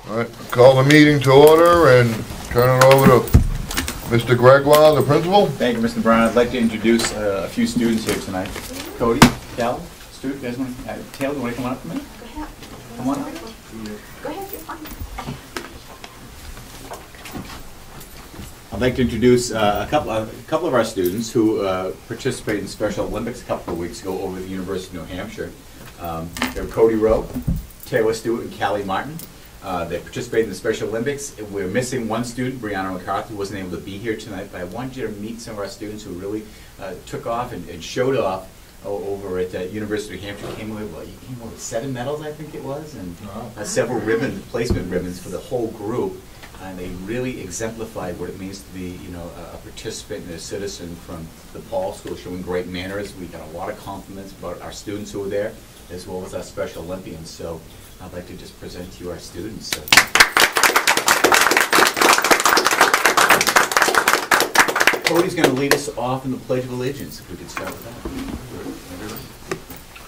All right, call the meeting to order and turn it over to Mr. Gregoire, the principal. Thank you, Mr. Brown. I'd like to introduce a few students here tonight. Cody, Cal, Stu, you guys want to, Taylor, you want to come on up for a minute? Go ahead. Come on up. Go ahead, you're fine. I'd like to introduce a couple of our students who participated in Special Olympics a couple of weeks ago over at the University of New Hampshire. They're Cody Rowe, Taylor Stewart, and Callie Martin. They participated in the Special Olympics. We're missing one student, Brianna McCarthy, who wasn't able to be here tonight, but I wanted you to meet some of our students who really took off and showed off over at University of New Hampshire. Came away with 7 medals, I think it was, and several placement ribbons for the whole group. And they really exemplified what it means to be, a participant and a citizen from the Paul School, showing great manners. We got a lot of compliments about our students who were there, as well as our Special Olympians. So I'd like to just present to you our students. Cody's going to lead us off in the Pledge of Allegiance, if we could start with that.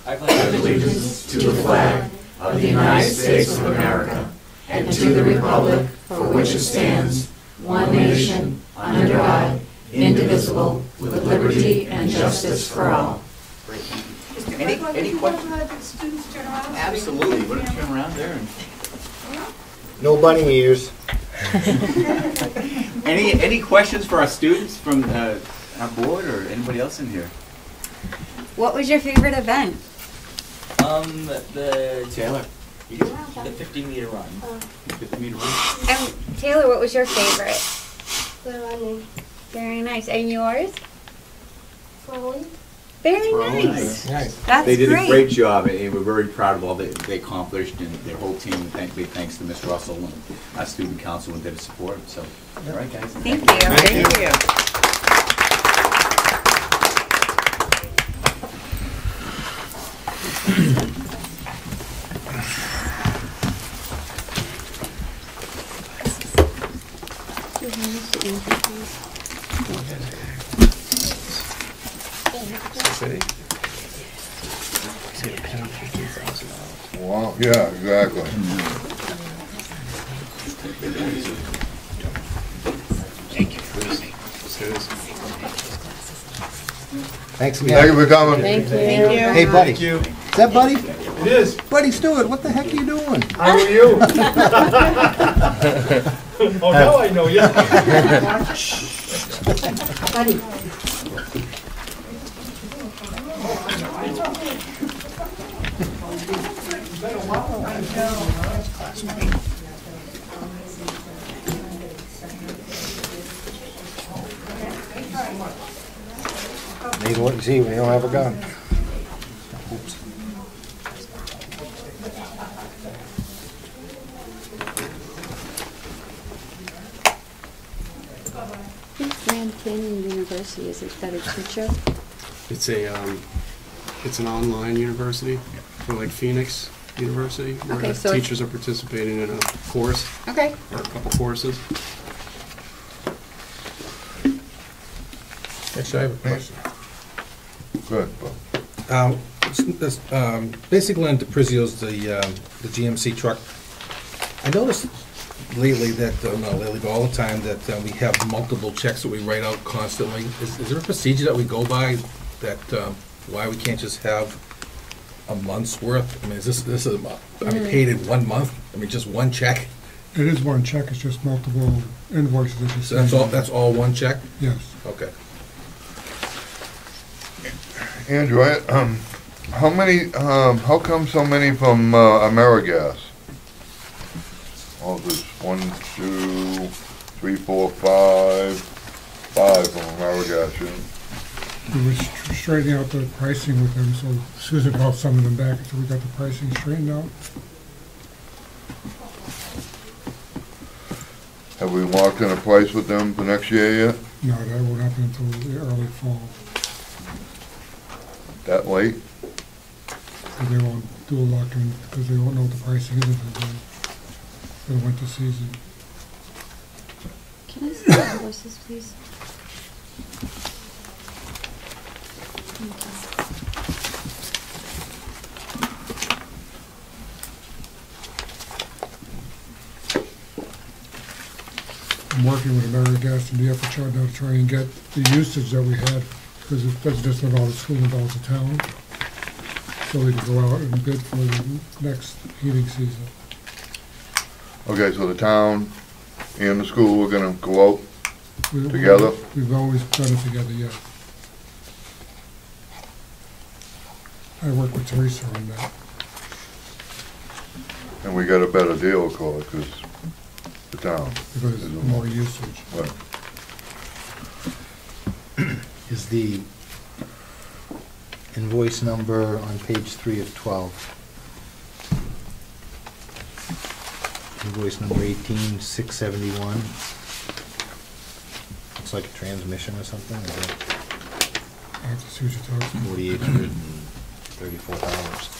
I pledge allegiance to the flag of the United States of America and to the republic for which it stands, one nation, under God, indivisible, with liberty and justice for all. Great, thank you. Any questions? Students turn around? Absolutely. Why don't you turn around there? No bunny ears. Any questions for our students from our board or anybody else in here? What was your favorite event? The Taylor. The 50-meter run. 50-meter run. And Taylor, what was your favorite? The running. Very nice. And yours? Throwing. Very Throwing. nice. Nice. That's They did great. a great job, and we're very proud of all they accomplished, and their whole team. Big thanks to Ms. Russell and our student council and their support. So, all right, guys. Thank you. Thank you. Wow, yeah, exactly. Thanks Thank again. you for coming. Thank you. Hey, buddy. Thank you. Is that Buddy? It is. Buddy Stewart, what the heck are you doing? How are you? Oh, now I know you. Buddy. Amazing what you see when you don't have a gun. Oops. Grand Canyon University, is it that a teacher? It's an online university for like Phoenix University, where Okay, so it's- teachers are participating in a course Okay. or a couple courses. Actually, I have a question. Good. Bob. Basically, on DePrizio's, the GMC truck, I noticed lately that, not lately, but all the time, that we have multiple checks that we write out constantly. Is there a procedure that we go by that, why we can't just have a month's worth? I mean, is this paid in 1 month? I mean, just one check? It is one check, it's just multiple invoices. As you So that's all one check? Yes. Okay. Andrew, how come so many from AmeriGas? Oh, there's 1, 2, 3, 4, 5 from AmeriGas, yeah. We were straightening out the pricing with them, so Susan called some of them back, so we got the pricing straightened out. Have we locked in a price with them for next year yet? No, that won't happen until the early fall, That late? because they won't do a lock-in, because they won't know what the pricing is for the winter season. Can I see the invoices, please? Thank you. I'm working with AmeriGas and the Epichat now to try and get the usage that we had, because it doesn't just involve the school, it involves the town. So we can go out and bid for the next heating season. Okay, so the town and the school are gonna go out together? We've always done it together, yeah. I work with Teresa on that. And we got a better deal, of course, because the town. Because is more usage. Right. Is the invoice number on page 3 of 12? Invoice number 18671. Looks like a transmission or something. Is that I have to see what you're talking about. $4,834?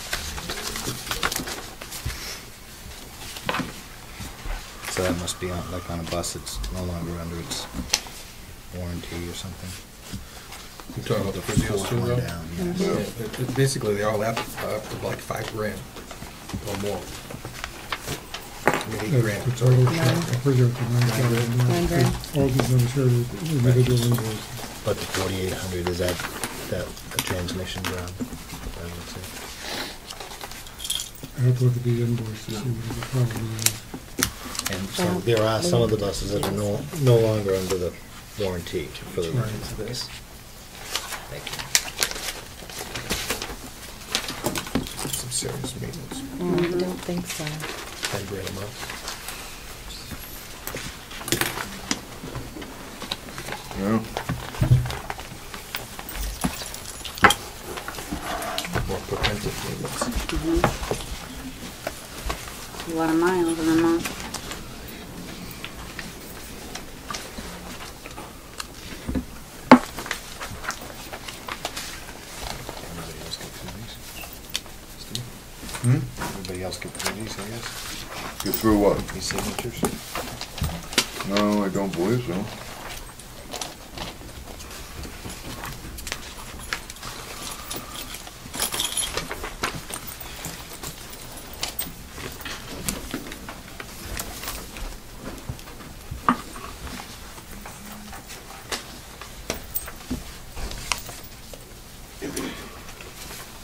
So that must be on, like on a bus, it's no longer under its warranty or something. You talking about the Frizios too, One though? down, yes. Yeah. Basically, they all have to like $5,000 or more. Yeah, the total check, the figure for $9,000. $9,000. All these numbers here are individual invoices. But the 4,800, is that a transmission job? I would say. I have to look at the invoice to see what it probably is. And so there are some of the buses that are no longer under the warranty for the reasons of this. Thank you. Some serious maintenance. I don't think so. $10,000 a month. Yeah. More preventive maintenance. A lot of miles in a month. Everybody else get through these? Steve? Hmm? Everybody else get through these, I guess? Get through what? These signatures? No, I don't believe so.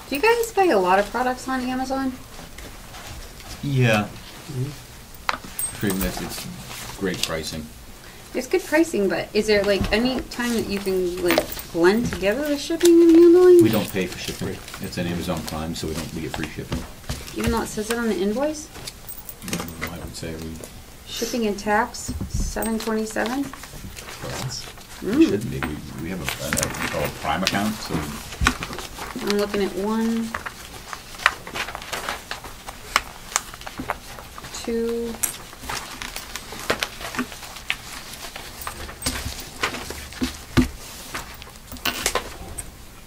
Do you guys buy a lot of products on Amazon? Yeah. Pretty much, it's great pricing. It's good pricing, but is there like any time that you can like blend together the shipping and handling? We don't pay for shipping. It's an Amazon Prime, so we get free shipping. Even though it says it on the invoice? I would say we Shipping and tax, $727. we shouldn't be. We have a Prime account, so I'm looking at 1, 2,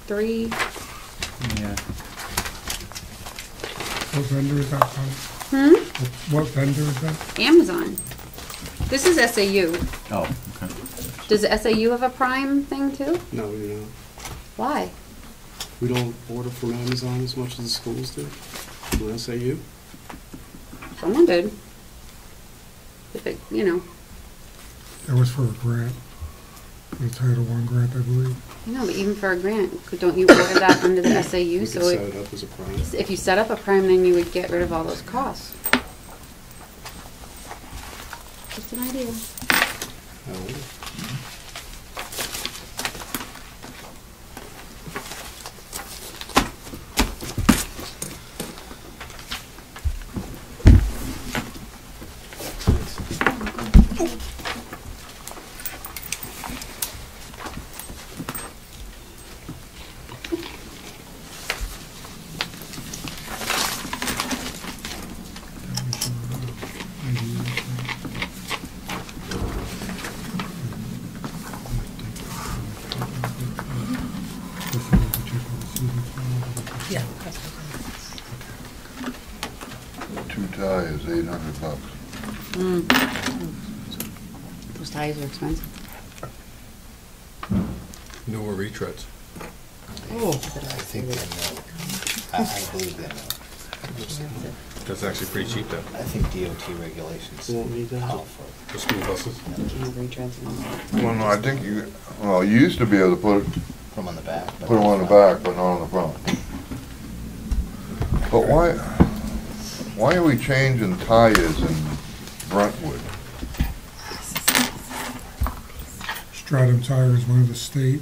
3. yeah. What vendor is that from? What vendor is that? Amazon. This is SAU. Oh, okay. Does SAU have a Prime thing too? No, we don't. Why? We don't order from Amazon as much as the schools do. From SAU. Someone did. If it, you know. That was for a grant, the Title I grant, I believe. I know, but even for a grant, don't you order that under the SAU? We could So set it up as a Prime. if you set up a Prime, then you would get rid of all those costs. Just an idea. Oh, Yeah. Two tires, $800. Those tires are expensive. Newer retreads. I think they know. I believe they know. That's actually pretty cheap then, I think DOT regulations Won't need that. call for for school buses. Well, no, I think you used to be able to put them on the back. but them on the back, but not on the front. But why are we changing tires in Brentwood? Stratum Tire is one of the state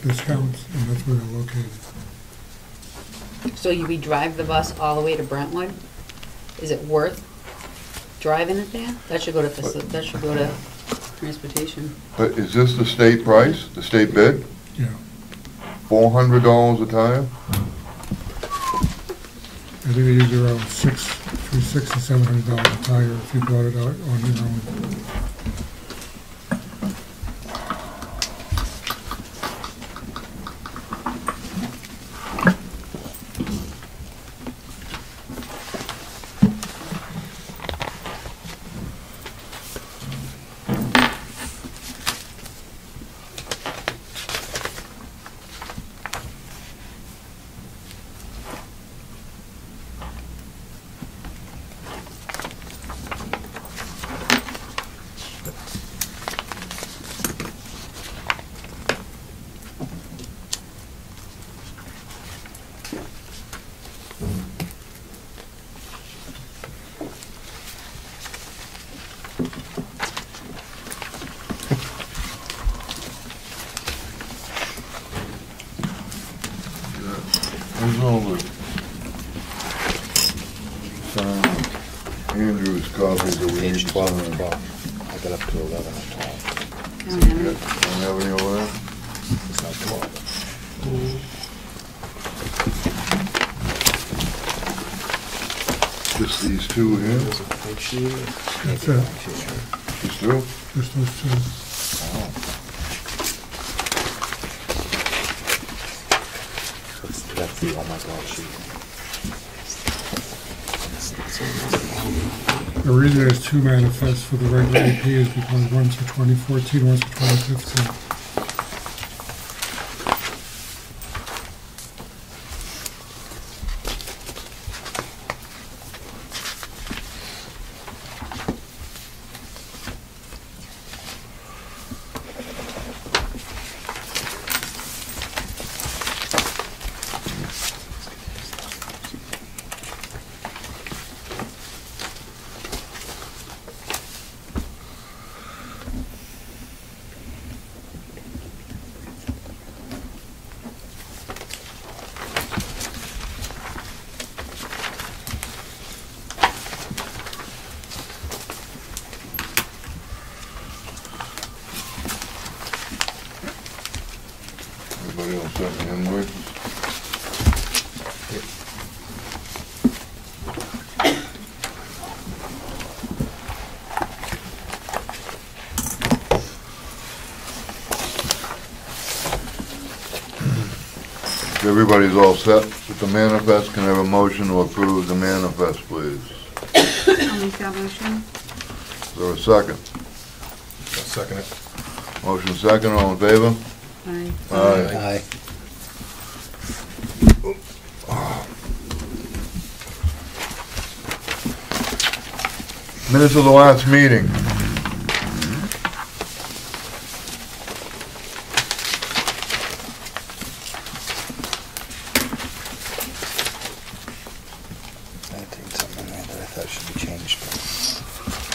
discounts, and that's where they're located. So we drive the bus all the way to Brentwood? Is it worth driving it there? That should go to, that should go to transportation. But is this the state price, the state bid? Yeah. $400 a tire? I think they use around between $600 and $700 a tire if you bought it out on your own. Where's all the signed Andrew's copies that we need Page to 12 sign? and 12. I got up to 11 and 12. I don't have Yeah, it. don't have any over there? It's not 12. Just these two here? There's a page sheet. That's it, Just two? just those two. That's the oh my god sheet. The reason there's two manifests for the regular AP is because one's for 2014, one's for 2015. Everybody else set the invoices? If everybody's all set with the manifest, can I have a motion to approve the manifest, please? I'll make that motion. Is there a second? I'll second it. Motion second, all in favor? Aye. Aye. Minutes of the last meeting. I think something in there that I thought should be changed.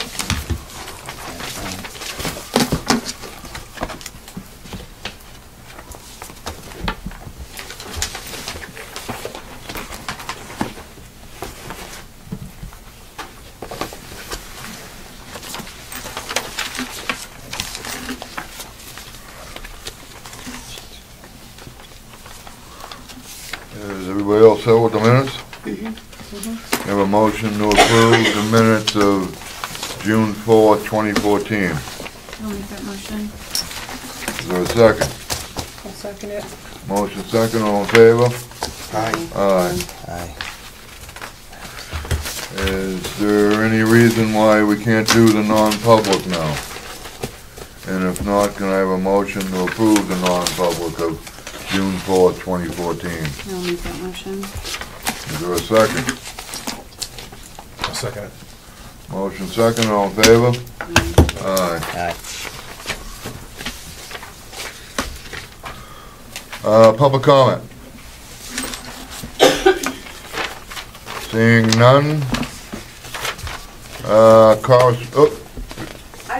Is everybody else set with the minutes? Have a motion to approve the minutes of June 4th, 2014. I'll make that motion. Is there a second? I'll second it. Motion second, all in favor? Aye. Aye. Aye. Is there any reason why we can't do the non-public now? And if not, can I have a motion to approve the non-public of June 4th, 2014? I'll make that motion. Is there a second? I'll second it. Motion second, all in favor? Aye. Public comment? Seeing none? I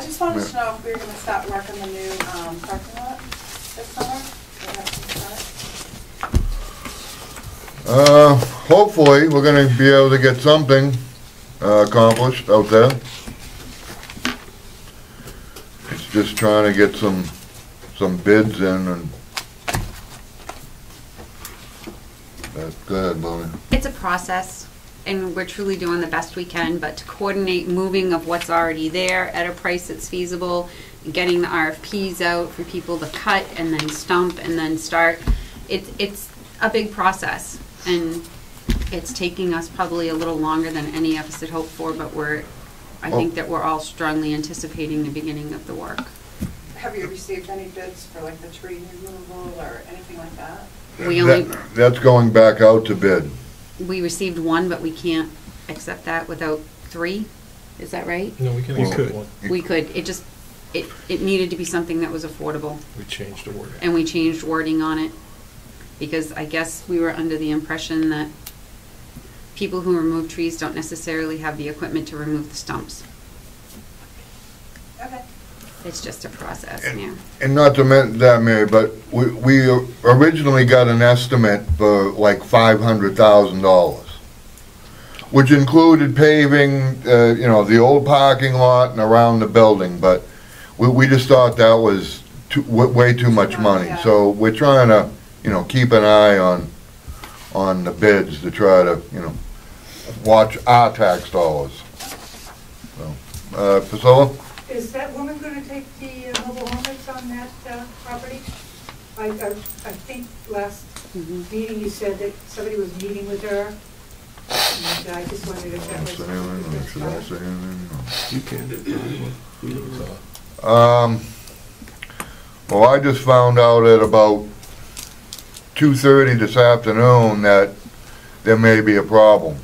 just wanted to know if we were gonna start work on the new parking lot this summer? Will that start? Hopefully, we're gonna be able to get something accomplished out there. It's just trying to get some bids in and. Go ahead, Bonnie. It's a process, and we're truly doing the best we can, but to coordinate moving of what's already there at a price that's feasible, getting the RFPs out for people to cut and then stump and then start, it's a big process, and it's taking us probably a little longer than any of us had hoped for, but I think that we're all strongly anticipating the beginning of the work. Have you received any bids for like the tree removal or anything like that? That's going back out to bid. We received one, but we can't accept that without 3. Is that right? No, we can. You could. We could. It needed to be something that was affordable. We changed the wording. And we changed wording on it because I guess we were under the impression that people who remove trees don't necessarily have the equipment to remove the stumps. Okay. It's just a process, yeah. And not to mention that, Mary, but we originally got an estimate for like $500,000, which included paving, the old parking lot and around the building, but we just thought that was way too much money. Yeah. So we're trying to, keep an eye on the bids to try to, watch our tax dollars. So, Priscilla? Is that woman going to take the mobile home that's on that property? I think last meeting you said that somebody was meeting with her, and I just wondered if that was... Should I say anything? You can. Well, I just found out at about 2:30 this afternoon that there may be a problem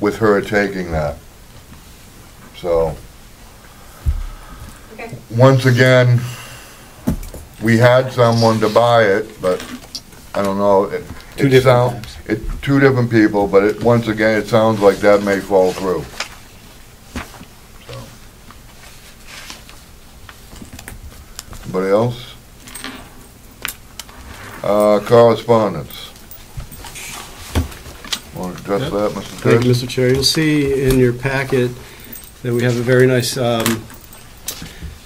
with her taking that. So... Okay. Once again, we had someone to buy it, but I don't know. Two different people, but once again, it sounds like that may fall through. So. Anybody else? Correspondence. Want to address that, Mr. Thank you, Ted? Mr. Chair. You'll see in your packet that we have a very nice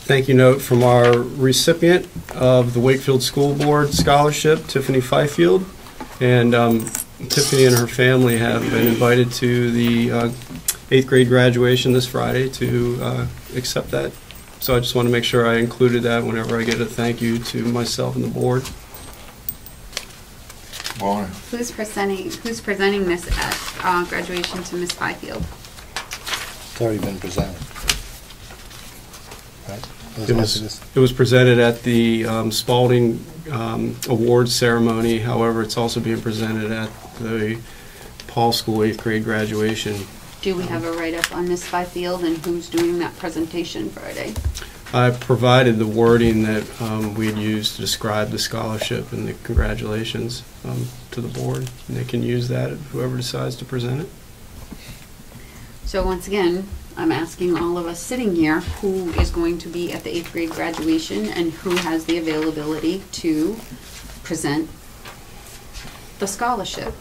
thank you note from our recipient of the Wakefield School Board Scholarship, Tiffany Fifield. And Tiffany and her family have been invited to the 8th grade graduation this Friday to accept that. So I just want to make sure I included that whenever I get a thank you to myself and the board. Bonnie. Who's presenting this at graduation to Miss Fifield? It's already been presented. Right? It was presented at the Spalding Awards ceremony. However, it's also being presented at the Paul School 8th grade graduation. Do we have a write-up on Miss Fifield and who's doing that presentation Friday? I provided the wording that we had used to describe the scholarship and the congratulations to the board. And they can use that, whoever decides to present it. So once again, I'm asking all of us sitting here who is going to be at the 8th grade graduation and who has the availability to present the scholarship.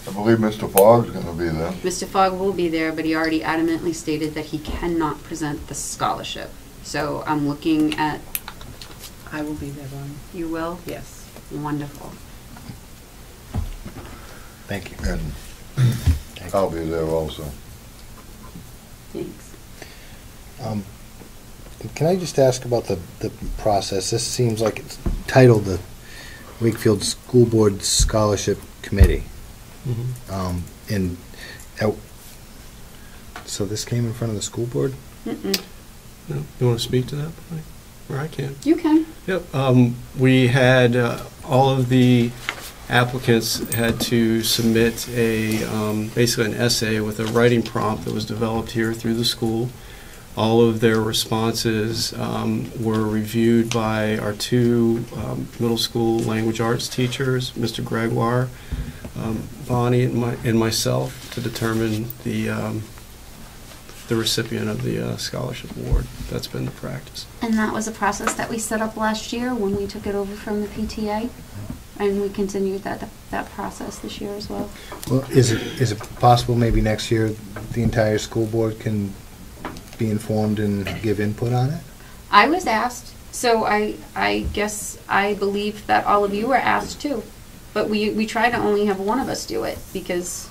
I believe Mr. Fogg's going to be there. Mr. Fogg will be there, but he already adamantly stated that he cannot present the scholarship. So I'm looking at... I will be there, Bonnie. You will? Yes. Wonderful. Thank you. And I'll be there also. Thanks. Can I just ask about the process? This seems like it's titled the Wakefield School Board Scholarship Committee. So this came in front of the school board? Mm-mm. No? You want to speak to that? Or I can. You can. Yep. We had all of the applicants had to submit basically an essay with a writing prompt that was developed here through the school. All of their responses were reviewed by our two middle school language arts teachers, Mr. Gregoire, Bonnie, and myself, to determine the recipient of the scholarship award. That's been the practice. And that was a process that we set up last year when we took it over from the PTA, and we continued that process this year as well. Well, is it possible maybe next year the entire school board can be informed and give input on it? I was asked, so I guess I believe that all of you were asked too. But we try to only have one of us do it, because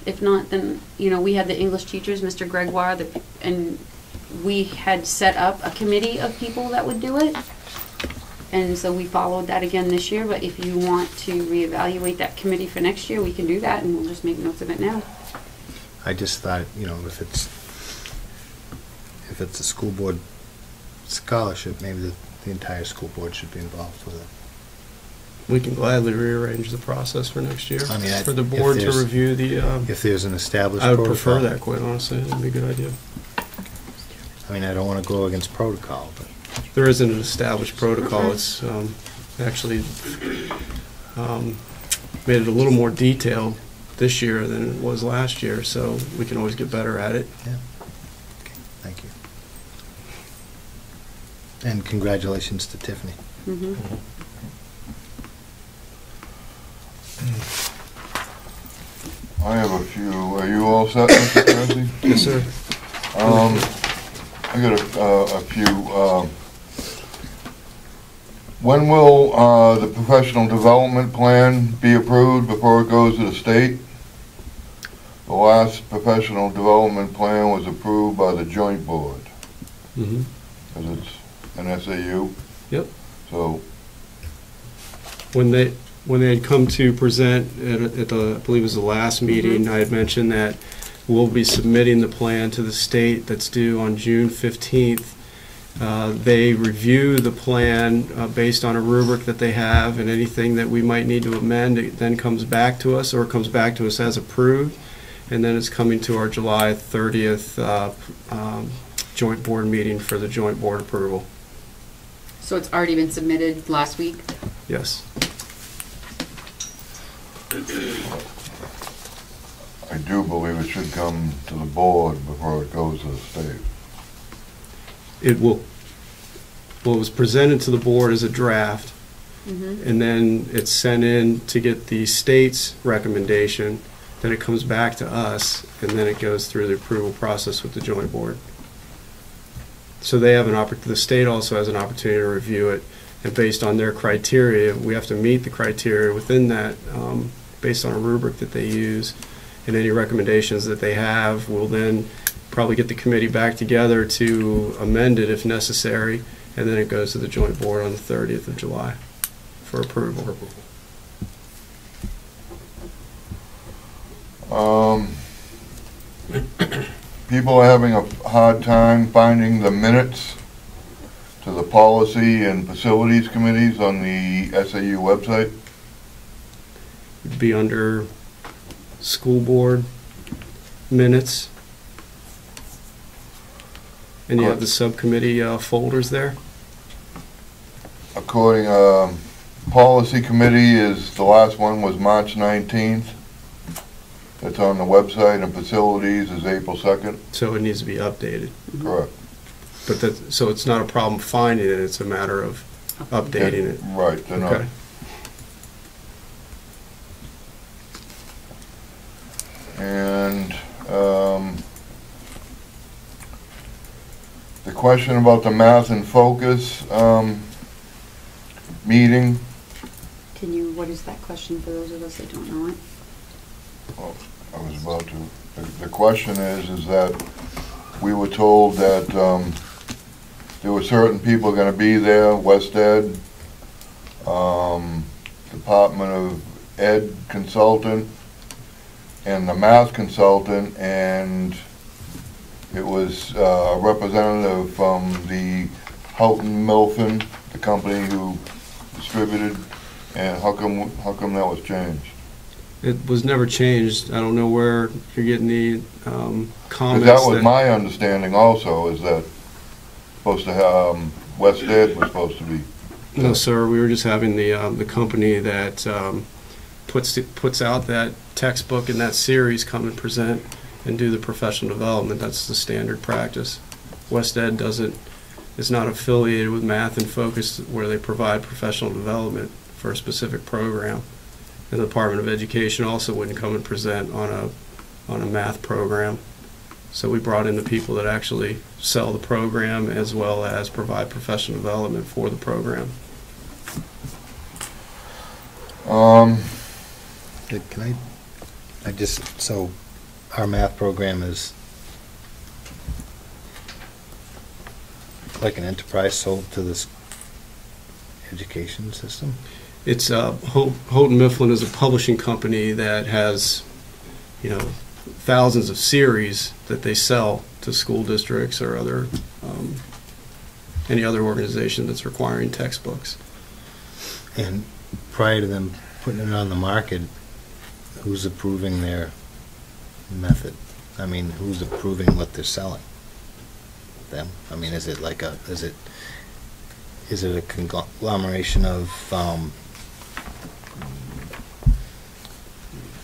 if not, then, we had the English teachers, Mr. Gregoire, and we had set up a committee of people that would do it. And so we followed that again this year, but if you want to reevaluate that committee for next year, we can do that, and we'll just make notes of it now. I just thought, if it's a school board scholarship, maybe the entire school board should be involved with it. We can gladly rearrange the process for next year. I mean, for the board to review the. If there's an established I would protocol. prefer that, quite honestly. That'd be a good idea. I mean, I don't want to go against protocol, but There isn't an established protocol. It's actually made it a little more detailed this year than it was last year, so we can always get better at it. yeah. Okay, thank you. And congratulations to Tiffany. Mm-hmm. I have a few. Are you all set, Mr. Tracy? Yes, sir. I got a few. When will the professional development plan be approved before it goes to the state? The last professional development plan was approved by the joint board, Mm-hmm. because it's an SAU. Yep. So, When they had come to present at the, I believe it was the last meeting, I had mentioned that we'll be submitting the plan to the state that's due on June 15th. They review the plan based on a rubric that they have, and anything that we might need to amend, it then comes back to us, or it comes back to us as approved, and then it's coming to our July 30th joint board meeting for the joint board approval. So it's already been submitted last week? Yes. I do believe it should come to the board before it goes to the state. It will. Well, it was presented to the board as a draft, and then it's sent in to get the state's recommendation. Then it comes back to us, and then it goes through the approval process with the joint board. So they have the state also has an opportunity to review it, and based on their criteria, we have to meet the criteria within that, based on a rubric that they use, and any recommendations that they have will then probably get the committee back together to amend it if necessary, and then it goes to the joint board on the 30th of July for approval. People are having a hard time finding the minutes to the policy and facilities committees on the SAU website. It'd be under school board minutes. And you have the subcommittee folders there. According, policy committee is, the last one was March 19th. It's on the website, and facilities is April 2nd. So it needs to be updated. Correct. But so it's not a problem finding it, it's a matter of updating it. Right, they're not. Okay. And, the question about the Math and Focus, meeting, What is that question for those of us that don't know it? well, I was about to, the question is that we were told that, there were certain people gonna be there, West Ed, Department of Ed consultant, and the math consultant, and it was a representative from the Houghton Milford, the company who distributed And how come that was changed? It was never changed. I don't know where you're getting the comments. Because that was my understanding also, is that supposed to have, West Ed was supposed to be. No, sir, we were just having the company that puts out that textbook and that series come and present and do the professional development. That's the standard practice. West Ed is not affiliated with Math and Focus, where they provide professional development for a specific program. And the Department of Education also wouldn't come and present on a math program. So we brought in the people that actually sell the program as well as provide professional development for the program. Can I just, so our math program is like an enterprise sold to this education system? It's Houghton Mifflin is a publishing company that has, thousands of series that they sell to school districts or other any other organization that's requiring textbooks. And prior to them putting it on the market, who's approving their method? I mean, who's approving what they're selling? Them? I mean, is it like is it a conglomeration of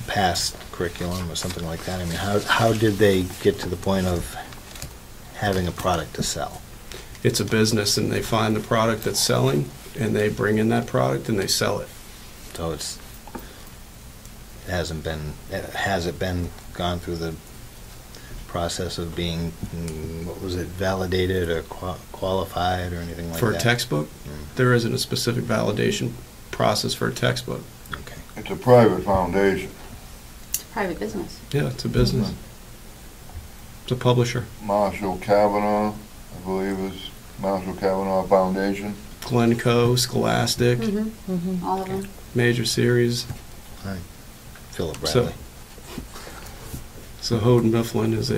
past curriculum or something like that? I mean, how did they get to the point of having a product to sell? It's a business, and they find the product that's selling, and they bring in that product and they sell it. So has it been gone through the process of being, what was it, validated or qualified or anything like that? For a textbook? There isn't a specific validation process for a textbook. Okay. It's a private foundation. It's a private business. Yeah, it's a business. It's a publisher. Marshall Kavanaugh, I believe, is Marshall Kavanaugh Foundation. Glencoe, Scholastic, All of them. major series. Right. Philip Bradley. So Houghton Mifflin is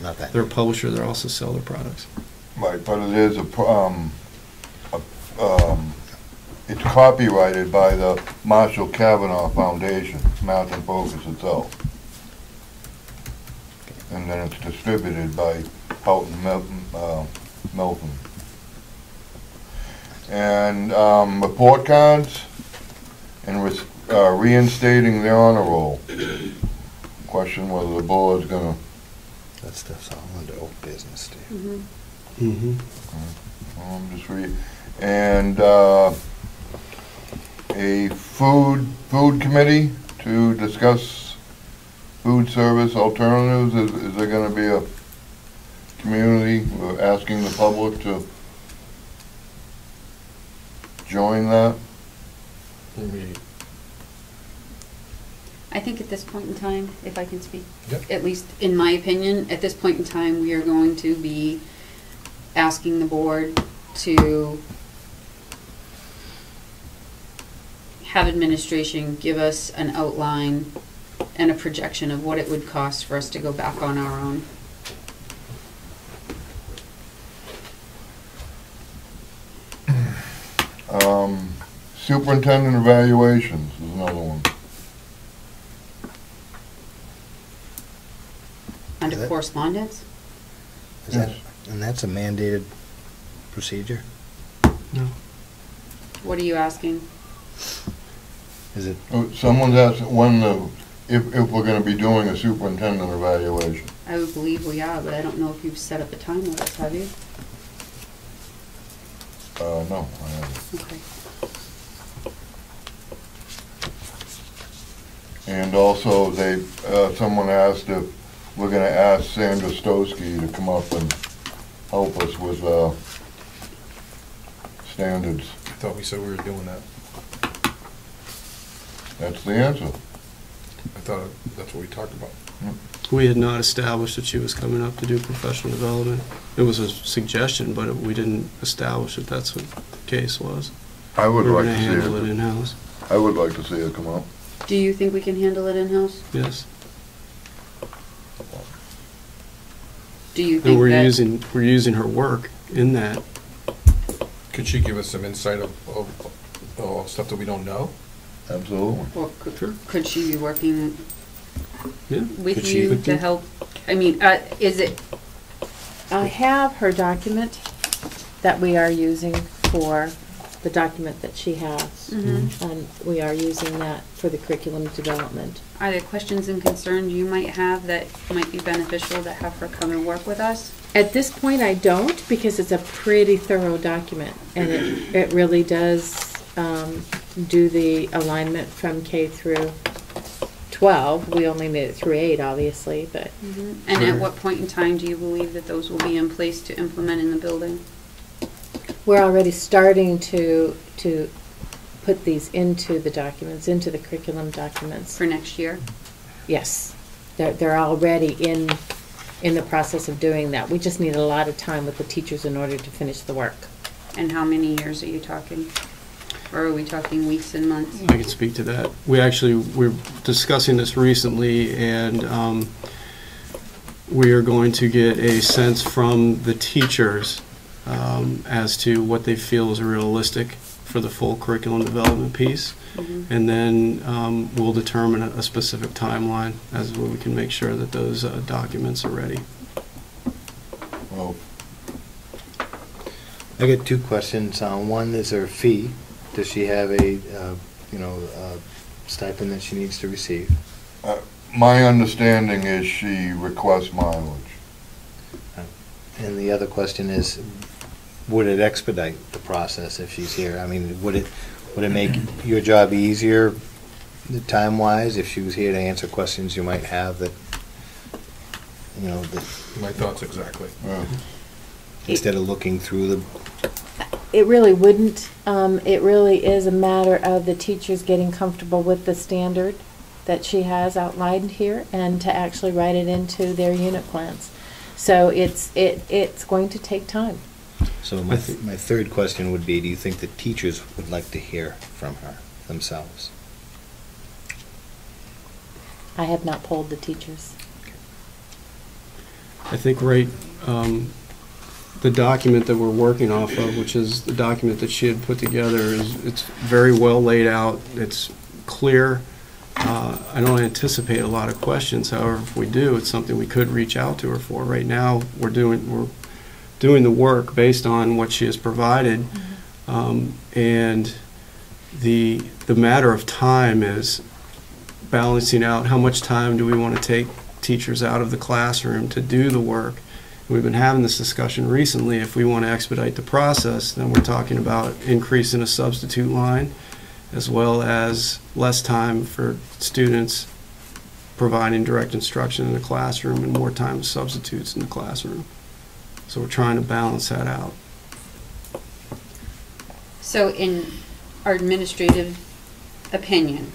Not that. they're a publisher. They also sell their products. Right, but it is it's copyrighted by the Marshall Kavanaugh Foundation, Math and Focus itself. And then it's distributed by Houghton Mifflin. And report cards and reinstating the honor roll. Question whether the board's gonna. That stuff's all under old business, Steve. Just read. And a food committee to discuss food service alternatives. Is there going to be a community asking the public to join that? I think at this point in time, if I can speak, Yep. at least in my opinion, at this point in time, we are going to be asking the board to have administration give us an outline and a projection of what it would cost for us to go back on our own. Superintendent evaluations is another one. Under Is that- correspondence? Is that, and that's a mandated procedure? No. What are you asking? Is it? Someone's asking if we're going to be doing a superintendent evaluation. I would believe we are, but I don't know if you've set up a time with us, have you? No, I haven't. Okay. And also, someone asked if we're going to ask Sandra Stosky to come up and help us with standards. I thought we said we were doing that. That's the answer. I thought that's what we talked about. We had not established that she was coming up to do professional development. It was a suggestion, but we didn't establish that that's what the case was. I would We were like going to to see handle it it. in-house. I would like to see her come up. Do you think we can handle it in-house? Yes. Do you And think that? we're using her work in that. Could she give us some insight of Oh, stuff that we don't know? Absolutely. Or could she be working Yeah. with Could she- you to help? I mean, is it, I have her document that we are using for the document that she has. And we are using that for the curriculum development. are there questions and concerns you might have that might be beneficial to have her come and work with us? At this point, I don't, because it's a pretty thorough document, and it really does do the alignment from K through 12. We only made it through 8, obviously, but And at what point in time do you believe that those will be in place to implement in the building? we're already starting to put these into the documents, into the curriculum documents. For next year? Yes, they're already in the process of doing that. We just need a lot of time with the teachers in order to finish the work. And how many years are you talking? Or are we talking weeks and months? I can speak to that. We're discussing this recently, and we are going to get a sense from the teachers as to what they feel is realistic for the full curriculum development piece. And then we'll determine a specific timeline as we can make sure that those documents are ready. Well, I got 2 questions. One, is there a fee? Does she have a, stipend that she needs to receive? my understanding is she requests mileage. And the other question is, would it expedite the process if she's here? I mean, would it make your job easier time-wise if she was here to answer questions you might have that, that My thoughts exactly. Yeah. instead of looking through the... It really wouldn't. It really is a matter of the teachers getting comfortable with the standard that she has outlined here and to actually write it into their unit plans. So it's going to take time. So my third question would be, do you think the teachers would like to hear from her themselves? I have not polled the teachers. I think the document that we're working off of, which is the document that she had put together, it's very well laid out. It's clear. I don't anticipate a lot of questions. However, if we do, it's something we could reach out to her for. Right now, we're doing the work based on what she has provided, and the matter of time is balancing out how much time do we want to take teachers out of the classroom to do the work. We've been having this discussion recently. If we want to expedite the process, then we're talking about increasing a substitute line, as well as less time for students providing direct instruction in the classroom and more time with substitutes in the classroom. So we're trying to balance that out. So in our administrative opinion,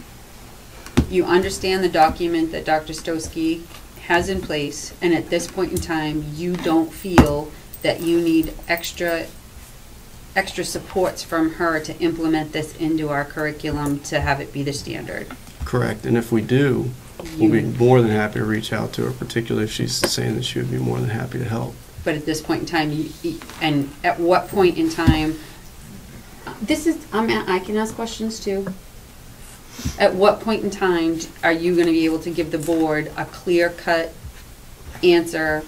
you understand the document that Dr. Stosky has in place, and at this point in time, you don't feel that you need extra supports from her to implement this into our curriculum to have it be the standard. Correct. And if we do, we'll be more than happy to reach out to her, particularly if she's saying that she would be more than happy to help. But at this point in time, and at what point in time, I can ask questions too. At what point in time are you going to be able to give the board a clear-cut answer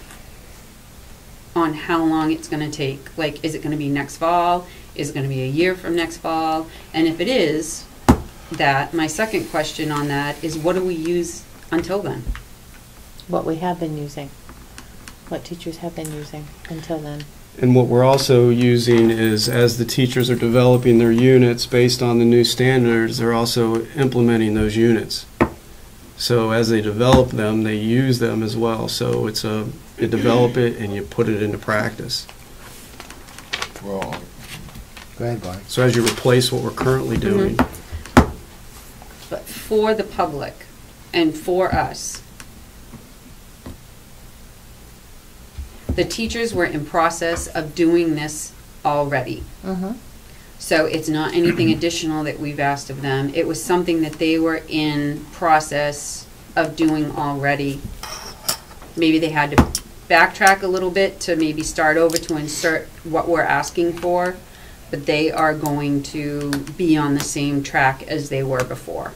on how long it's going to take? Like, is it going to be next fall? Is it going to be a year from next fall? And if it is that, my second question on that is, what do we use until then? What we have been using. What teachers have been using until then. And what we're also using is, as the teachers are developing their units based on the new standards, they're also implementing those units. So as they develop them, they use them as well. So it's you develop it and you put it into practice. Well, Go ahead, Bonnie. So as you replace what we're currently doing. But for the public and for us, the teachers were in process of doing this already. So it's not anything additional that we've asked of them. It was something that they were in process of doing already. Maybe they had to backtrack a little bit to maybe start over to insert what we're asking for. but they are going to be on the same track as they were before.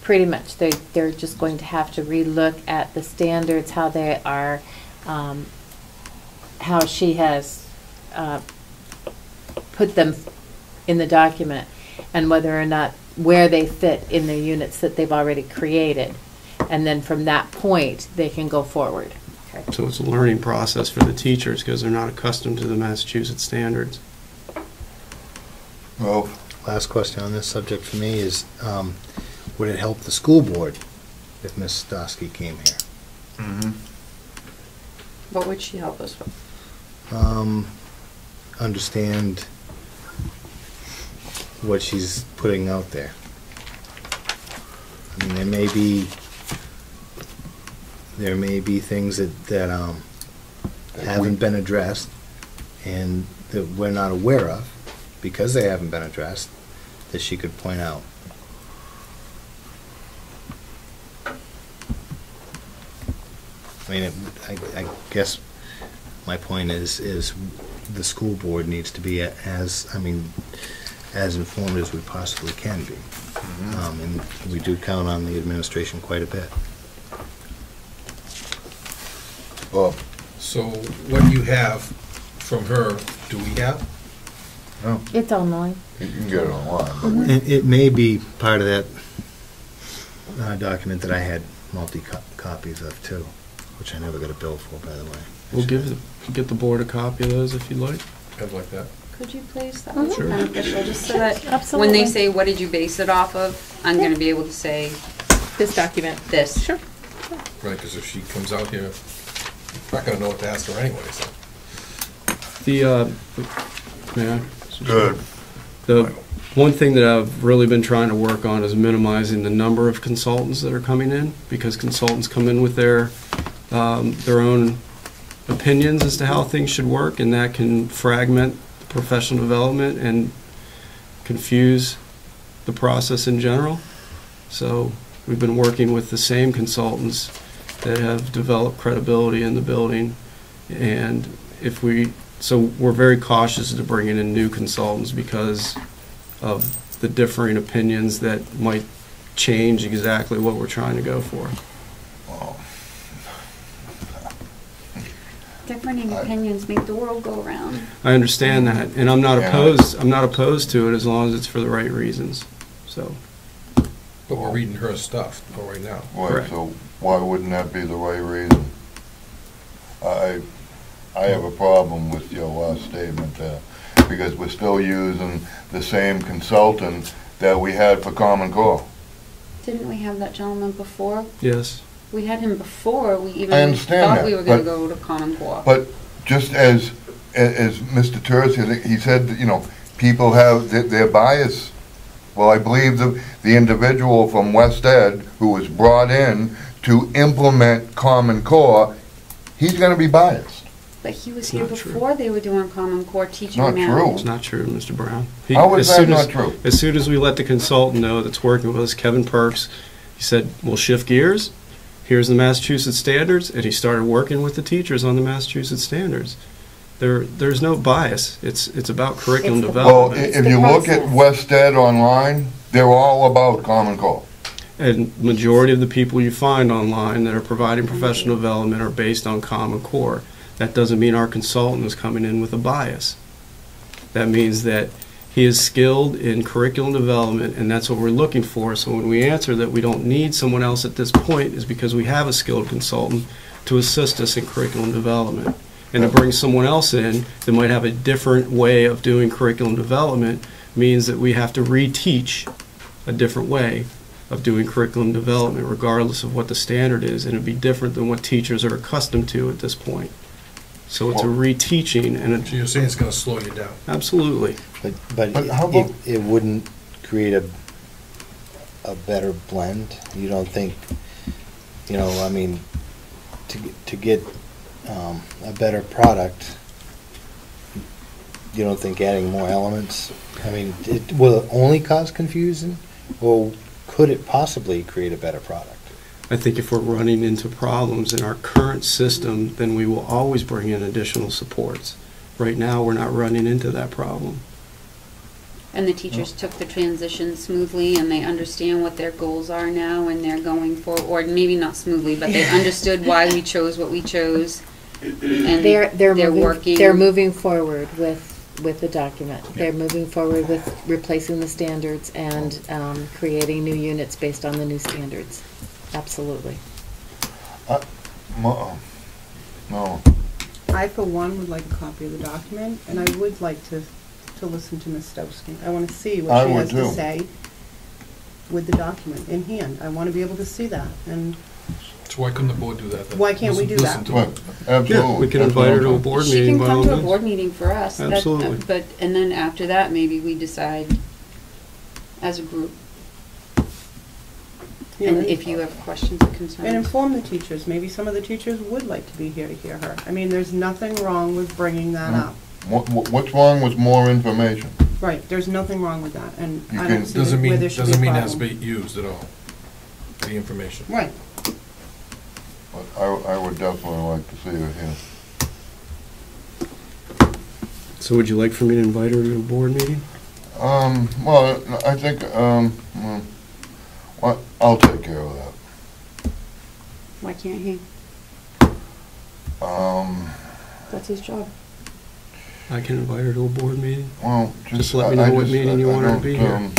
Pretty much, they're just going to have to relook at the standards, how they are, how she has put them in the document, and whether or not, where they fit in the units that they've already created. And then from that point, they can go forward. So it's a learning process for the teachers because they're not accustomed to the Massachusetts standards. Well, Last question on this subject for me is, would it help the school board if Ms. Stosky came here? mhm. What would she help us with? Understand what she's putting out there. I mean, there may be things that haven't been addressed and that we're not aware of because they haven't been addressed that she could point out. I mean, I guess my point is the school board needs to be as informed as we possibly can be. And we do count on the administration quite a bit. Well, So what you have from her, do we have? no, It's online. you can get it online, but we, It may be part of that document that I had multi-copies of too, which I never got a bill for, by the way. We'll get the board a copy of those if you'd like. Have like that? Could you please? That Mhm. would be Sure. beneficial, just so that when Absolutely. they say, what did you base it off of? I'm going to be able to say This document. this. Sure. Right, because if she comes out here, I'm not gonna know what to ask her anyway, so. May I? good. The one thing that I've really been trying to work on is minimizing the number of consultants that are coming in, because consultants come in with their own opinions as to how things should work, and that can fragment professional development and confuse the process in general. So we've been working with the same consultants that have developed credibility in the building, and so we're very cautious to bringing in new consultants because of the differing opinions that might change exactly what we're trying to go for. Well, Different opinions make the world go round. I understand that, and I'm not Yeah. opposed to it as long as it's for the right reasons. So, But we're reading her stuff right now. why, Correct. so why wouldn't that be the right reason? I have a problem with your last statement there, because we're still using the same consultant that we had for Common Core. Didn't we have that gentleman before? yes. We had him before we even I understand thought that, we were going to but- go to Common Core. But just as Mr. Terzi, he said, that, you know, people have their bias. Well, I believe the individual from West Ed who was brought in to implement Common Core, he's gonna be biased. But he was It's here not true. before they were doing Common Core teaching Not manual. true. It's not true, Mr. Brown. How is as that soon not as- true? As soon as we let the consultant know that's working with us, Kevin Perks, he said, we'll shift gears. Here's the Massachusetts standards, and he started working with the teachers on the Massachusetts standards. There's no bias. It's about curriculum It's the- Well, development. if the you look at process. West Ed online, they're all about Common Core. And majority of the people you find online that are providing professional development are based on Common Core. That doesn't mean our consultant is coming in with a bias. That means that he is skilled in curriculum development, and that's what we're looking for. So when we answer that we don't need someone else at this point, is because we have a skilled consultant to assist us in curriculum development. And to bring someone else in that might have a different way of doing curriculum development means that we have to reteach a different way of doing curriculum development, regardless of what the standard is, and it'd be different than what teachers are accustomed to at this point. So it's a reteaching, and So you're saying it's gonna slow you down? absolutely. But But how about- it wouldn't create a better blend? You don't think, I mean, to get a better product, you don't think adding more elements, I mean, will it only cause confusion? Or could it possibly create a better product? I think if we're running into problems in our current system, then we will always bring in additional supports. right now, we're not running into that problem. And the teachers took the transition smoothly, and they understand what their goals are now, and they're going for, or maybe not smoothly, but they understood why we chose what we chose. And They're moving forward with the document. They're moving forward with replacing the standards and creating new units based on the new standards. Absolutely. No. I, for one, would like a copy of the document, and I would like to listen to Ms. Stowski. I want to see what she has to say with the document in hand. I want to be able to see that, and So why couldn't the board do that then? Why can't we do Listen that? to Well, it. absolutely. Yeah, we can invite her to a board She meeting can by come all to a means. board meeting for us. That- Absolutely. But, and then after that, maybe we decide as a group. Yeah. And if you have questions or concerns. And inform the teachers. Maybe some of the teachers would like to be here to hear her. I mean, there's nothing wrong with bringing that up. What's wrong with more information? Right, there's nothing wrong with that, and You I can- don't see Doesn't where mean, there should be a doesn't mean it has to problem. be used at all, the information. Right. But I would definitely like to see her here. So would you like for me to invite her to a board meeting? Well, I think, well, I'll take care of that. Why can't he? That's his job. I can invite her to a board meeting. Well, Just let me know what meeting you want her to be here.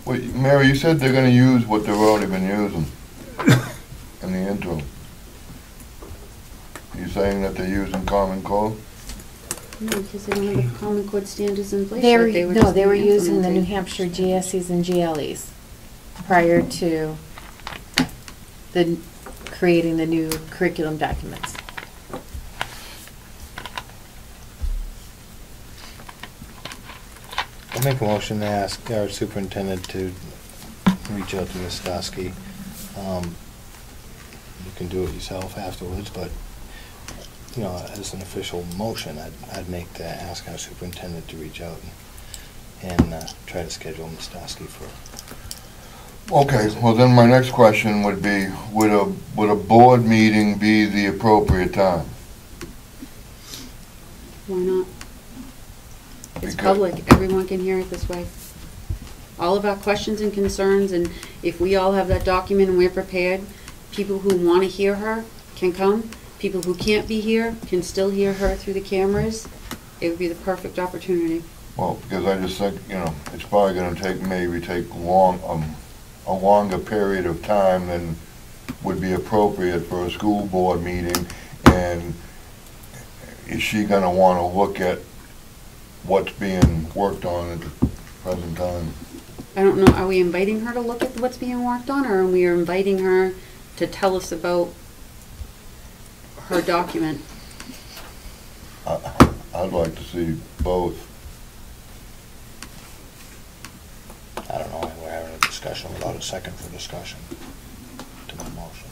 Wait, Mary, you said they're gonna use what they've already been using in the interim. You saying that they're using Common Core? No, because they don't have the Common Core standards in place. They yet. were, just they were being using the New implemented. Hampshire GSEs and GLEs prior to the, creating the new curriculum documents. I'll make a motion to ask our superintendent to reach out to Ms. Stosky. You can do it yourself afterwards, but, you know, as an official motion, I'd make to ask our superintendent to reach out and try to schedule Ms. Stosky for. Okay, well then my next question would be, would a board meeting be the appropriate time? Why not? It's Because- public, everyone can hear it this way. All of our questions and concerns, and if we all have that document and we're prepared, people who want to hear her can come. People who can't be here can still hear her through the cameras. It would be the perfect opportunity. Well, because I just think, you know, it's probably gonna take a longer period of time than would be appropriate for a school board meeting, and is she gonna wanna look at what's being worked on at the present time? I don't know, are we inviting her to look at what's being worked on, or are we inviting her to tell us about her document? I'd like to see both. I don't know, we're having a discussion without a second for discussion to my motion.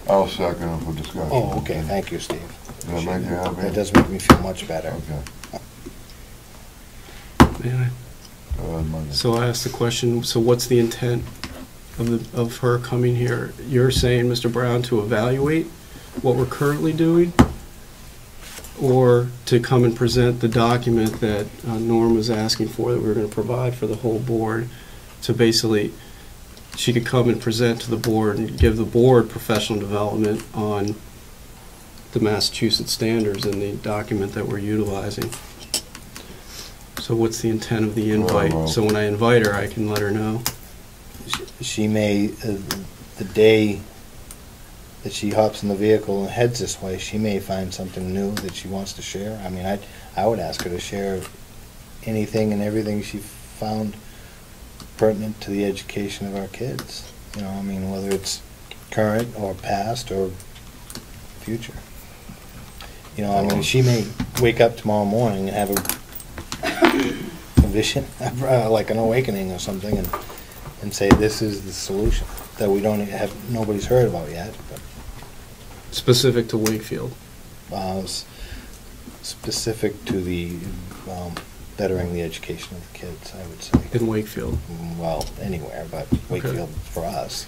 I'll second it for discussion. Oh, okay, thank you, Steve. Does that make you happy? That does make me feel much better. Okay. May I? Go ahead, Monday. So I asked the question, so what's the intent of her coming here? You're saying, Mr. Brown, to evaluate what we're currently doing? Or to come and present the document that Norm was asking for, that we were going to provide for the whole board, to basically, she could come and present to the board and give the board professional development on the Massachusetts standards and the document that we're utilizing. So what's the intent of the invite? So when I invite her, I can let her know. She may, the day that she hops in the vehicle and heads this way, she may find something new that she wants to share. I mean, I would ask her to share anything and everything she found pertinent to the education of our kids. You know, I mean, whether it's current or past or future. You know, I mean, she may wake up tomorrow morning and have a vision, like an awakening or something, and say, this is the solution that we don't have, nobody's heard about yet. But Specific to Wakefield. Specific to the bettering the education of the kids, I would say. In Wakefield. Well, anywhere, but Wakefield for us.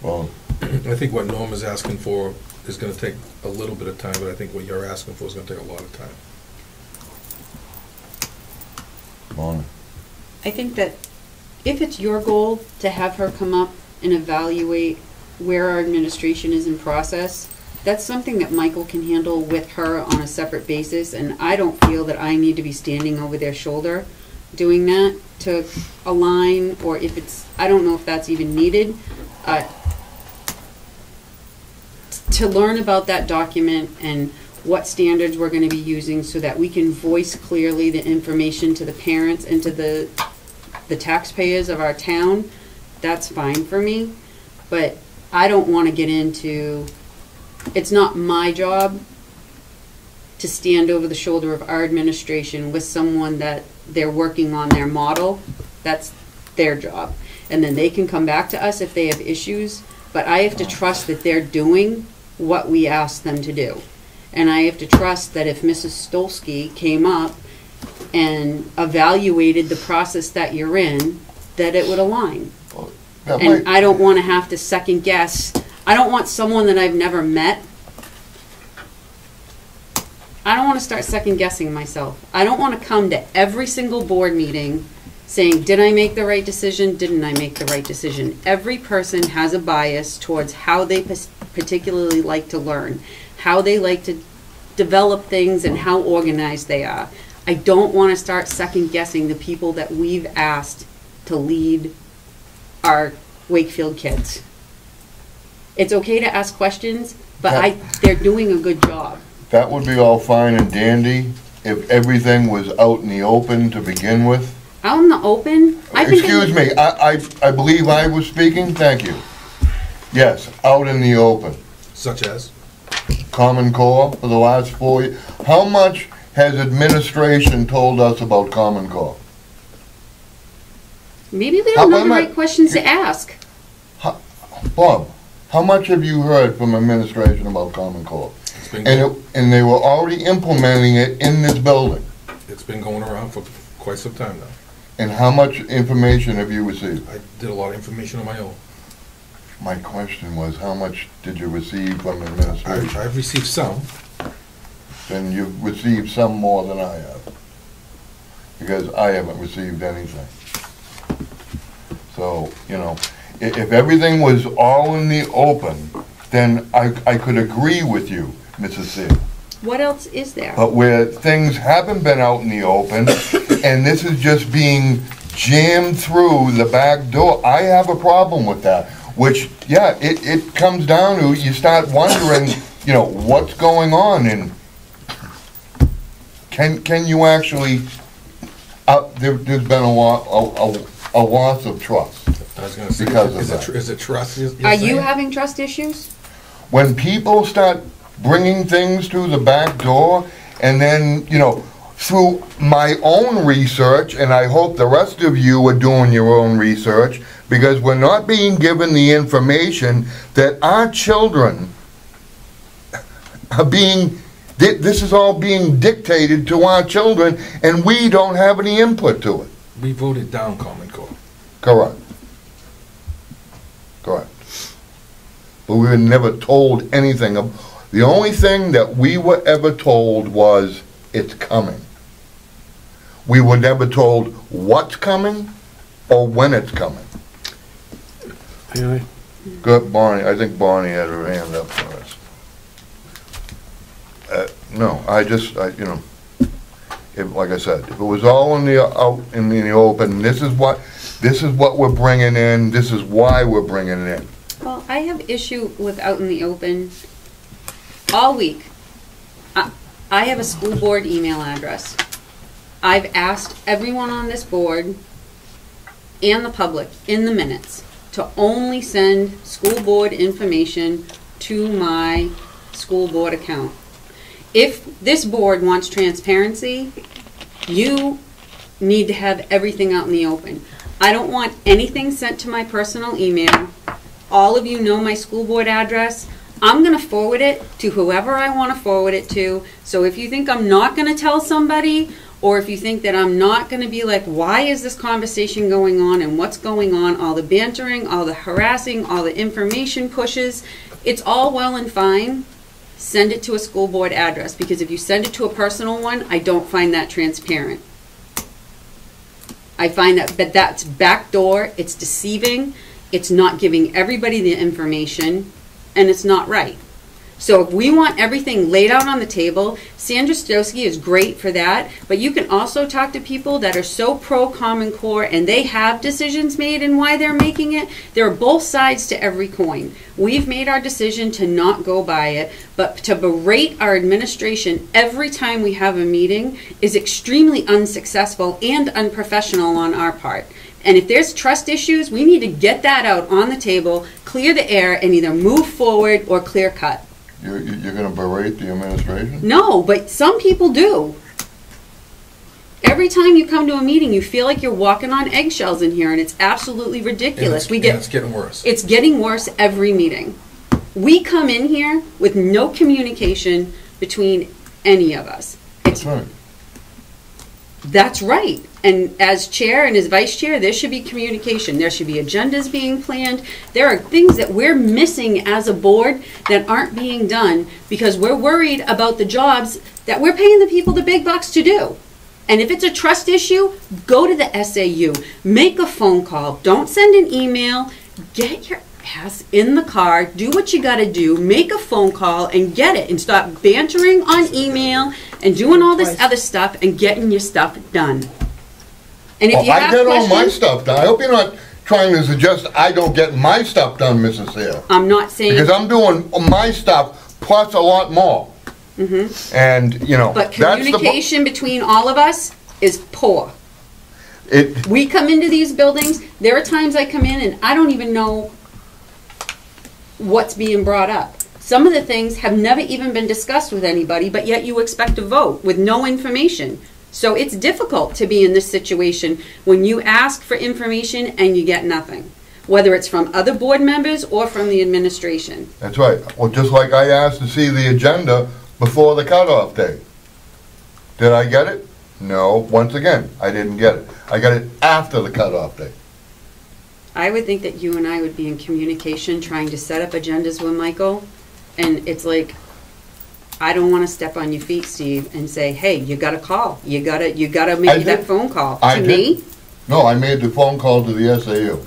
Well, I think what Norma's asking for is gonna take a little bit of time, but I think what you're asking for is gonna take a lot of time. Bonnie. I think that if it's your goal to have her come up and evaluate where our administration is in process, that's something that Michael can handle with her on a separate basis, and I don't feel that I need to be standing over their shoulder doing that to align, or if it's, I don't know if that's even needed, to learn about that document and what standards we're gonna be using so that we can voice clearly the information to the parents and to the taxpayers of our town. That's fine for me, but I don't wanna get into, it's not my job to stand over the shoulder of our administration with someone that they're working on their model. That's their job. And then they can come back to us if they have issues, but I have to trust that they're doing what we ask them to do. And I have to trust that if Mrs. Stolsky came up and evaluated the process that you're in, that it would align. And I don't want to have to second guess. I don't want someone that I've never met. I don't want to start second guessing myself. I don't want to come to every single board meeting saying, did I make the right decision? Didn't I make the right decision? Every person has a bias towards how they particularly like to learn, how they like to develop things, and how organized they are. I don't want to start second guessing the people that we've asked to lead our Wakefield kids. It's okay to ask questions, but they're doing a good job. That would be all fine and dandy if everything was out in the open to begin with. Out in the open? Excuse me, I believe I was speaking, thank you. Yes, out in the open. Such as? Common Core for the last 4 years. How much has administration told us about Common Core? Maybe they don't know the right questions to ask. Bob, how much have you heard from administration about Common Core? And they were already implementing it in this building. It's been going around for quite some time now. And how much information have you received? I did a lot of information on my own. My question was, how much did you receive from administration? I've received some. Then you've received some more than I have. Because I haven't received anything. So, you know, if everything was all in the open, then I could agree with you, Mrs. Seal. What else is there? But where things haven't been out in the open, and this is just being jammed through the back door, I have a problem with that. Which, yeah, it comes down to, you start wondering, you know, what's going on, and can you actually, there's been a loss of trust. I was going to say, because is it trust? Are you having trust issues? When people start bringing things to the back door, and then, you know, through my own research, and I hope the rest of you are doing your own research, because we're not being given the information that our children are being, this is all being dictated to our children, and we don't have any input to it. We voted down Common Core. Correct. Correct. But we were never told anything. The only thing that we were ever told was, it's coming. We were never told what's coming or when it's coming. Good, Barney. I think Barney had her hand up first. No, you know, like I said, if it was all in the out in the open, this is what we're bringing in. This is why we're bringing it in. Well, I have issue with out in the open all week. I have a school board email address. I've asked everyone on this board and the public in the minutes to only send school board information to my school board account. If this board wants transparency, you need to have everything out in the open. I don't want anything sent to my personal email. All of you know my school board address. I'm going to forward it to whoever I want to forward it to. So if you think I'm not going to tell somebody, or if you think that I'm not gonna be like, why is this conversation going on and what's going on, all the bantering, all the harassing, all the information pushes, it's all well and fine. Send it to a school board address, because if you send it to a personal one, I don't find that transparent. I find that that's backdoor, it's deceiving, it's not giving everybody the information, and it's not right. So if we want everything laid out on the table, Sandra Stosky is great for that, but you can also talk to people that are so pro Common Core and they have decisions made and why they're making it. There are both sides to every coin. We've made our decision to not go by it, but to berate our administration every time we have a meeting is extremely unsuccessful and unprofessional on our part. And if there's trust issues, we need to get that out on the table, clear the air, and either move forward or clear cut. You're going to berate the administration? No, but some people do. Every time you come to a meeting, you feel like you're walking on eggshells in here, and it's absolutely ridiculous. And it's getting worse. It's getting worse every meeting. We come in here with no communication between any of us. That's right. That's right. And as chair and as vice chair, there should be communication. There should be agendas being planned. There are things that we're missing as a board that aren't being done because we're worried about the jobs that we're paying the people the big bucks to do. And if it's a trust issue, go to the SAU. Make a phone call. Don't send an email. Get your ass in the car. Do what you got to do. Make a phone call and get it. And stop bantering on email and doing all this other stuff and getting your stuff done. And if you have I get all my questions, stuff done. I hope you're not trying to suggest I don't get my stuff done, Mrs. Hare. I'm not saying. Because I'm doing my stuff plus a lot more. Mm-hmm. And, you know, but communication between all of us is poor. We come into these buildings, there are times I come in and I don't even know what's being brought up. Some of the things have never even been discussed with anybody, but yet you expect to vote with no information. So it's difficult to be in this situation when you ask for information and you get nothing, whether it's from other board members or from the administration. That's right. Well, just like I asked to see the agenda before the cutoff date. Did I get it? No. Once again, I didn't get it. I got it after the cutoff date. I would think that you and I would be in communication trying to set up agendas with Michael, and it's like, I don't want to step on your feet, Steve, and say, hey, you got to call. You got to make that phone call. To me? No, I made the phone call to the SAU.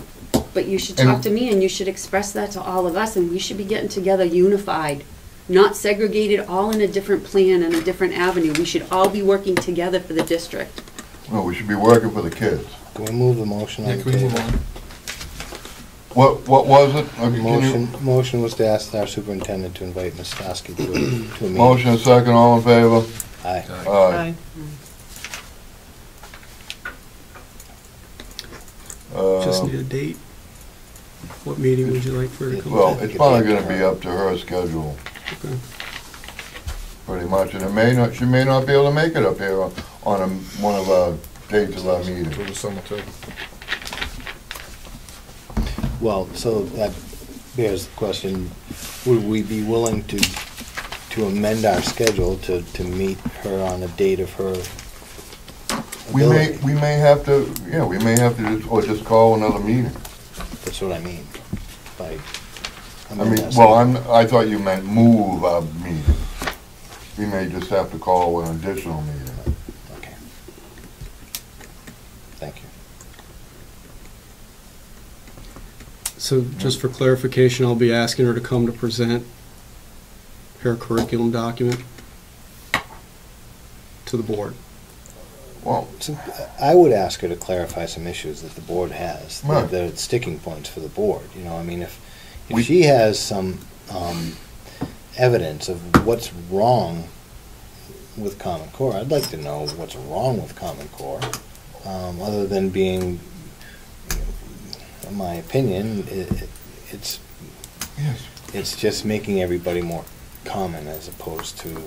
But you should talk to me, and you should express that to all of us, and we should be getting together unified, not segregated, all in a different plan and a different avenue. We should all be working together for the district. No, we should be working for the kids. Can we move the motion on the Can we move table? on? What was it? Motion was to ask our superintendent to invite Ms. Stosky to a meeting. Motion and second, all in favor? Aye. Aye. Just need a date. What meeting would you like for her to come to? Well, it's probably gonna be up to her schedule, Okay. pretty much, and she may not be able to make it up here on one of our dates of our meeting. For the summer too. Well, so that bears the question, would we be willing to amend our schedule to meet her on a date of her ability? We may have to, just call another meeting. That's what I mean. By I thought you meant move a meeting. We may just have to call an additional meeting. Okay. Thank you. So just for clarification, I'll be asking her to come to present her curriculum document to the board. Well, So I would ask her to clarify some issues that the board has, Right. that are sticking points for the board. You know, I mean, if she has some evidence of what's wrong with Common Core, I'd like to know what's wrong with Common Core, other than being, in my opinion, it's just making everybody more common as opposed to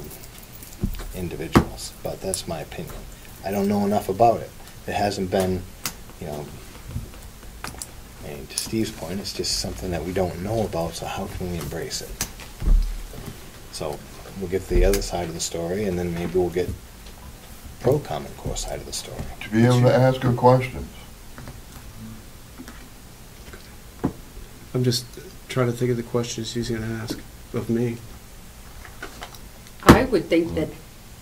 individuals. But that's my opinion. I don't know enough about it. It hasn't been, to Steve's point, it's just something that we don't know about, so how can we embrace it? So we'll get the other side of the story, and then maybe we'll get pro-Common Core side of the story. To be able to ask her questions. I'm just trying to think of the questions she's going to ask of me. I would think that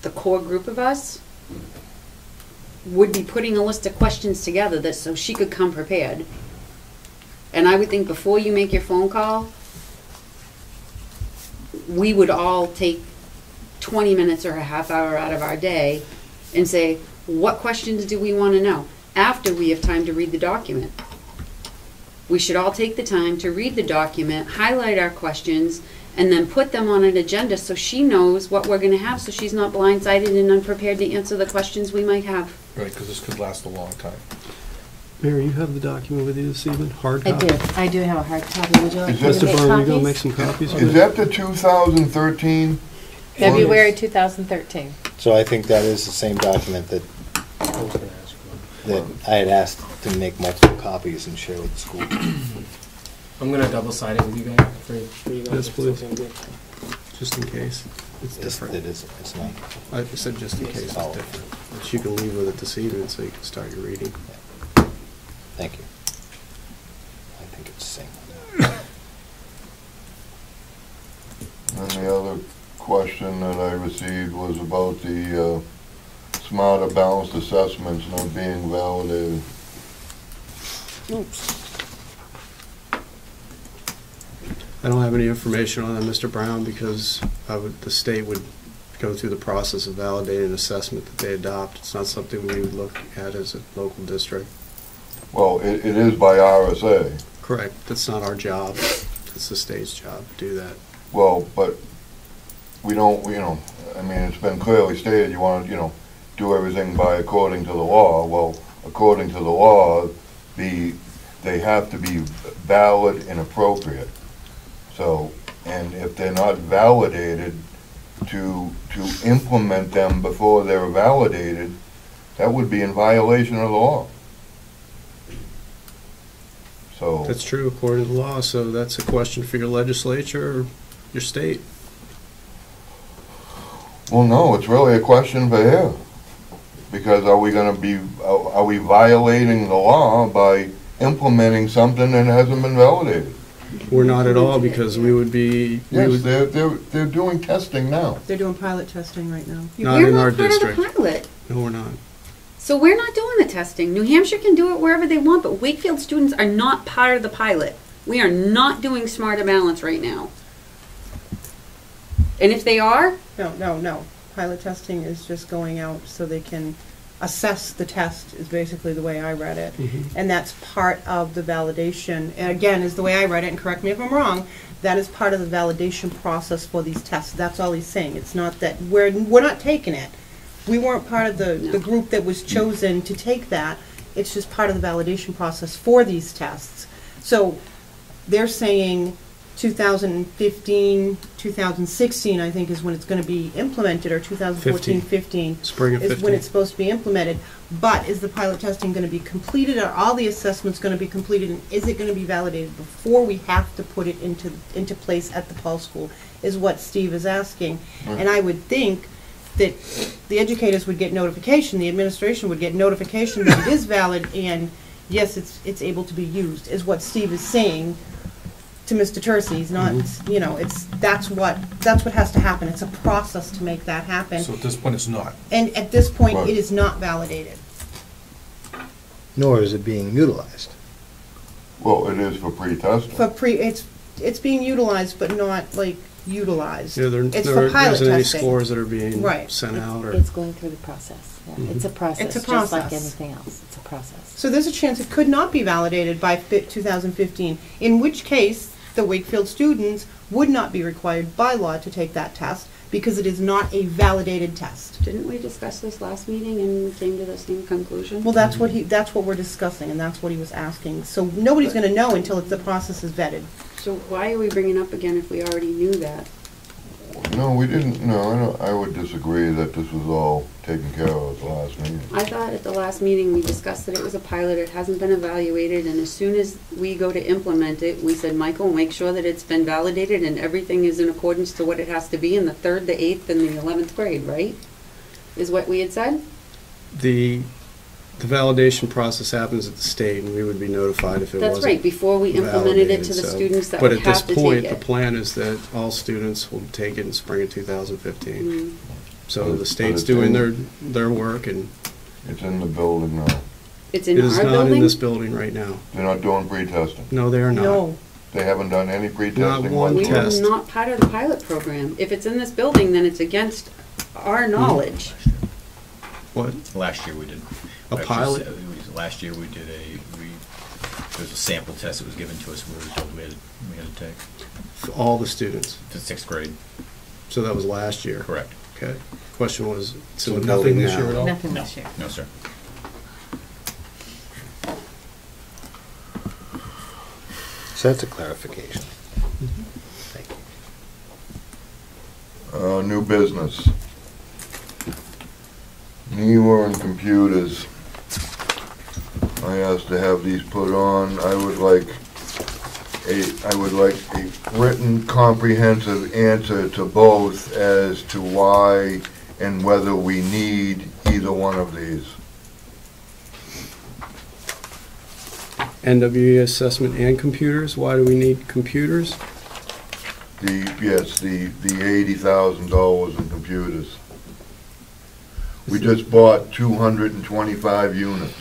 the core group of us would be putting a list of questions together that, so she could come prepared. And I would think before you make your phone call, we would all take 20 minutes or a half hour out of our day and say, what questions do we want to know? After we have time to read the document. We should all take the time to read the document, highlight our questions, and then put them on an agenda so she knows what we're going to have, so she's not blindsided and unprepared to answer the questions we might have. Right, because this could last a long time. Mary, you have the document with you this evening? Hard I copy? do. I do have a hard copy. Would you like me to Is Mr. make Byrne, you going to copies? make some copies? Is that the 2013? February 2013. So I think that is the same document that I had asked to make multiple copies and share with the school. I'm gonna double side it with you guys for you guys. Yes, if it's please. okay with you. Just in case. It's It different. isn't, it's not. I said just in case it's Oh. different. But you can leave with it this evening so you can start your reading. Thank you. I think it's the same. And the other question that I received was about the smarter balanced assessments not being validated. Oops. I don't have any information on that, Mr. Brown, because the state would go through the process of validating an assessment that they adopt. It's not something we would look at as a local district. Well, it is by RSA. Correct. That's not our job. It's the state's job to do that. Well, but we don't, I mean, it's been clearly stated you want to, do everything by according to the law. Well, according to the law, they have to be valid and appropriate. So, and if they're not validated, to implement them before they're validated, that would be in violation of the law. So. That's true according to the law, so that's a question for your legislature or your state. Well, no, it's really a question for here. Because are we violating the law by implementing something that hasn't been validated? We're not at all, because we would be... Yes, they're doing testing now. They're doing pilot testing right now. Not We're in not our part district. of the pilot. No, we're not. So we're not doing the testing. New Hampshire can do it wherever they want, but Wakefield students are not part of the pilot. We are not doing Smarter Balance right now. And if they are, No. Pilot testing is just going out so they can assess the test, is basically the way I read it. And that's part of the validation. And again, is the way I read it, and correct me if I'm wrong, that is part of the validation process for these tests. That's all he's saying. It's not that we're not taking it. We weren't part of the group that was chosen to take that. It's just part of the validation process for these tests. So they're saying 2015, 2016, I think, is when it's going to be implemented, or 2014, 15 Spring of is 15. when it's supposed to be implemented. But is the pilot testing going to be completed? Are all the assessments going to be completed? And is it going to be validated before we have to put it into place at the Pulse School, is what Steve is asking. And I would think that the educators would get notification, the administration would get notification that it is valid, and yes, it's able to be used, is what Steve is saying to Mr. Tercey. He's not, that's what has to happen. It's a process to make that happen. So at this point, it's not. And at this point, Right. it is not validated. Nor is it being utilized. Well, it is for pre-testing. It's being utilized, but not like utilized. Yeah, It's there for pilot isn't any testing. scores that are being Right. sent out, or... It's going through the process. Yeah. It's a process, It's a just like process. anything else. It's a process. So there's a chance it could not be validated by 2015, in which case the Wakefield students would not be required by law to take that test, because it is not a validated test. didn't we discuss this last meeting and we came to the same conclusion? Well, that's what we're discussing, and that's what he was asking. So nobody's going to know until the process is vetted. So why are we bringing up again if we already knew that? No, we didn't, no, I would disagree that this was all taken care of at the last meeting. I thought at the last meeting we discussed that it was a pilot, it hasn't been evaluated, and as soon as we go to implement it, we said, Michael, make sure that it's been validated and everything is in accordance to what it has to be in the 3rd, the 8th, and the 11th grade, right? Is what we had said? The validation process happens at the state, and we would be notified if it wasn't That's right, before we implemented it to the validated, so- students that would have to But at this point, take the it. plan is that all students will take it in spring of 2015. Mhm. So the But state's it's doing in- their work, and It's in the building now. It's it in is our not in building? this building right now. They're not doing pre-testing. No, they are not. No, They haven't done any pre-testing one We whatsoever. were test. not part of the pilot program. If it's in this building, then it's against our knowledge. What? Last year we did. A pilot? Last year we did there was a sample test that was given to us, we were told we had to take For all the students. for 6th grade. So that was last year. Correct. Okay. Question was, it's in So the nothing building this now. year at all? Nothing No, this year. no, sir. So that's a clarification. Thank you. New business. Newer and computers. I asked to have these put on. I would like a written comprehensive answer to both as to why and whether we need either one of these. NWE assessment and computers. Why do we need computers? The $80,000 in computers. We just bought 225 units,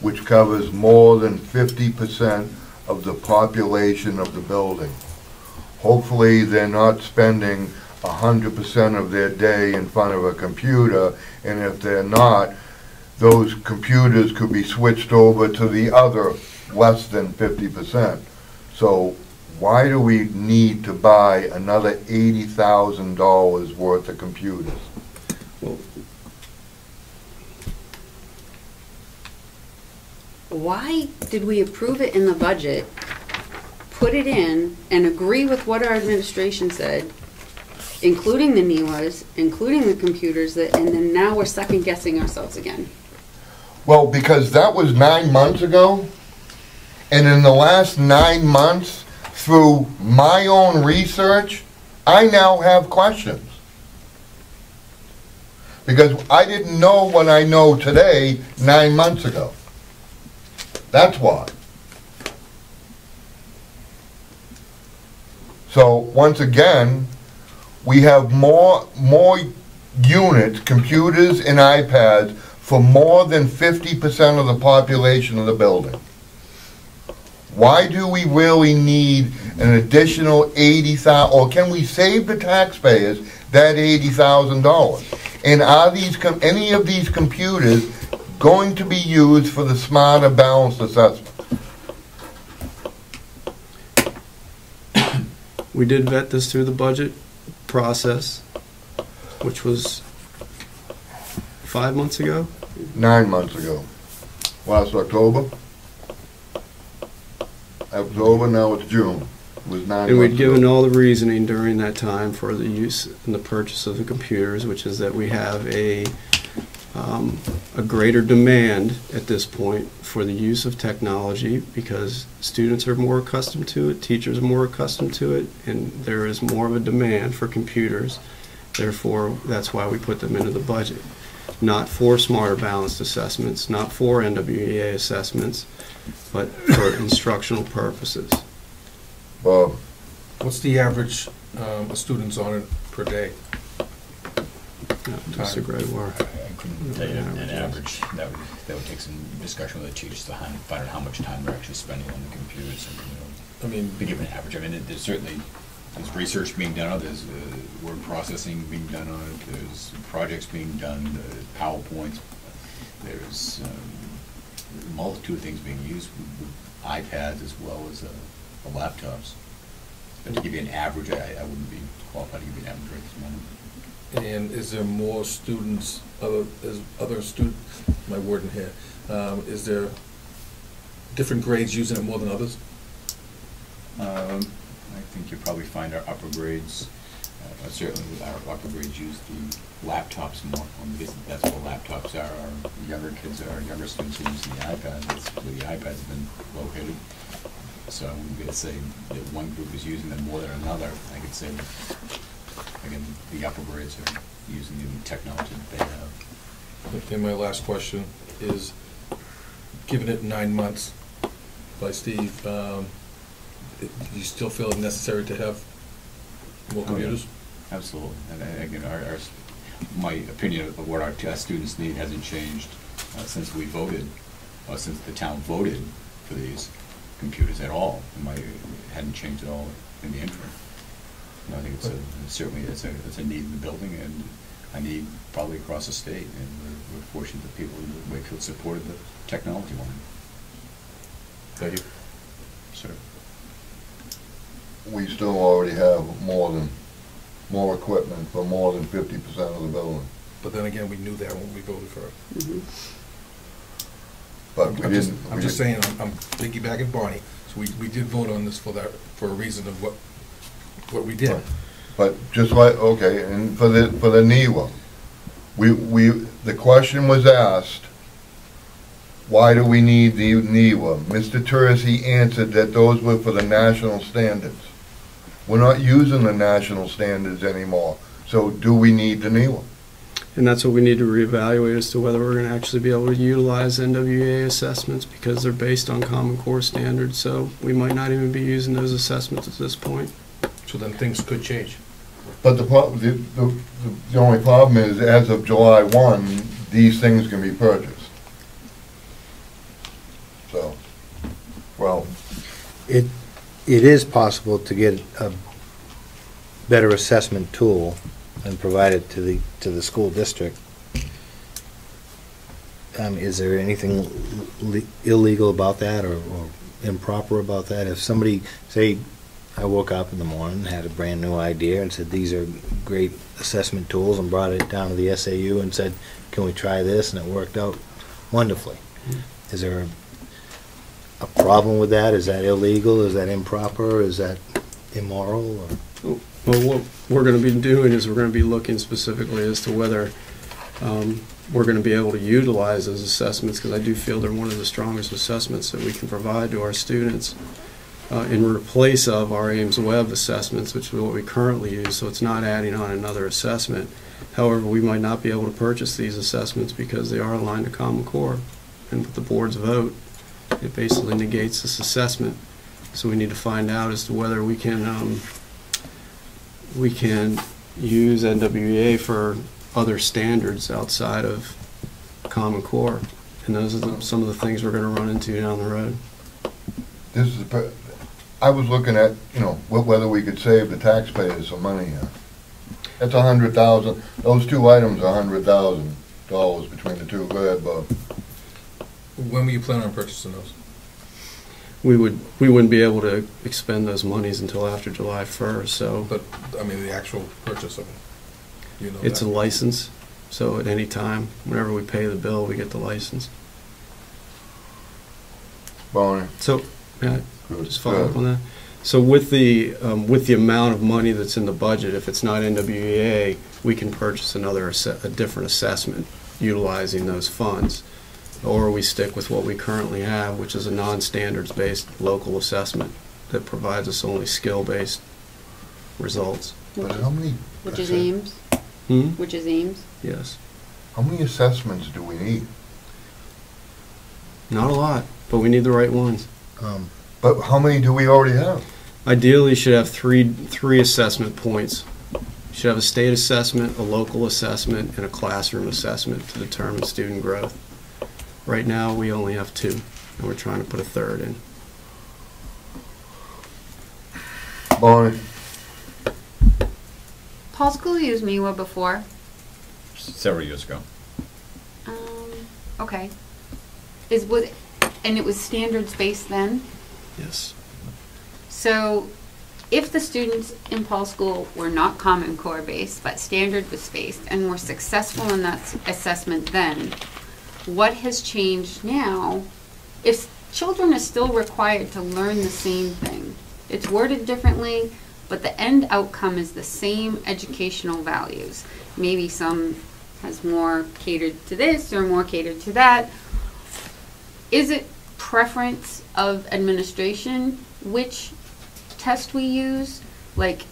which covers more than 50% of the population of the building. Hopefully, they're not spending 100% of their day in front of a computer, and if they're not, those computers could be switched over to the other less than 50%. So why do we need to buy another $80,000 worth of computers? Well, Why did we approve it in the budget, put it in, and agree with what our administration said, including the NEWAs, including the computers, and then now we're second guessing ourselves again? Well, because that was 9 months ago, and in the last 9 months, through my own research, I now have questions. Because I didn't know what I know today 9 months ago. That's why. So, once again, we have more units, computers and iPads for more than 50% of the population of the building. Why do we really need an additional $80,000, or can we save the taxpayers that $80,000? And are these, any of these computers going to be used for the smarter balanced assessment? we did vet this through the budget process, which was 5 months ago. 9 months ago. Last October. October, now it's June. It was 9 months And we'd ago. given all the reasoning during that time for the use and the purchase of the computers, which is that we have a greater demand at this point for the use of technology because students are more accustomed to it, teachers are more accustomed to it, and there is more of a demand for computers. Therefore, that's why we put them into the budget. Not for smarter balanced assessments, not for NWEA assessments, but for instructional purposes. Bob, What's the average of students on it per day? Mr. Gregoire. I couldn't tell you an average. That would take some discussion with the teachers to find out how much time they're actually spending on the computers and, I mean, be given an average. I mean, there's certainly, there's research being done on it, there's word processing being done on it, there's projects being done, PowerPoints, there's a multitude of things being used with iPads as well as laptops. But to give you an average, I wouldn't be qualified to give you an average right this moment. and is there more students, other students, my word in here, is there different grades using it more than others? I think you'll probably find our upper grades, certainly our upper grades use the laptops more, because that's where laptops are. Our younger kids, our younger students are using the iPads. That's where the iPads have been located. So I wouldn't be able to say that one group is using them more than another. I could say, again, the upper grades are using the technology that they have. And my last question is, given it 9 months by Steve, do you still feel it necessary to have more computers? Absolutely. And again, my opinion of what our students need hasn't changed since we voted, since the town voted for these computers at all. It hadn't changed at all in the interim. I think certainly it's a need in the building, and a need probably across the state. And we're fortunate that people in Wakefield supported the technology line. Thank you. Sir. We still already have more equipment for more than 50% of the building. But then again, we knew that when we voted for it. Mhm. But I'm just saying, I'm piggybacking Bonnie. So we did vote on this for a reason of what we did. But just like, okay, and for the NEWA, the question was asked, why do we need the NEWA? Mr. Terzi answered that those were for the national standards. We're not using the national standards anymore, so do we need the NEWA? And that's what we need to reevaluate as to whether we're going to actually be able to utilize NWEA assessments, because they're based on Common Core standards, so we might not even be using those assessments at this point. So then things could change. But the only problem is, as of July 1, these things can be purchased. So, well. It is possible to get a better assessment tool and provide it to the school district. Is there anything illegal about that or improper about that? If somebody, say, I woke up in the morning, had a brand new idea and said, these are great assessment tools, and brought it down to the SAU and said, can we try this? And it worked out wonderfully. Is there a problem with that? Is that illegal? Is that improper? Is that immoral? Or? Well, what we're going to be doing is we're going to be looking specifically as to whether we're going to be able to utilize those assessments, because I do feel they're one of the strongest assessments that we can provide to our students in replace of our Ames Web assessments, which is what we currently use, so it's not adding on another assessment. However, we might not be able to purchase these assessments because they are aligned to Common Core, and with the board's vote, it basically negates this assessment. So we need to find out as to whether we can use NWEA for other standards outside of Common Core, and those are some of the things we're going to run into down the road. This is I was looking at, whether we could save the taxpayers some money here. That's $100,000. Those two items are $100,000 between the two. Go ahead, Bob. When were you planning on purchasing those? We wouldn't be able to expend those monies until after July 1st. So, but I mean the actual purchase of them. It's a license, so at any time, whenever we pay the bill, we get the license. Bonnie. So, just follow up on that. So with the amount of money that's in the budget, if it's not NWEA, we can purchase a different assessment utilizing those funds, or we stick with what we currently have, which is a non-standards based local assessment that provides us only skill-based results. But how many? Which is Ames. Which is Ames. Yes. How many assessments do we need? Not a lot, but we need the right ones. But how many do we already have? Ideally, you should have three assessment points. You should have a state assessment, a local assessment, and a classroom assessment to determine student growth. Right now, we only have two, and we're trying to put a third in. Bonnie. Paul School used MIWA before. Several years ago. Okay. And it was standards based then? Yes. So if the students in Paul School were not Common Core based, but standard was based, and were successful in that assessment then, what has changed now? If children are still required to learn the same thing, it's worded differently, but the end outcome is the same educational values. Maybe some has more catered to this or more catered to that. Is it preference of administration which test we use? Like,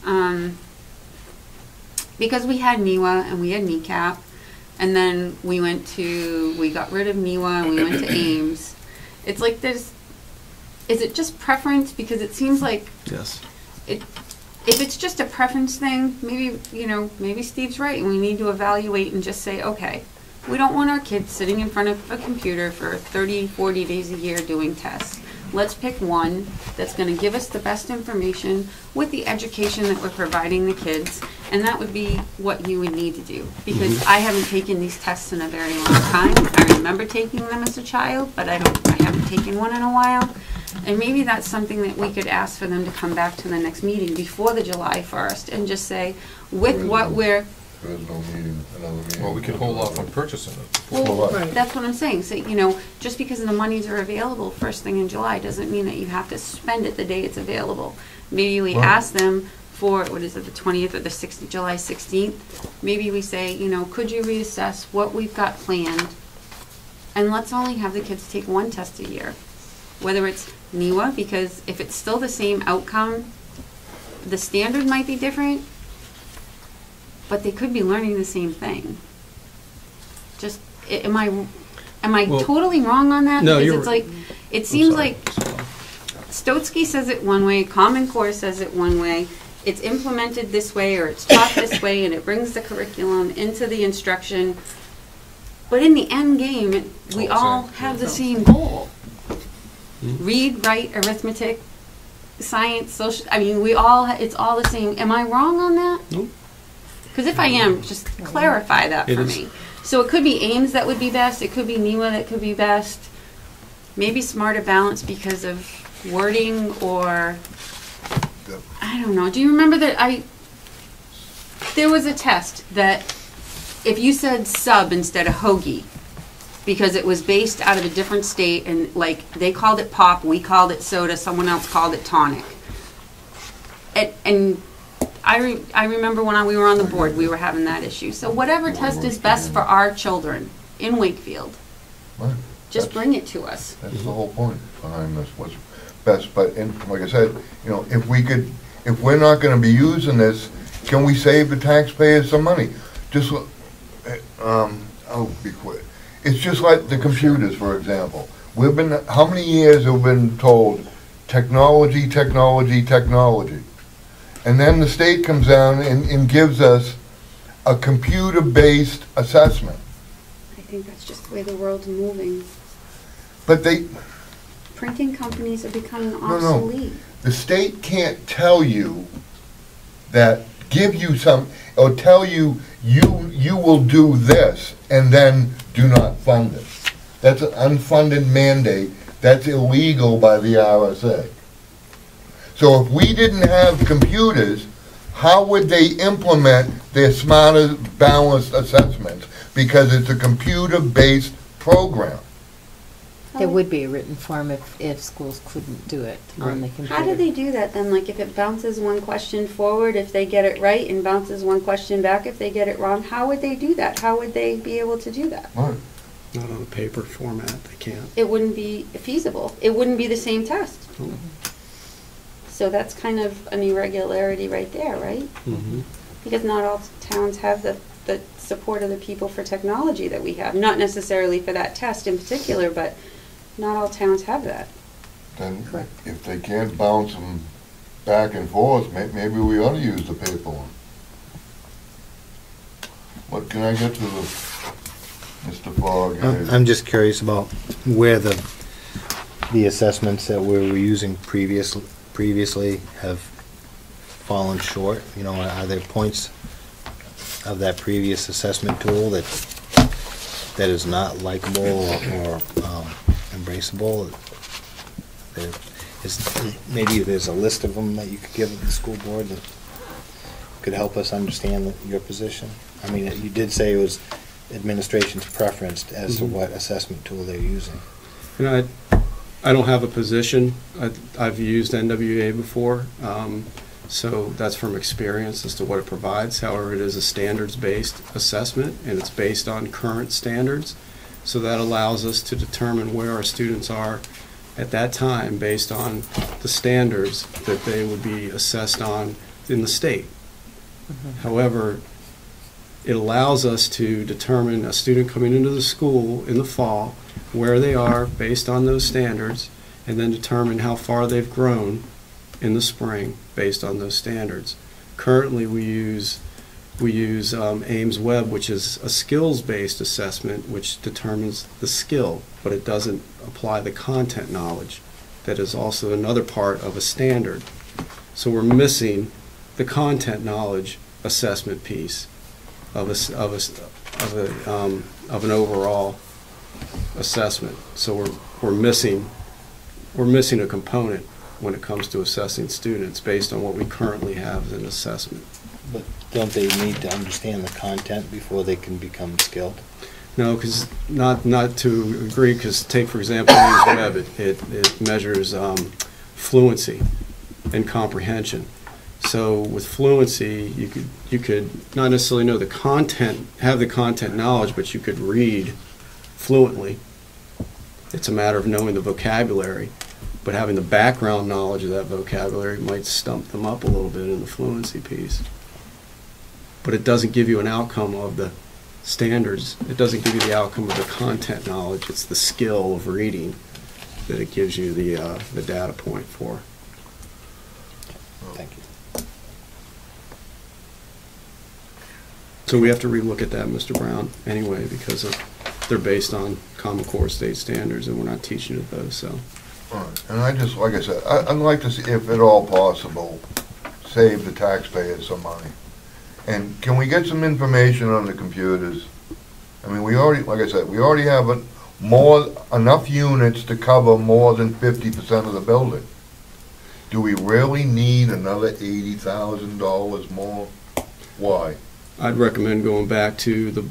because we had NEWA and we had NECAP, and then we got rid of NEWA and we went to Ames. It's like is it just preference? Because it seems like Yes. if it's just a preference thing, maybe Steve's right, and we need to evaluate and just say, okay, we don't want our kids sitting in front of a computer for 30, 40 days a year doing tests. Let's pick one that's going to give us the best information with the education that we're providing the kids, and that would be what you would need to do. Because I haven't taken these tests in a very long time. I remember taking them as a child, but I haven't taken one in a while. And maybe that's something that we could ask for them to come back to the next meeting before the July 1st and just say, with what we're... There is no meeting, another meeting. Well, we can hold off on purchasing it. Well, that's what I'm saying. So, just because the monies are available first thing in July doesn't mean that you have to spend it the day it's available. Maybe we ask them for, the 20th or the July 16th. Maybe we say, could you reassess what we've got planned? And let's only have the kids take one test a year. Whether it's NEWA, because if it's still the same outcome, the standard might be different, but they could be learning the same thing. Just, am I totally wrong on that? No, because it seems like Stotsky says it one way, Common Core says it one way, it's implemented this way or it's taught this way, and it brings the curriculum into the instruction. But in the end game, we all have the same goal. Read, write, arithmetic, science, social, it's all the same. Am I wrong on that? Nope. Because if I am, just clarify that for me. So it could be Ames that would be best, it could be NEWA that could be best, maybe Smarter Balance because of wording, or, I don't know. Do you remember that there was a test that if you said sub instead of hoagie, because it was based out of a different state, and they called it pop, we called it soda, someone else called it tonic. And I remember when we were on the board, we were having that issue. So whatever test is best for our children in Wakefield, just bring it to us. That's the whole point behind this, what's best. But like I said, if we're not going to be using this, can we save the taxpayers some money? Just, I'll be quick. It's just like the computers, for example. How many years have we been told technology, technology, technology? And then the state comes down and gives us a computer-based assessment. I think that's just the way the world's moving. But printing companies are becoming obsolete. No. The state can't tell you give you some, or tell you will do this, and then do not fund it. That's an unfunded mandate. That's illegal by the RSA. So if we didn't have computers, how would they implement their smarter balanced assessments? Because it's a computer-based program. There would be a written form if schools couldn't do it on the computer. How do they do that then? Like if it bounces one question forward if they get it right, and bounces one question back if they get it wrong, how would they do that? How would they be able to do that? Right. Not on a paper format, they can't. It wouldn't be feasible. It wouldn't be the same test. So that's kind of an irregularity right there, right? Because not all towns have the support of the people for technology that we have. Not necessarily for that test in particular, but not all towns have that. Then if they can't bounce them back and forth, maybe we ought to use the paper one. What can I get to Mr. Fogg? I'm just curious about where the assessments that we were using previously have fallen short. Are there points of that previous assessment tool that is not likable or embraceable? Maybe there's a list of them that you could give the school board that could help us understand your position. I mean, you did say it was administration's preference as to what assessment tool they're using. I don't have a position. I've used NWA before, so that's from experience as to what it provides. However, it is a standards-based assessment, and it's based on current standards. So that allows us to determine where our students are at that time based on the standards that they would be assessed on in the state. However, it allows us to determine a student coming into the school in the fall, where they are based on those standards, and then determine how far they've grown in the spring based on those standards. Currently, we use Ames Web, which is a skills-based assessment, which determines the skill, but it doesn't apply the content knowledge. That is also another part of a standard. So we're missing the content knowledge assessment piece of an overall assessment. So we're missing a component when it comes to assessing students based on what we currently have as an assessment. But don't they need to understand the content before they can become skilled? No, because not to agree. Because take for example, Ames Web, it measures fluency and comprehension. So with fluency, you could not necessarily know the content, have the content knowledge, but you could read fluently. It's a matter of knowing the vocabulary, but having the background knowledge of that vocabulary might stump them up a little bit in the fluency piece. But it doesn't give you an outcome of the standards. It doesn't give you the outcome of the content knowledge. It's the skill of reading that it gives you the data point for. Thank you. So we have to relook at that, Mr. Brown, anyway, because they're based on Common Core state standards, and we're not teaching at those. So. All right. And I just, like I said, I'd like to see, if at all possible, save the taxpayers some money. And can we get some information on the computers? I mean, we already, like I said, we already have enough units to cover more than 50% of the building. Do we really need another $80,000 more? Why? I'd recommend going back to the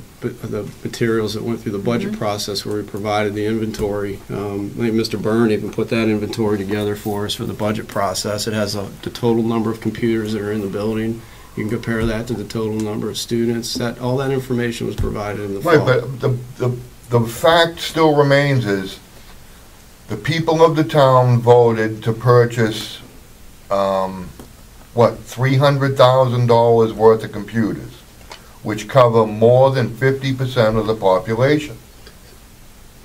materials that went through the budget process where we provided the inventory. I think Mr. Byrne even put that inventory together for us for the budget process. It has the total number of computers that are in the building. You can compare that to the total number of students. All that information was provided in the fall. Right, but the fact still remains is the people of the town voted to purchase, $300,000 worth of computers, which cover more than 50% of the population.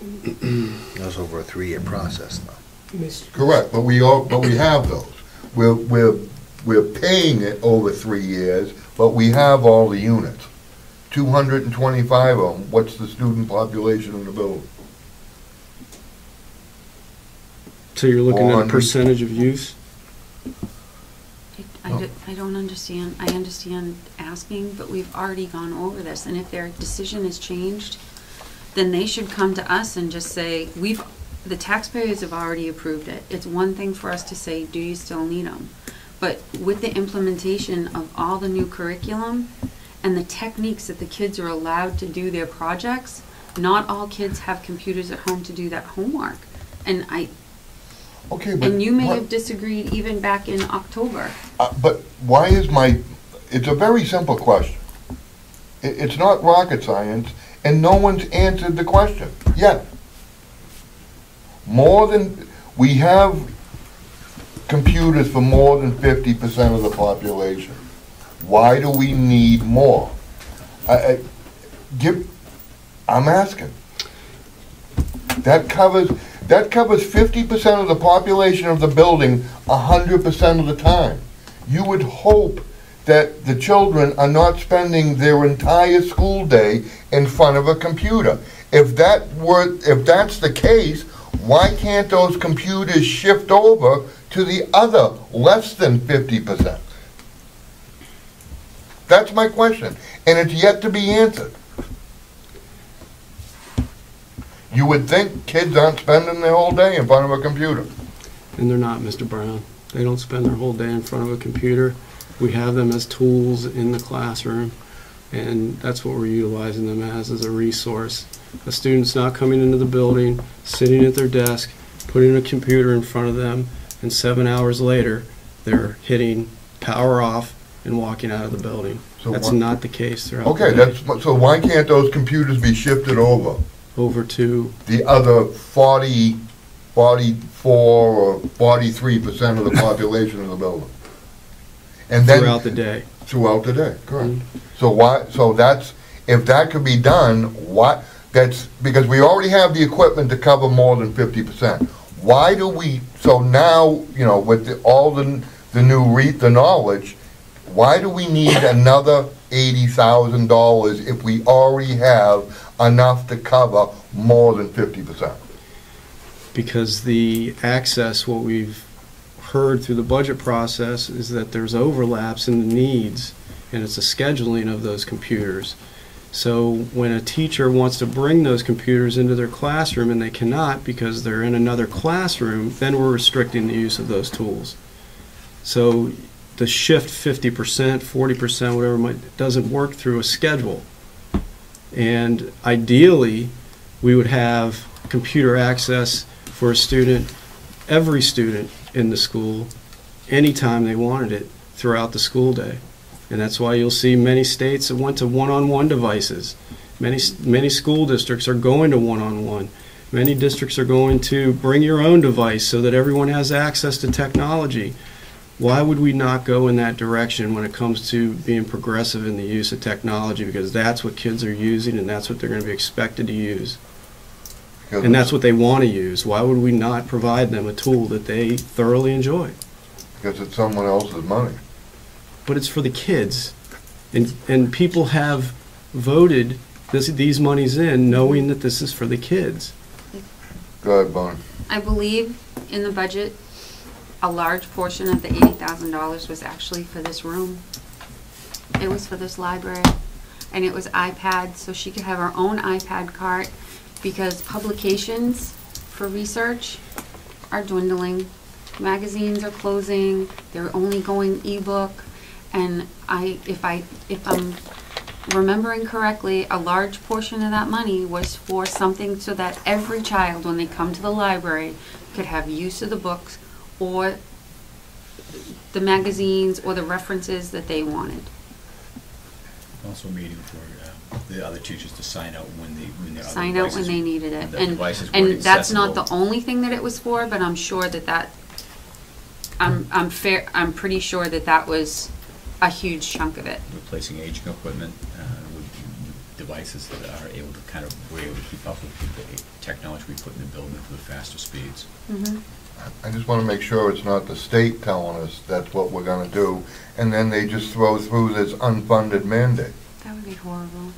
That was over a 3-year process, though. Correct, but we have those. We're paying it over 3 years, but we have all the units. 225 of them. What's the student population in the building? So you're looking at a percentage of use? I don't understand. I understand asking, but we've already gone over this. And if their decision has changed, then they should come to us and just say, the taxpayers have already approved it. It's one thing for us to say, do you still need them? But with the implementation of all the new curriculum and the techniques that the kids are allowed to do their projects, not all kids have computers at home to do that homework. And and you may have disagreed even back in October. But why is it's a very simple question. It's not rocket science, and no one's answered the question yet. We have computers for more than 50% of the population. Why do we need more? I'm asking. That covers 50% of the population of the building 100% of the time. You would hope that the children are not spending their entire school day in front of a computer. If that's the case, why can't those computers shift over to the other less than 50%? That's my question, and it's yet to be answered. You would think kids aren't spending their whole day in front of a computer. And they're not, Mr. Brown. They don't spend their whole day in front of a computer. We have them as tools in the classroom, and that's what we're utilizing them as a resource. A student's not coming into the building, sitting at their desk, putting a computer in front of them, and 7 hours later, they're hitting power off and walking out of the building. So that's not the case throughout the day. So why can't those computers be shifted over to the other 44 or 43% of the population of the building? And then throughout the day. Throughout the day, correct. So if that could be done, because we already have the equipment to cover more than 50%. Why do we, so now, you know, with all the new knowledge, why do we need another $80,000 if we already have enough to cover more than 50%? Because the access, what we've heard through the budget process, is that there's overlaps in the needs, and it's a scheduling of those computers. So when a teacher wants to bring those computers into their classroom and they cannot because they're in another classroom, then we're restricting the use of those tools. So the shift 50%, 40%, whatever, doesn't work through a schedule. And ideally, we would have computer access for a student, every student in the school, anytime they wanted it throughout the school day. And that's why you'll see many states that went to one-on-one devices. Many school districts are going to one-on-one. Many districts are going to bring your own device so that everyone has access to technology. Why would we not go in that direction when it comes to being progressive in the use of technology? Because that's what kids are using, and that's what they're going to be expected to use. And that's what they want to use. Why would we not provide them a tool that they thoroughly enjoy? Because it's someone else's money. But it's for the kids. And people have voted these monies in knowing that this is for the kids. Go ahead, Bonnie. I believe in the budget, a large portion of the $80,000 was actually for this room. It was for this library. And it was iPads, so she could have her own iPad cart, because publications for research are dwindling. Magazines are closing. They're only going ebook. And if I'm remembering correctly, a large portion of that money was for something so that every child, when they come to the library, could have use of the books or the magazines or the references that they wanted. Also meeting for the other teachers to sign out when they sign out when they needed it, and that's not the only thing that it was for, but I'm sure that I'm pretty sure that was a huge chunk of it. Replacing aging equipment with devices that are able to we're able to keep up with the technology we put in the building for the faster speeds. Mm-hmm. I just want to make sure it's not the state telling us that's what we're going to do, and then they just throw through this unfunded mandate. That would be horrible.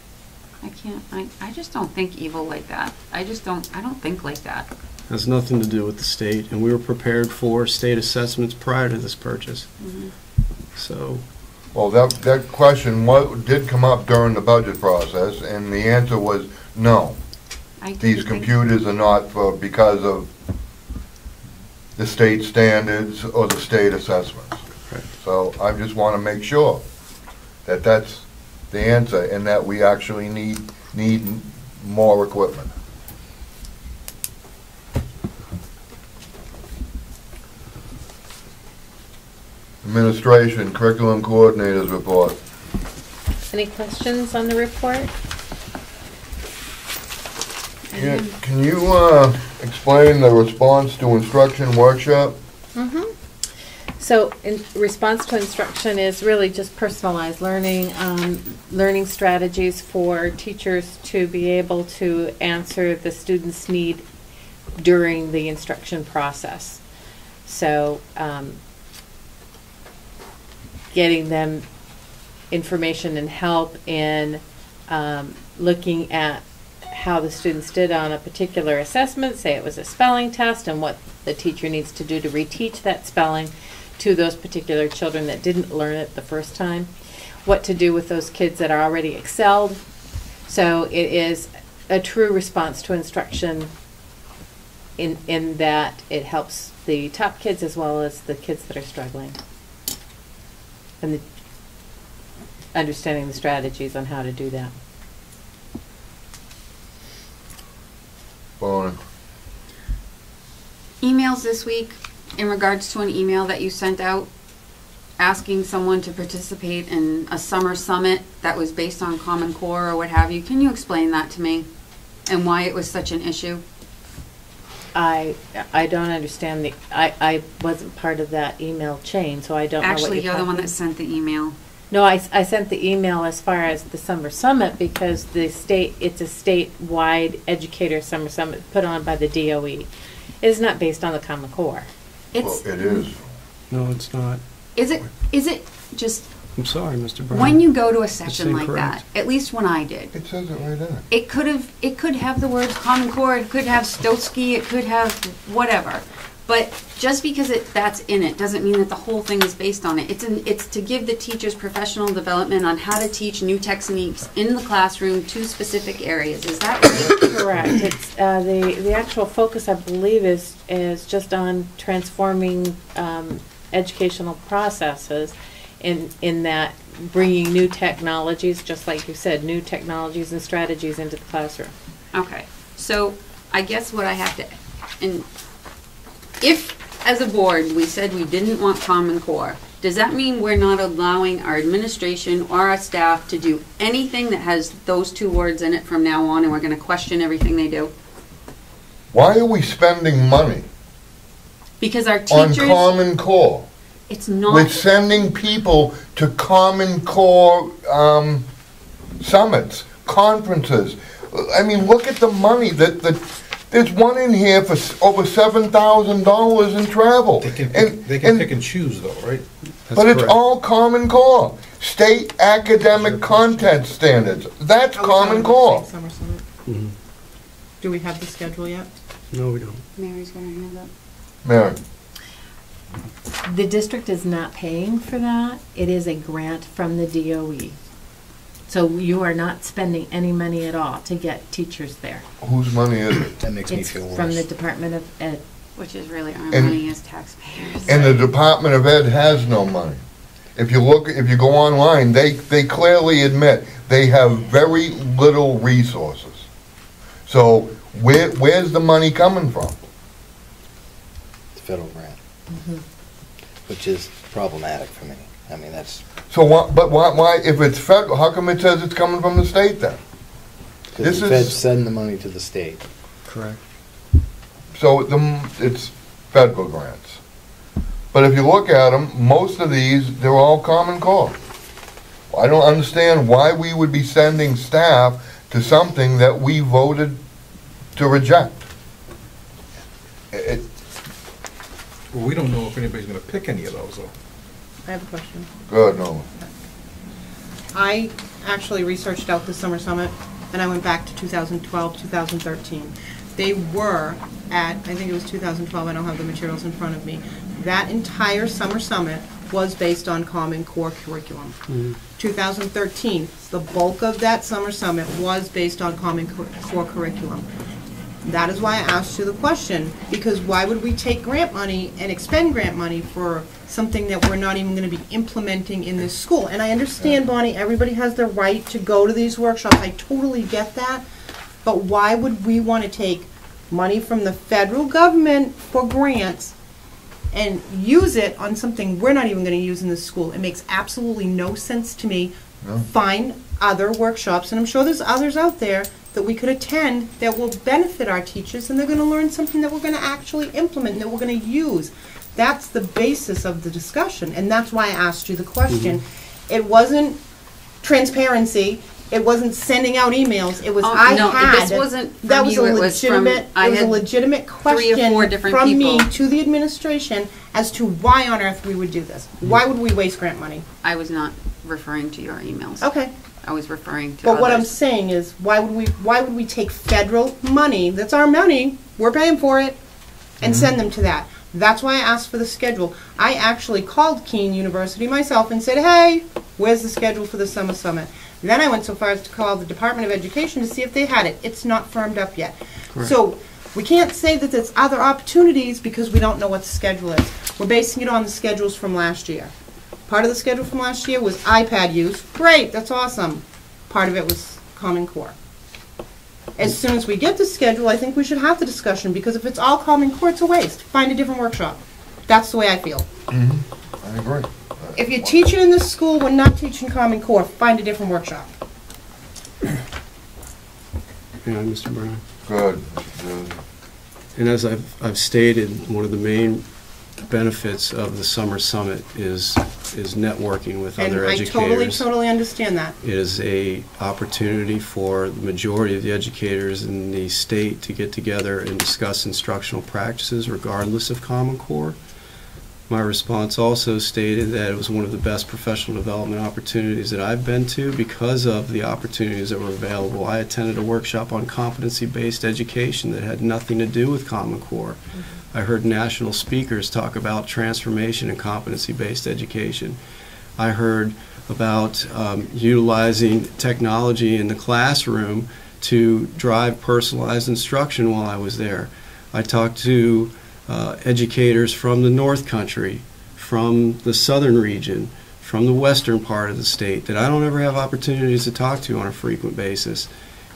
I just don't think evil like that. I don't think like that. Has nothing to do with the state, and we were prepared for state assessments prior to this purchase. Mm-hmm. So. Well, that question did come up during the budget process, and the answer was no. These computers are not because of the state standards or the state assessments. Right. So I just want to make sure that that's the answer, and that we actually need more equipment. Administration, curriculum coordinators report. Any questions on the report? Yeah, can you explain the response to instruction workshop? Mm-hmm. So, in response to instruction is really just personalized learning, learning strategies for teachers to be able to answer the students' need during the instruction process. So, getting them information and help in looking at how the students did on a particular assessment, say it was a spelling test, and what the teacher needs to do to reteach that spelling to those particular children that didn't learn it the first time, what to do with those kids that are already excelled. So it is a true response to instruction in that it helps the top kids as well as the kids that are struggling. And understanding the strategies on how to do that. Bonnie. Emails this week in regards to an email that you sent out asking someone to participate in a summer summit that was based on Common Core or what have you. Can you explain that to me and why it was such an issue? I don't understand I wasn't part of that email chain, so I don't know what Actually, you're the one that sent the email. No, I sent the email as far as the summer summit because it's a statewide educator summer summit put on by the DOE. It is not based on the Common Core. It's, Well, it is. No, it's not. is it just, I'm sorry, Mr. Brown. when you go to a session like incorrect. that, at least when I did, It says it right in it. it could have the words Common Core, it could have Stotsky, it could have whatever. But just because that's in it doesn't mean that the whole thing is based on it. It's to give the teachers professional development on how to teach new techniques in the classroom to specific areas. Is that right? Correct. It's the actual focus, I believe, is just on transforming educational processes in that bringing new technologies, just like you said, new technologies and strategies into the classroom. Okay, so I guess what I have to, and if, as a board, we said we didn't want Common Core, does that mean we're not allowing our administration or our staff to do anything that has those two words in it from now on, and we're gonna question everything they do? Why are we spending money Because our on teachers, Common Core? it's not. We're sending people to Common Core summits, conferences. I mean, look at the money there's one in here for over $7,000 in travel. They can And- pick, they can and- pick and choose though, right? But it's all Common Core. State academic content standards. That's Common Core. Summer summit. Mhm. Do we have the schedule yet? No, we don't. Mary's gonna hand up. Mary, The district is not paying for that. It is a grant from the DOE. So you are not spending any money at all to get teachers there. whose money is it? That makes me It's feel worse. from the Department of Ed. Which is really our And- money as taxpayers. And the Department of Ed has no money. If you go online, they clearly admit they have very little resources. So where's the money coming from? It's federal grant, which is problematic for me. I mean, that's, So why, if it's federal, how come it says it's coming from the state then? because This the Fed's is- sending the money to the state. Correct. So it's federal grants. But if you look at them, most of these, they're all Common Core. I don't understand why we would be sending staff to something that we voted to reject. Well, we don't know if anybody's gonna pick any of those though. I have a question. Good, no. I actually researched out the summer summit, and I went back to 2012, 2013. They were at, I think it was 2012, I don't have the materials in front of me. That entire summer summit was based on Common Core curriculum. 2013, the bulk of that summer summit was based on Common Core curriculum. That is why I asked you the question, because why would we take grant money and expend grant money for something that we're not even going to be implementing in this school? And I understand, Bonnie, everybody has the right to go to these workshops. I totally get that. But why would we want to take money from the federal government for grants and use it on something we're not even going to use in this school? It makes absolutely no sense to me. No. Find other workshops, and I'm sure there's others out there that we could attend that will benefit our teachers, and they're going to learn something that we're going to actually implement and that we're going to use. That's the basis of the discussion, and that's why I asked you the question. It wasn't transparency. It wasn't sending out emails. It was this wasn't from that was you, a it was from- legitimate. I It was a had legitimate 3 or question 4 different from me people. to the administration as to why on earth we would do this. Why would we waste grant money? I was not referring to your emails. Okay. I was referring to But what I'm others. saying is, why would we take federal money, that's our money, we're paying for it, and send them to that? That's why I asked for the schedule. I actually called Keene University myself and said, hey, where's the schedule for the summer summit? Then I went so far as to call the Department of Education to see if they had it. It's not firmed up yet. So we can't say that there's other opportunities because we don't know what the schedule is. We're basing it on the schedules from last year. Part of the schedule from last year was iPad use. Great, that's awesome. Part of it was Common Core. As soon as we get the schedule, I think we should have the discussion, because if it's all Common Core, it's a waste. Find a different workshop. That's the way I feel. I agree. If you're teaching in this school, we're not teaching Common Core. Find a different workshop. Yeah, Mr. Brown. Good. And as I've stated, one of the main the benefits of the summer summit is networking with other And I educators. totally understand that. It is a opportunity for the majority of the educators in the state to get together and discuss instructional practices regardless of Common Core. My response also stated that it was one of the best professional development opportunities that I've been to because of the opportunities that were available. I attended a workshop on competency-based education that had nothing to do with Common Core. I heard national speakers talk about transformation and competency-based education. I heard about utilizing technology in the classroom to drive personalized instruction while I was there. I talked to educators from the North Country, from the Southern region, from the Western part of the state that I don't ever have opportunities to talk to on a frequent basis.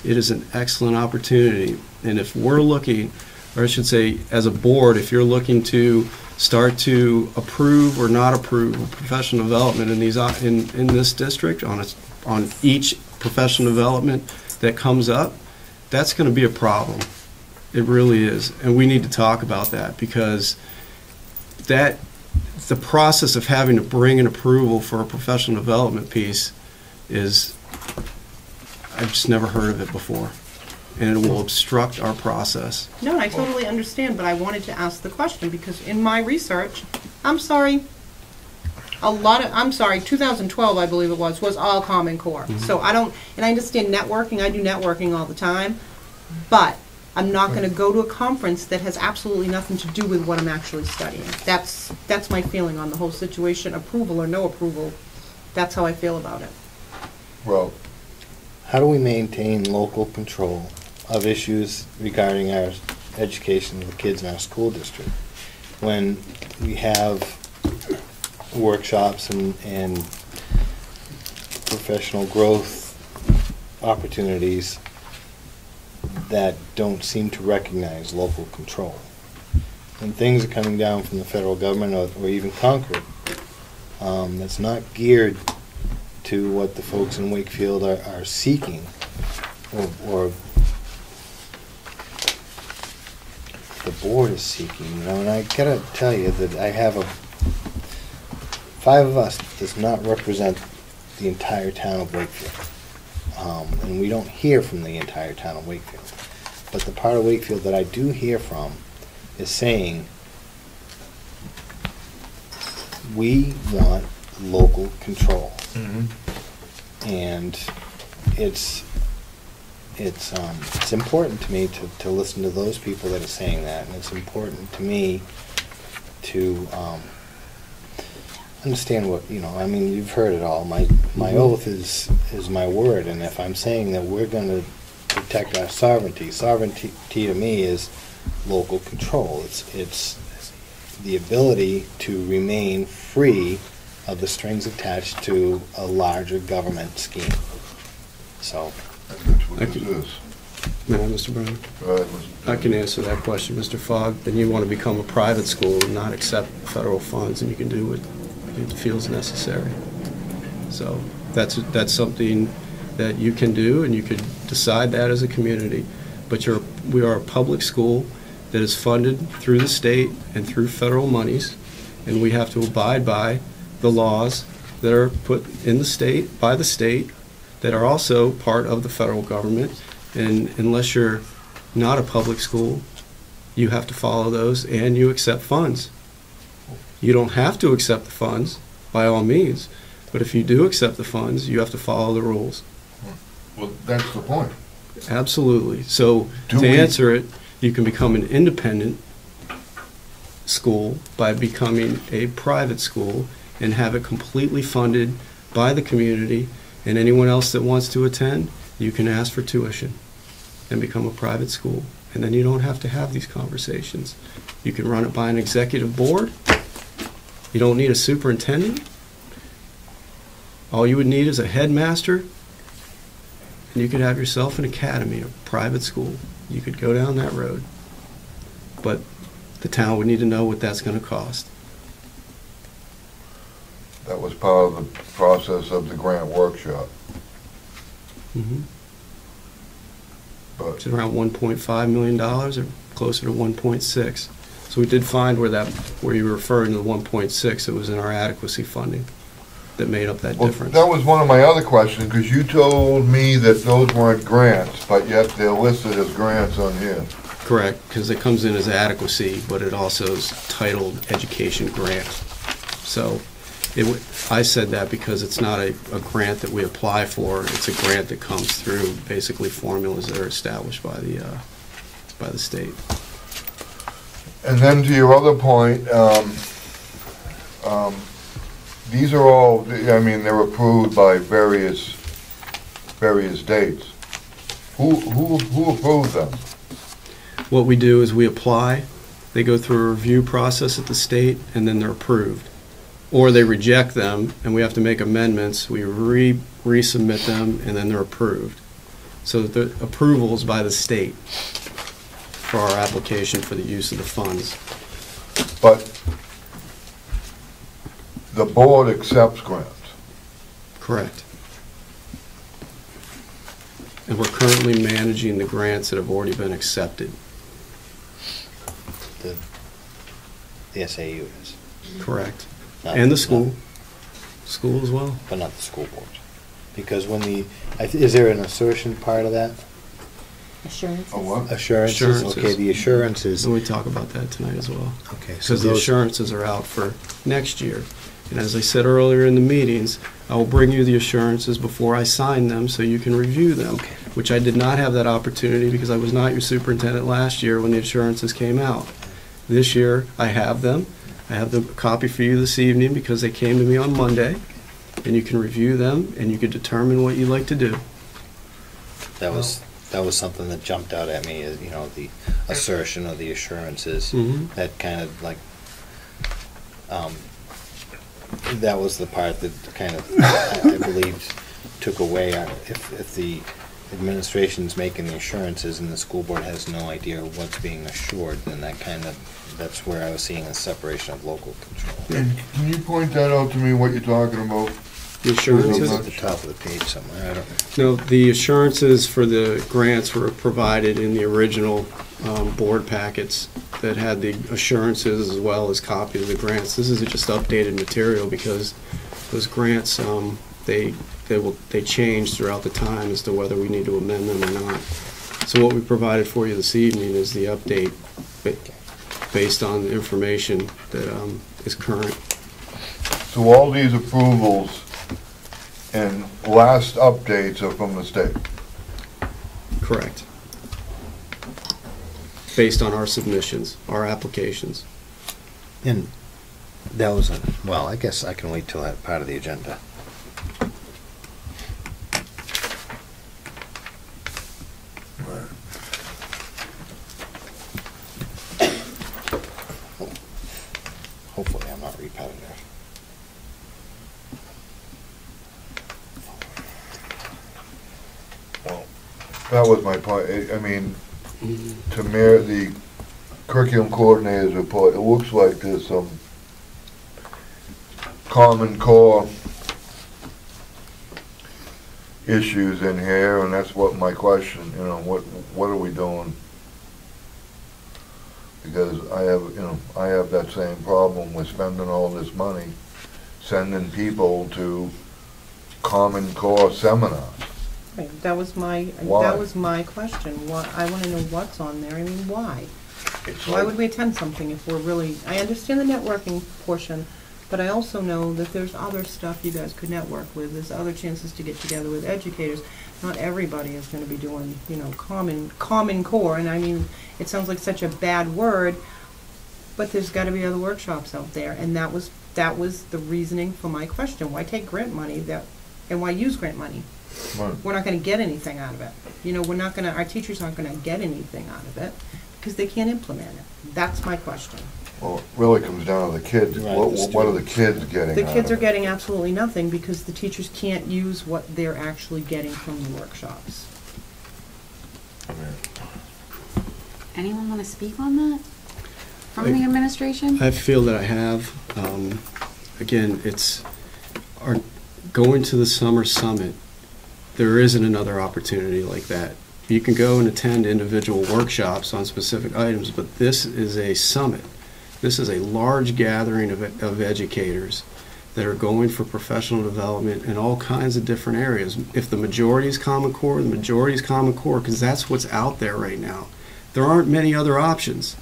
It is an excellent opportunity. And if we're looking, or I should say, as a board, if you're looking to start to approve or not approve professional development in these in this district on each professional development that comes up, that's going to be a problem. It really is, and we need to talk about that because the process of having to bring an approval for a professional development piece is, I've just never heard of it before, and it will obstruct our process. No, and I totally understand, but I wanted to ask the question because in my research, I'm sorry, 2012 I believe it was all Common Core. Mm-hmm. So I understand networking, I do networking all the time, but I'm not going to go to a conference that has absolutely nothing to do with what I'm actually studying. That's my feeling on the whole situation, approval or no approval. That's how I feel about it. Well, how do we maintain local control of issues regarding our education of the kids in our school district when we have workshops and professional growth opportunities that don't seem to recognize local control? When things are coming down from the federal government or even Concord, that's not geared to what the folks in Wakefield are seeking or the board is seeking. And I gotta tell you that I have 5 of us does not represent the entire town of Wakefield. And we don't hear from the entire town of Wakefield. But the part of Wakefield that I do hear from is saying, we want local control. mm-hmm. And it's important to me to listen to those people that are saying that, and it's important to me to understand what, I mean, you've heard it all. My oath is my word, and if I'm saying that we're going to protect our sovereignty to me is local control. It's the ability to remain free of the strings attached to a larger government scheme. So, That's what it is. May I, Mr. Brown? I can answer that question, Mr. Fogg. Then you want to become a private school and not accept federal funds, and you can do what it feels necessary. So that's something that you can do, and you could decide that as a community. But we are a public school that is funded through the state and through federal monies, and we have to abide by the laws that are put in the state, by the state, that are also part of the federal government. And unless you're not a public school, you have to follow those, and you accept funds. You don't have to accept the funds, by all means, but if you do accept the funds, you have to follow the rules. Well, that's the point. Absolutely. So to answer it, you can become an independent school by becoming a private school and have it completely funded by the community, and anyone else that wants to attend, you can ask for tuition and become a private school. And then you don't have to have these conversations. You can run it by an executive board. You don't need a superintendent. All you would need is a headmaster, and you could have yourself an academy, a private school. You could go down that road. But the town would need to know what that's going to cost. That was part of the process of the grant workshop. Mm-hmm. But It's around $1.5 million or closer to 1.6. So we did find where you were referring to the 1.6, it was in our adequacy funding that made up that Well, difference. that was one of my other questions, because you told me that those weren't grants, but yet they're listed as grants on here. Correct, because it comes in as adequacy, but it also is titled education grant. So I said that because it's not a grant that we apply for, it's a grant that comes through basically formulas that are established by the state. And then to your other point, these are all, I mean, they're approved by various dates. Who approves them? What we do is we apply, they go through a review process at the state, and then they're approved. Or they reject them, and we have to make amendments, we resubmit them, and then they're approved. So the approval is by the state for our application for the use of the funds. But the board accepts grants. Correct. And we're currently managing the grants that have already been accepted. The SAU is. Correct. Not- And the school. School as well. But not the school board. Because when is there an assertion part of that? Assurances. A what? Assurances? Assurances. Okay, the assurances. So we talk about that tonight as well. Okay, so Because the those, assurances are out for next year. And as I said earlier in the meetings, I will bring you the assurances before I sign them so you can review them, Okay. which I did not have that opportunity because I was not your superintendent last year when the assurances came out. This year, I have them. I have the copy for you this evening because they came to me on Monday, and you can review them and you can determine what you'd like to do. that was something that jumped out at me, is, you know, the assertion of the assurances. Mhm. That kind of like, that was the part that kind of, I believed, took away. If the administration's making the assurances and the school board has no idea what's being assured, then that's where I was seeing a separation of local control. And can you point that out to me, what you're talking about? The It's assurances? at the top of the page somewhere, I don't know. No, the assurances for the grants were provided in the original board packets that had the assurances as well as copies of the grants. This is just updated material because those grants, they change throughout the time as to whether we need to amend them or not. So what we provided for you this evening is the update based on the information that is current. So all these approvals and last updates are from the state? Correct. Based on our submissions, our applications. And that was, well, I guess I can wait till that part of the agenda. Hopefully I'm not repetitive. Well, that was my point. I mean, to mirror the curriculum coordinator's report, it looks like there's some Common Core issues in here, and that's what my question, you know, what are we doing? Because I have that same problem with spending all this money, sending people to Common Core seminars. Right, that was my question. I want to know what's on there. I mean, why? Why would we attend something if we're really, I understand the networking portion, but I also know that there's other stuff you guys could network with. There's other chances to get together with educators. Not everybody is going to be doing, you know, Common Core, and I mean, it sounds like such a bad word, but there's got to be other workshops out there, and that was the reasoning for my question. Why take grant money and why use grant money? Right. We're not going to get anything out of it. You know, our teachers aren't going to get anything out of it because they can't implement it. That's my question. Well, it really comes down to the kids. Right, What are the kids getting The out kids of are it? getting absolutely nothing because the teachers can't use what they're actually getting from the workshops. Anyone want to speak on that? From the administration? I feel that I have. Again, going to the summer summit, there isn't another opportunity like that. You can go and attend individual workshops on specific items, but this is a summit. This is a large gathering of educators that are going for professional development in all kinds of different areas. If the majority is Common Core, the majority is Common Core, because that's what's out there right now. There aren't many other options,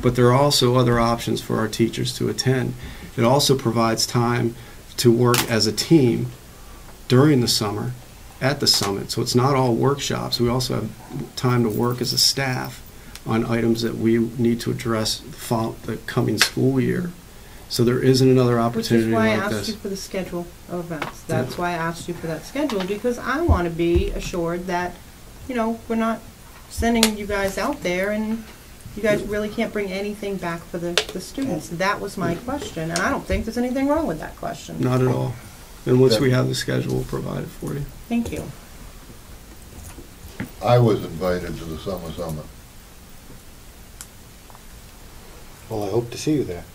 but there are also other options for our teachers to attend. It also provides time to work as a team during the summer at the summit. So it's not all workshops. We also have time to work as a staff on items that we need to address the coming school year. So there isn't another opportunity like this. Which is why I asked you for the schedule of events. That's why I asked you for that schedule, because I want to be assured that, you know, we're not sending you guys out there and you guys really can't bring anything back for the students. That was my question, and I don't think there's anything wrong with that question. Not at all. And once we have the schedule, we'll provide it for you. Thank you. I was invited to the summer summit. Well, I hope to see you there.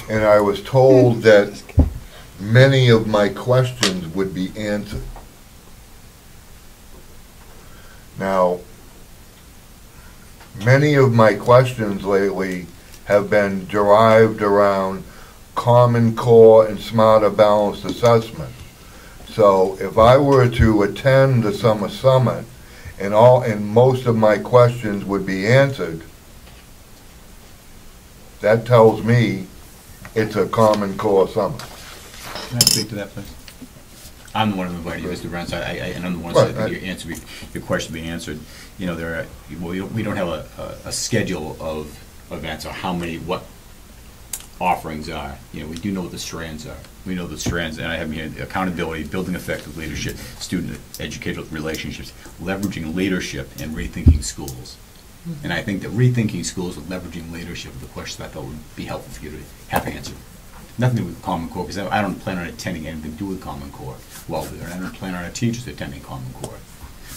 And I was told that many of my questions would be answered. Now, many of my questions lately have been derived around Common Core and Smarter Balanced Assessment. So if I were to attend the summer summit and most of my questions would be answered, that tells me it's a Common Core summit. Can I speak to that, please? I'm the one who invited you, Mr. Brent, and I'm the one who said your question be answered. You know, we don't have a schedule of events or what offerings are. You know, we do know what the strands are. We know the strands, and I have here accountability, building effective leadership, student-educator relationships, leveraging leadership, and rethinking schools. And I think that rethinking schools with leveraging leadership are the questions I thought would be helpful for you to have answered. Nothing to do with Common Core, because I don't plan on attending anything to do with Common Core. Well, I don't plan on our teachers attending Common Core.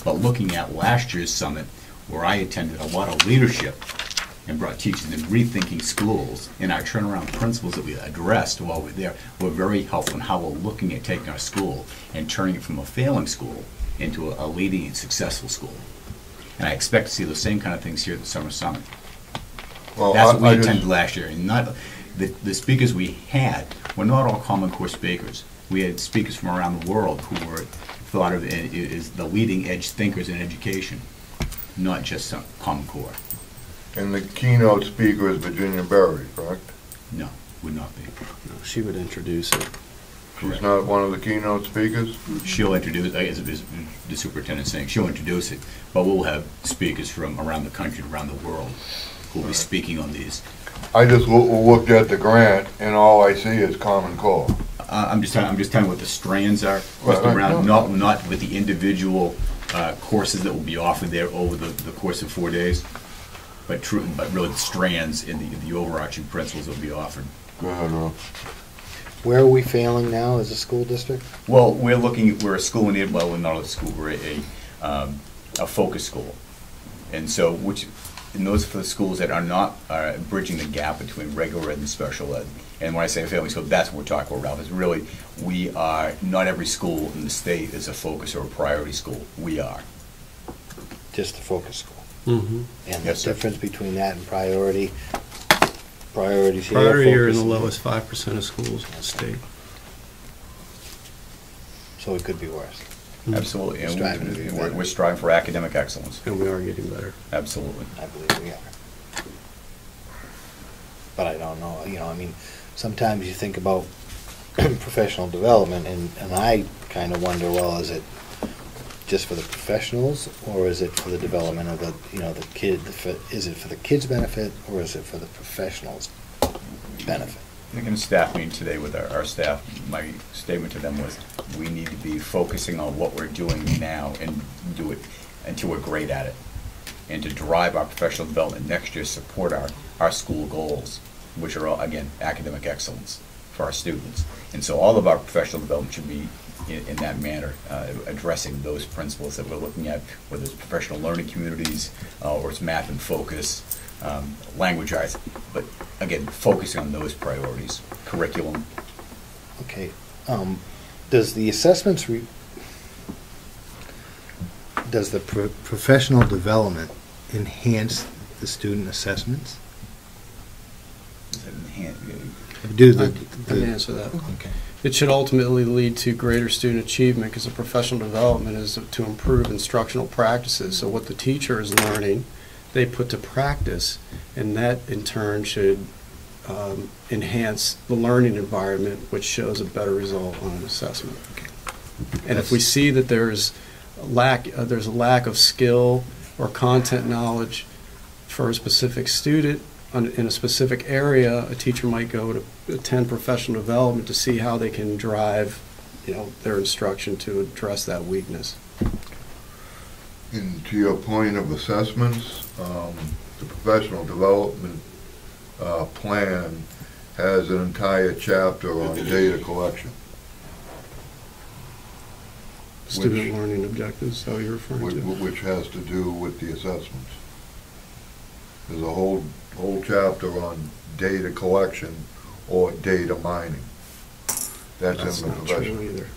But looking at last year's summit, where I attended a lot of leadership and brought teachers in rethinking schools, and our turnaround principles that we addressed while we were there were very helpful in how we're looking at taking our school and turning it from a failing school into a leading and successful school. And I expect to see the same kind of things here at the Summer Summit. Well, that's what we attended last year. And not the speakers we had were not all Common Core speakers. We had speakers from around the world who were thought of as the leading edge thinkers in education, not just some Common Core. And the keynote speaker is Virginia Berry, correct? No, would not be. No, she would introduce it. She's not one of the keynote speakers? She'll introduce, as the superintendent's saying, she'll introduce it, but we'll have speakers from around the country, around the world, who will be speaking on these. I just looked at the grant, and all I see is Common Core. I'm just telling you what the strands are, around, not with the individual courses that will be offered there over the course of 4 days, but really the strands and the overarching principles that will be offered. Go ahead, Rob. Where are we failing now as a school district? Well, we're a school we're not a school, we're a focus school. And so, and those are for the schools that are not bridging the gap between regular ed and special ed. And when I say failing school, that's what we're talking about, Ralph, is really, we are, not every school in the state is a focus or a priority school. We are. Just a focus school. Mm-hmm. And the difference between that and priorities here. Priority are in the lowest 5% of schools in the state. So it could be worse. Mm-hmm. Absolutely. And we're striving for academic excellence. And we are getting better. Absolutely. I believe we are. But I don't know, I mean, sometimes you think about professional development, and I kind of wonder, well, is it just for the professionals, or is it for the development of the kid? Is it for the kids' benefit, or is it for the professionals' benefit? I think in a staff meeting today with our staff, my statement to them was, we need to be focusing on what we're doing now and do it until we're great at it. And to drive our professional development next year, support our school goals, which are, again, academic excellence for our students. And so all of our professional development should be in that manner, addressing those principles that we're looking at, whether it's professional learning communities or it's math and focus, language arts, but again, focusing on those priorities, curriculum. Okay. Does the assessments, does the professional development enhance the student assessments? do I can answer that. Okay. It should ultimately lead to greater student achievement because the professional development is to improve instructional practices. So what the teacher is learning, they put to practice, and that in turn should enhance the learning environment, which shows a better result on an assessment. And if we see that there's a lack of skill or content knowledge for a specific student in a specific area, a teacher might go to attend professional development to see how they can drive, their instruction to address that weakness. And to your point of assessments, the professional development plan has an entire chapter on data collection. Student learning objectives, how you're referring to? Which has to do with the assessments. There's a whole chapter on data collection or data mining. That's in the not profession. true either.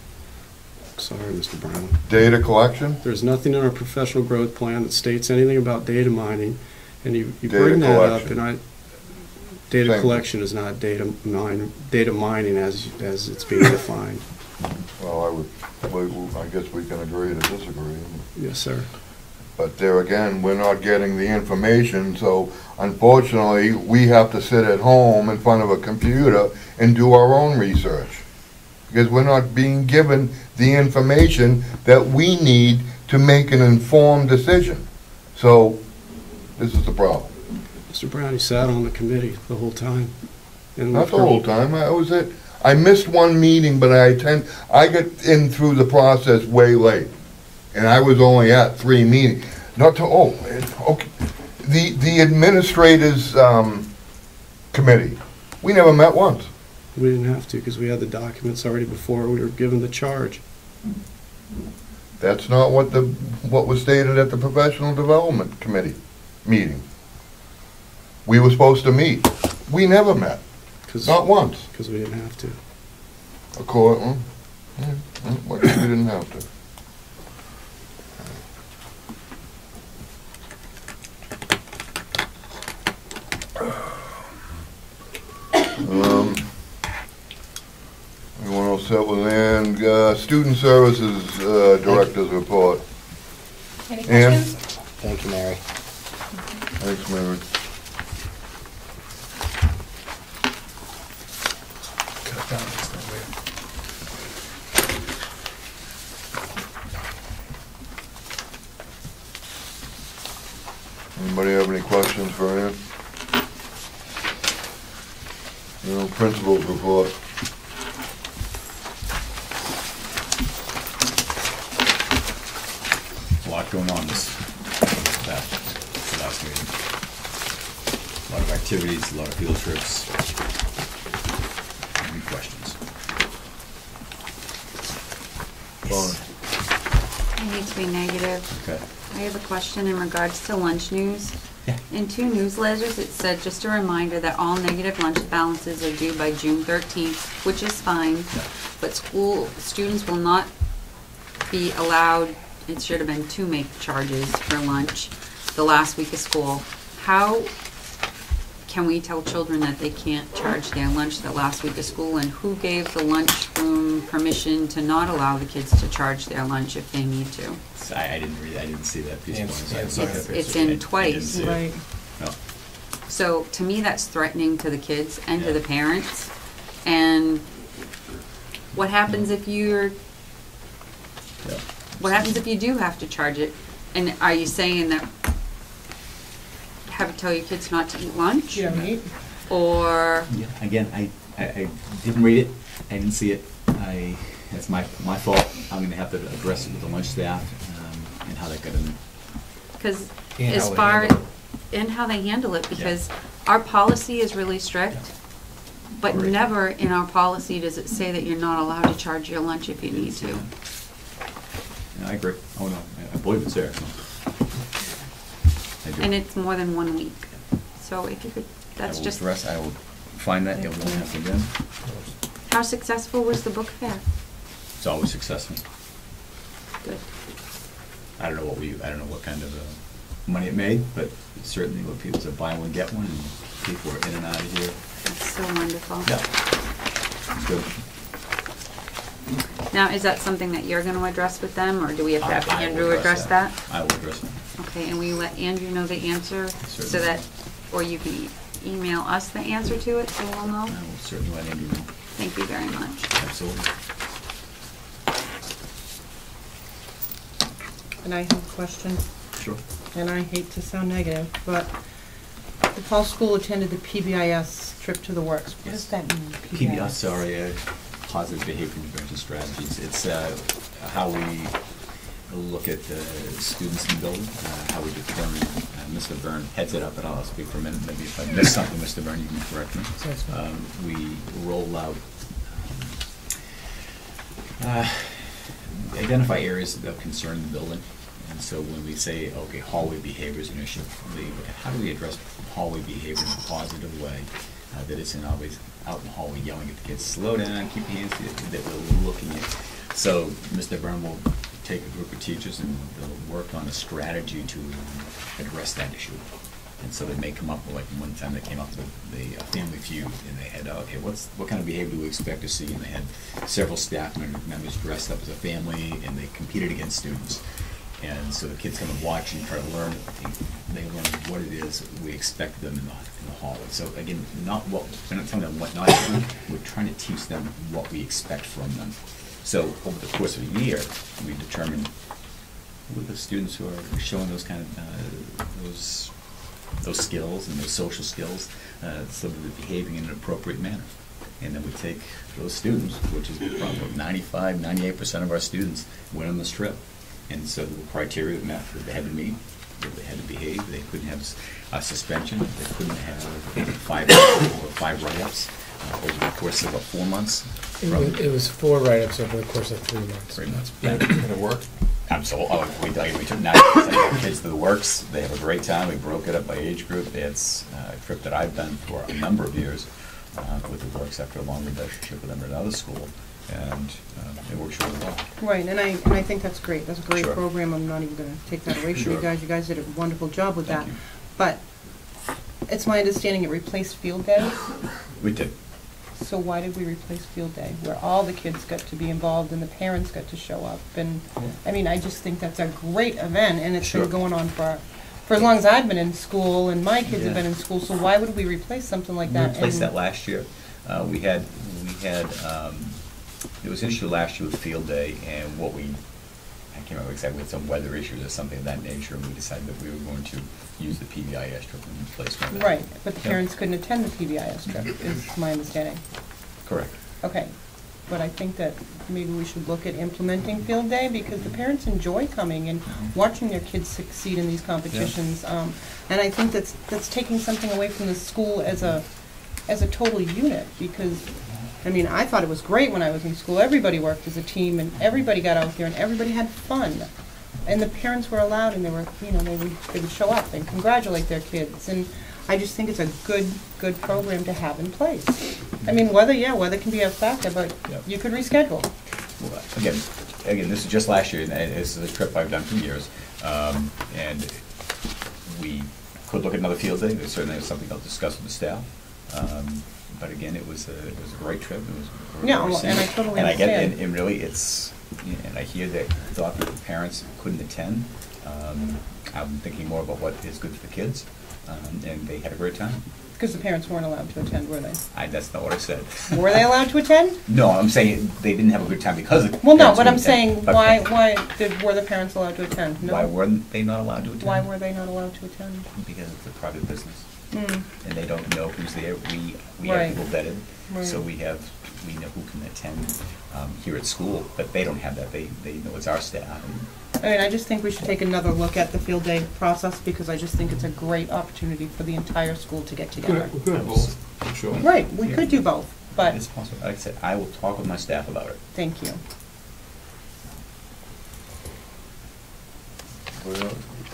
Sorry, Mr. Brown. Data collection? There's nothing in our professional growth plan that states anything about data mining, and you Data bring that collection. up, and data Same. collection is not data mining as it's being defined. Well, I guess we can agree to disagree. Yes, sir. But there again, we're not getting the information, so unfortunately, we have to sit at home in front of a computer and do our own research. Because we're not being given the information that we need to make an informed decision. So, this is the problem. Mr. Brown, you sat on the committee the whole time. And Not the whole time, I missed one meeting, but I got in through the process way late. And I was only at 3 meetings. Okay. The administrators committee, we never met once. We didn't have to because we had the documents already before we were given the charge. That's not what was stated at the professional development committee meeting. We were supposed to meet. We never met. Not once. Because we didn't have to. We didn't have to. Anyone else set with Ann? Student Services Director's report. Any Ann? questions? Thank you, Mary. Thanks, Mary. Anybody have any questions for Ann? Principal's report. A lot going on this last meeting. A lot of activities, a lot of field trips. Any questions? I need to be negative. Okay. I have a question in regards to lunch news. Yeah. In 2 newsletters, it said just a reminder that all negative lunch balances are due by June 13th, which is fine, but school students will not be allowed, it should have been 2 make charges for lunch the last week of school. How can we tell children that they can't charge their lunch the last week of school, and who gave the lunchroom permission to not allow the kids to charge their lunch if they need to? I didn't read. I didn't see that piece. It's in twice. Right. No. So to me, that's threatening to the kids and to the parents. And what happens if what happens if you do have to charge it? And are you saying that have to tell your kids not to eat lunch? Yeah, right. Or Yeah. Again, I didn't read it. I didn't see it. That's my fault. I'm going to have to address it with the lunch staff and how that got in there. because And as how they far handle and how they handle it, because our policy is really strict, but Right. never in our policy does it say that you're not allowed to charge your lunch if you need to. Yeah, I agree. Oh no, I believe it's there. So. I do. And it's more than 1 week. So if you could, that's just, I will find that. It won't happen again. how successful was the book fair? It's always successful. Good. I don't know what kind of money it made, but certainly what people said, buy one get one, and people were in and out of here That's so wonderful. Yeah. It's good. Now, is that something that you're gonna address with them, or do we have to have I will Andrew address that? I will address that. Okay, and we let Andrew know the answer, so Certainly. that, or you can email us the answer to it, so we'll know? I will certainly let Andrew know. Thank you very much. Absolutely. And I have a question, Sure. and I hate to sound negative, but the Paul School attended the PBIS trip to the works. What does that mean, PBS are positive behavior intervention strategies. It's how we look at students in the building, how we determine, Mr. Byrne heads it up, but I'll speak for a minute. Maybe if I miss something, Mr. Byrne, you can correct me. We roll out, identify areas of concern in the building. And so when we say, okay, hallway behavior is an issue, how do we address hallway behavior in a positive way? That isn't always out in the hallway yelling at the kids, slow down, keep your hands, that we're looking at. So Mr. Byrne will take a group of teachers and they'll work on a strategy to address that issue. And so they may come up with, like one time they came up with the Family Feud, and they had, okay, what kind of behavior do we expect to see? And they had several staff members dressed up as a family, and they competed against students. And so the kids come and watch and try to learn. They learn what it is we expect them in the hallway. So again, we're not telling them what not to do. We're trying to teach them what we expect from them. So over the course of a year, we determine who are the students who are showing those kind of those skills and those social skills, so that they're behaving in an appropriate manner. And then we take those students, which is probably 95, 98% of our students, went on this trip. And so the criteria met that they had to meet, that they had to behave, they couldn't have a suspension, they couldn't have 5 write-ups over the course of about 4 months. It was 4 write-ups over the course of 3 months. 3 months. Did it work? Absolutely. We took 90% of our kids to the works. They have a great time. We broke it up by age group. It's a trip that I've done for a number of years with the works after a long relationship with them at another school. And it works really well. Right, and I think that's great. That's a great Sure. program. I'm not even going to take that away from you Sure. guys. You guys did a wonderful job with Thank that. you. But it's my understanding it replaced field day. We did. So why did we replace field day, where all the kids got to be involved and the parents got to show up? And I mean, I just think that's a great event, and it's Sure. been going on for as long as I've been in school, and my kids have been in school. So why would we replace something like We that? replaced And- that last year. We had there was an issue last year with field day, and I can't remember exactly, with some weather issues or something of that nature, and we decided that we were going to use the PBIS trip in replacement of that. Right, but the Yeah. parents couldn't attend the PBIS trip, is my understanding. Correct. Okay, but I think that maybe we should look at implementing field day, because the parents enjoy coming and watching their kids succeed in these competitions. And I think that's taking something away from the school as a total unit, because, I mean, I thought it was great when I was in school. Everybody worked as a team, and everybody got out there, and everybody had fun. And the parents were allowed, and they would show up and congratulate their kids. And I just think it's a good program to have in place. I mean, weather can be a factor, but Yep. you could reschedule. Well, again, this is just last year, and this is a trip I've done for years. And we could look at another field day. There's certainly something I'll discuss with the staff. But again, it was a great trip. It was Yeah, well well, and I totally and I get, understand. and really, and I hear that thought that the parents couldn't attend. I'm thinking more about what is good for the kids, and they had a great time. Because the parents weren't allowed to attend, were they? That's not what I said. Were they allowed to attend? No, I'm saying they didn't have a good time because of. Well, no, parents but I'm couldn't saying, attend. Okay. were the parents allowed to attend? No? Why weren't they not allowed to attend? Why were they not allowed to attend? Because it's a private business, Mm. and they don't know who's there. We have Right. people vetted, so Right. we know who can attend here at school, but they don't have that. They know it's our staff. I mean, I just think we should take another look at the field day process, because I just think it's a great opportunity for the entire school to get together. We could have both, I'm sure. Right, we could do both, but, It's possible. Like I said, I will talk with my staff about it. thank you.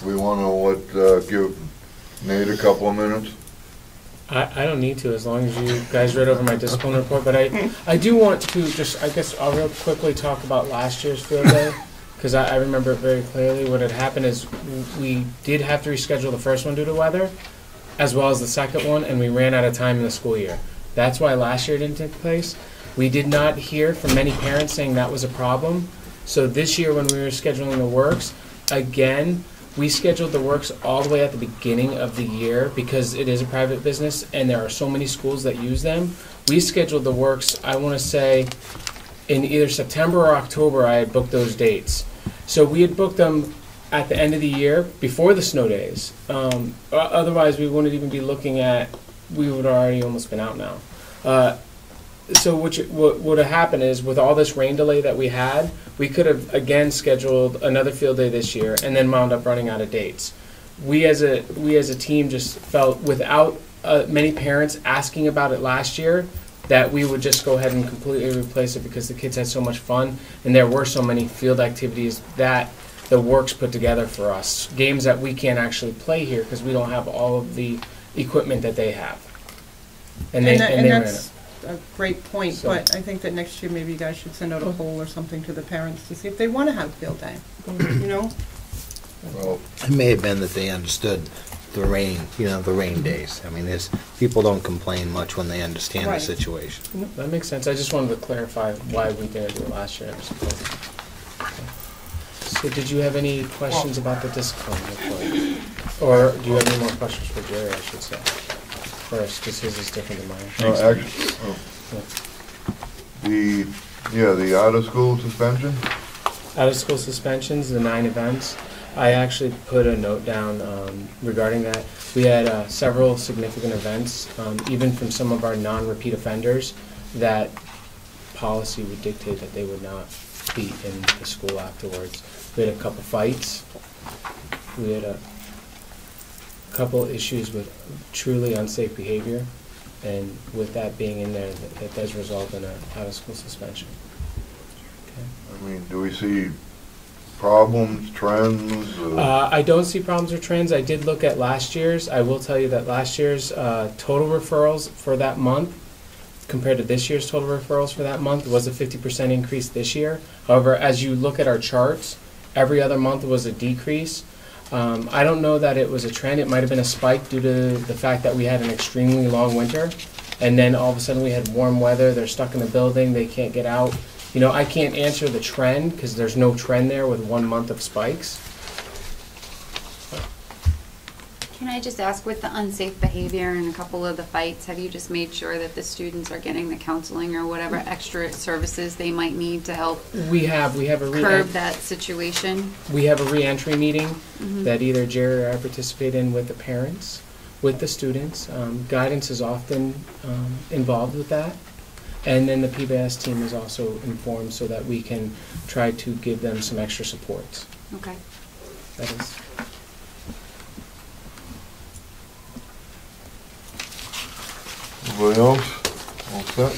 We want to give Nate a couple of minutes? I don't need to, as long as you guys read over my discipline report, but I do want to just, I guess I'll real quickly talk about last year's field day, because I remember it very clearly. What had happened is we did have to reschedule the first one due to weather, as well as the second one, and we ran out of time in the school year. That's why last year it didn't take place. We did not hear from many parents saying that was a problem. So this year when we were scheduling the works, again, we scheduled the works all the way at the beginning of the year because it is a private business and there are so many schools that use them. We scheduled the works, I want to say, in either September or October. I had booked those dates. So we had booked them at the end of the year before the snow days. Otherwise, we wouldn't even be looking at, we would have already almost been out now. So what would have happened is with all this rain delay that we had, we could have again scheduled another field day this year and then wound up running out of dates. We as a team just felt without many parents asking about it last year that we would just go ahead and completely replace it because the kids had so much fun and there were so many field activities that the works put together for us. Games that we can't actually play here because we don't have all of the equipment that they have. And that's a great point, So- but I think that next year maybe you guys should send out a poll or something to the parents to see if they want to have a field day, you know? Well, It may have been that they understood the rain, the rain days. I mean, people don't complain much when they understand the Right. situation. That makes sense. I just wanted to clarify why we didn't do it last year, I suppose. So did you have any questions about the discipline report? Or do you have any more questions for Jerry, I should say? First, because his is different than mine. no, actually, the out-of-school suspension? Out-of-school suspensions, the 9 events. I actually put a note down regarding that. We had several significant events, even from some of our non-repeat offenders, that policy would dictate that they would not be in the school afterwards. We had a couple fights. We had a couple issues with truly unsafe behavior, and with that being in there, that does result in an out-of-school suspension. I mean, do we see problems, trends? I don't see problems or trends. I did look at last year's. I will tell you that last year's total referrals for that month compared to this year's total referrals for that month was a 50% increase this year. However, as you look at our charts, every other month was a decrease. I don't know that it was a trend. It might have been a spike due to the fact that we had an extremely long winter, and then all of a sudden we had warm weather. They're stuck in the building. They can't get out. I can't answer the trend because there's no trend there with 1 month of spikes. Can I just ask, with the unsafe behavior and a couple of the fights, have you just made sure that the students are getting the counseling or whatever extra services they might need to help We have a curb that situation? We have a re-entry meeting that either Jerry or I participate in with the parents, with the students. Guidance is often involved with that. And then the PBS team is also informed so that we can try to give them some extra supports. Okay. That is. Anybody else? All set?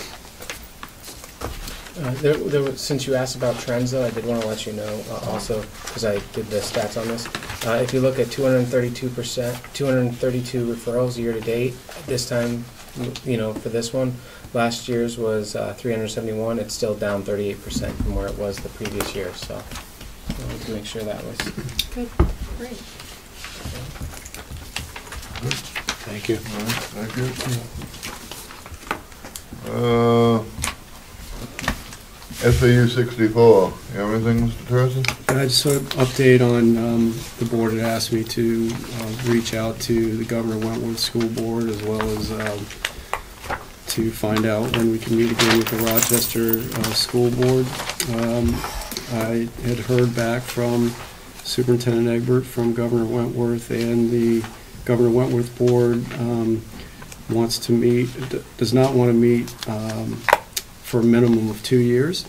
Since you asked about trends, though, I did want to let you know also, because I did the stats on this. If you look at 232 referrals year to date, this time, for this one, last year's was 371. It's still down 38% from where it was the previous year. So I wanted to make sure that was Good. Great. Thank you. All right, thank you. SAU 64, you have anything, Mr. Turson? I just sort of update on, the board had asked me to reach out to the Governor Wentworth School Board as well as to find out when we can meet again with the Rochester School Board. I had heard back from Superintendent Egbert from Governor Wentworth, and the Governor Wentworth Board wants to meet, does not want to meet for a minimum of 2 years,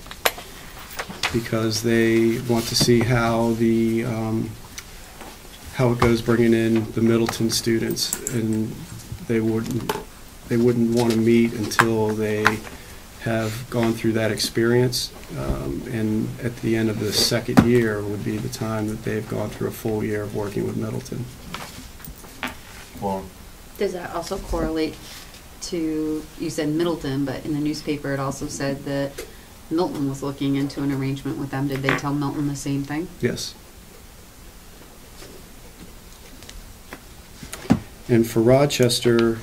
because they want to see how how it goes bringing in the Middleton students, and they wouldn't want to meet until they have gone through that experience, and at the end of the second year would be the time that they've gone through a full year of working with Middleton. Well, Does that also correlate to, you said Middleton, but in the newspaper it also said that Milton was looking into an arrangement with them. Did they tell Milton the same thing? Yes. And for Rochester,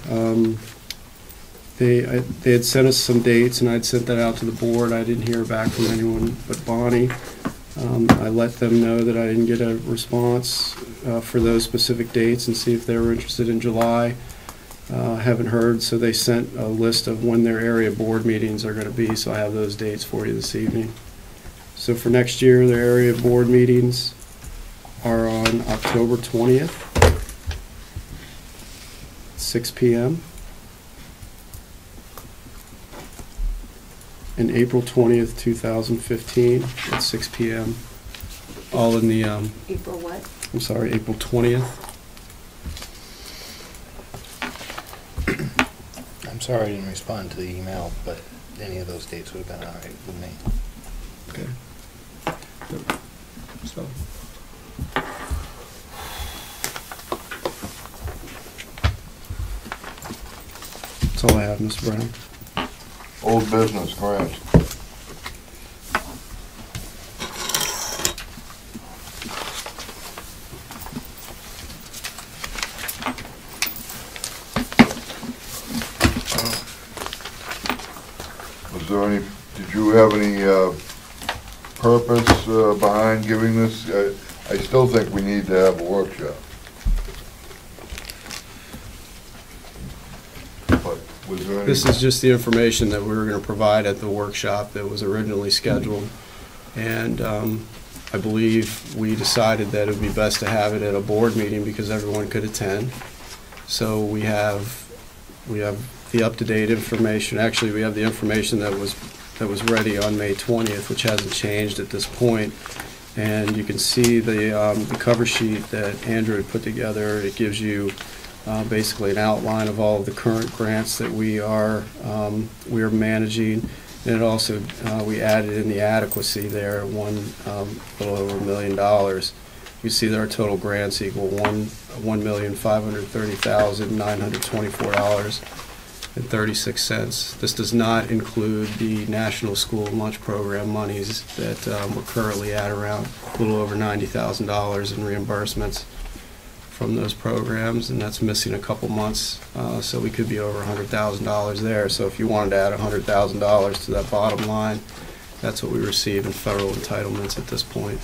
They had sent us some dates, and I'd sent that out to the board. I didn't hear back from anyone but Bonnie. I let them know that I didn't get a response for those specific dates and see if they were interested in July. Haven't heard, so they sent a list of when their area board meetings are going to be, so I have those dates for you this evening. So for next year, their area board meetings are on October 20th, 6 p.m., and April 20th, 2015 at 6 p.m. All in the, April what? I'm sorry, April 20th. I'm sorry I didn't respond to the email, but any of those dates would have been all right with me. Okay. So. That's all I have, Mr. Brown. Old business, grant. Was there any, did you have any purpose behind giving this? I still think we need to have a workshop. But was there any? This is just the information that we were going to provide at the workshop that was originally scheduled. And I believe we decided that it would be best to have it at a board meeting because everyone could attend. So we have the up-to-date information. Actually, we have the information that was ready on May 20th, which hasn't changed at this point. And you can see the cover sheet that Andrew had put together. It gives you basically an outline of all of the current grants that we are managing. And it also, we added in the adequacy there, little over $1 million. You see that our total grants equal $1,530,924.36. This does not include the National School Lunch Program monies that we're currently at around a little over $90,000 in reimbursements from those programs, and that's missing a couple months, so we could be over $100,000 there. So if you wanted to add $100,000 to that bottom line, that's what we receive in federal entitlements at this point.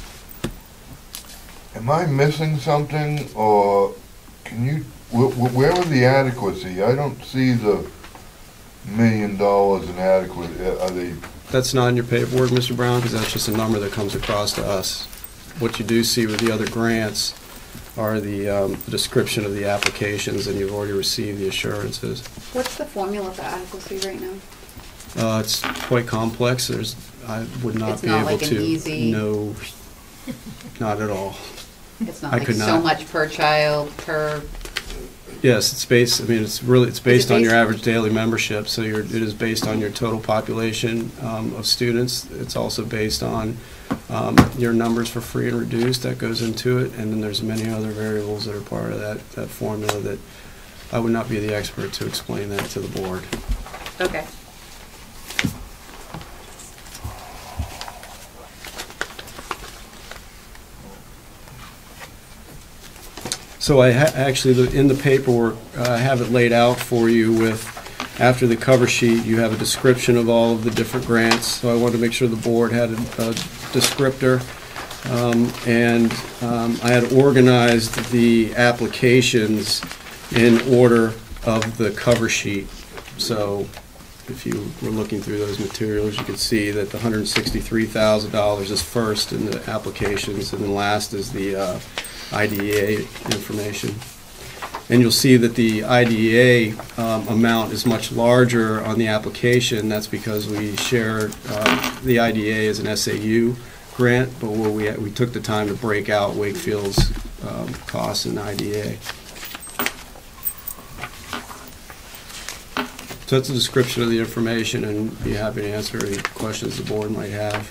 Am I missing something, or can you, where was the adequacy? I don't see the $1 million in adequacy. Are they? That's not in your paperwork, Mr. Brown, because that's just a number that comes across to us. What you do see with the other grants are the description of the applications, and you've already received the assurances. What's the formula for adequacy right now? It's quite complex. I would not It's be not able like an to. easy- No, not at all. It's not I like could so not. much per child, per, Yes, it's based. I mean, it's based on your based- average daily membership. So it is based on your total population of students. It's also based on your numbers for free and reduced. That goes into it, and then there's many other variables that are part of that formula that I would not be the expert to explain that to the board. okay. So I actually, in the paperwork, I have it laid out for you with, after the cover sheet, you have a description of all of the different grants. So I wanted to make sure the board had a descriptor. I had organized the applications in order of the cover sheet. So if you were looking through those materials, you could see that the $163,000 is first in the applications, and then last is the IDEA information. And you'll see that the IDEA amount is much larger on the application. That's because we share the IDEA as an SAU grant, but we took the time to break out Wakefield's costs in IDEA. So that's a description of the information, and be happy to answer any questions the board might have.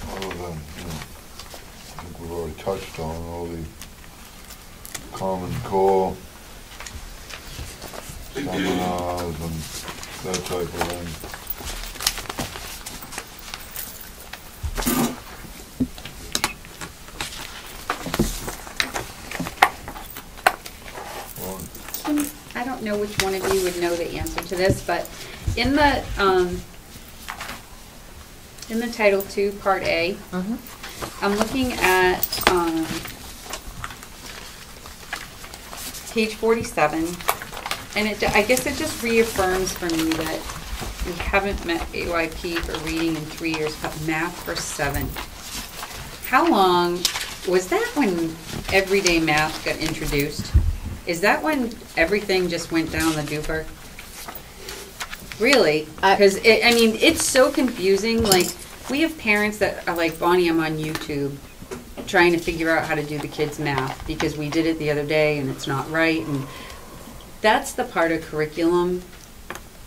I think we've already touched on all the Common Core seminars and that type of thing. don't know which one of you would know the answer to this, but in the Title II, Part A, I'm looking at page 47, and I guess it just reaffirms for me that we haven't met AYP for reading in 3 years, but math for 7. How long, was that when everyday math got introduced? Is that when everything just went down the duper? Really? Because, I mean, it's so confusing. Like, we have parents that are like, Bonnie, I'm on YouTube trying to figure out how to do the kids' math because we did it the other day and it's not right. And that's the part of curriculum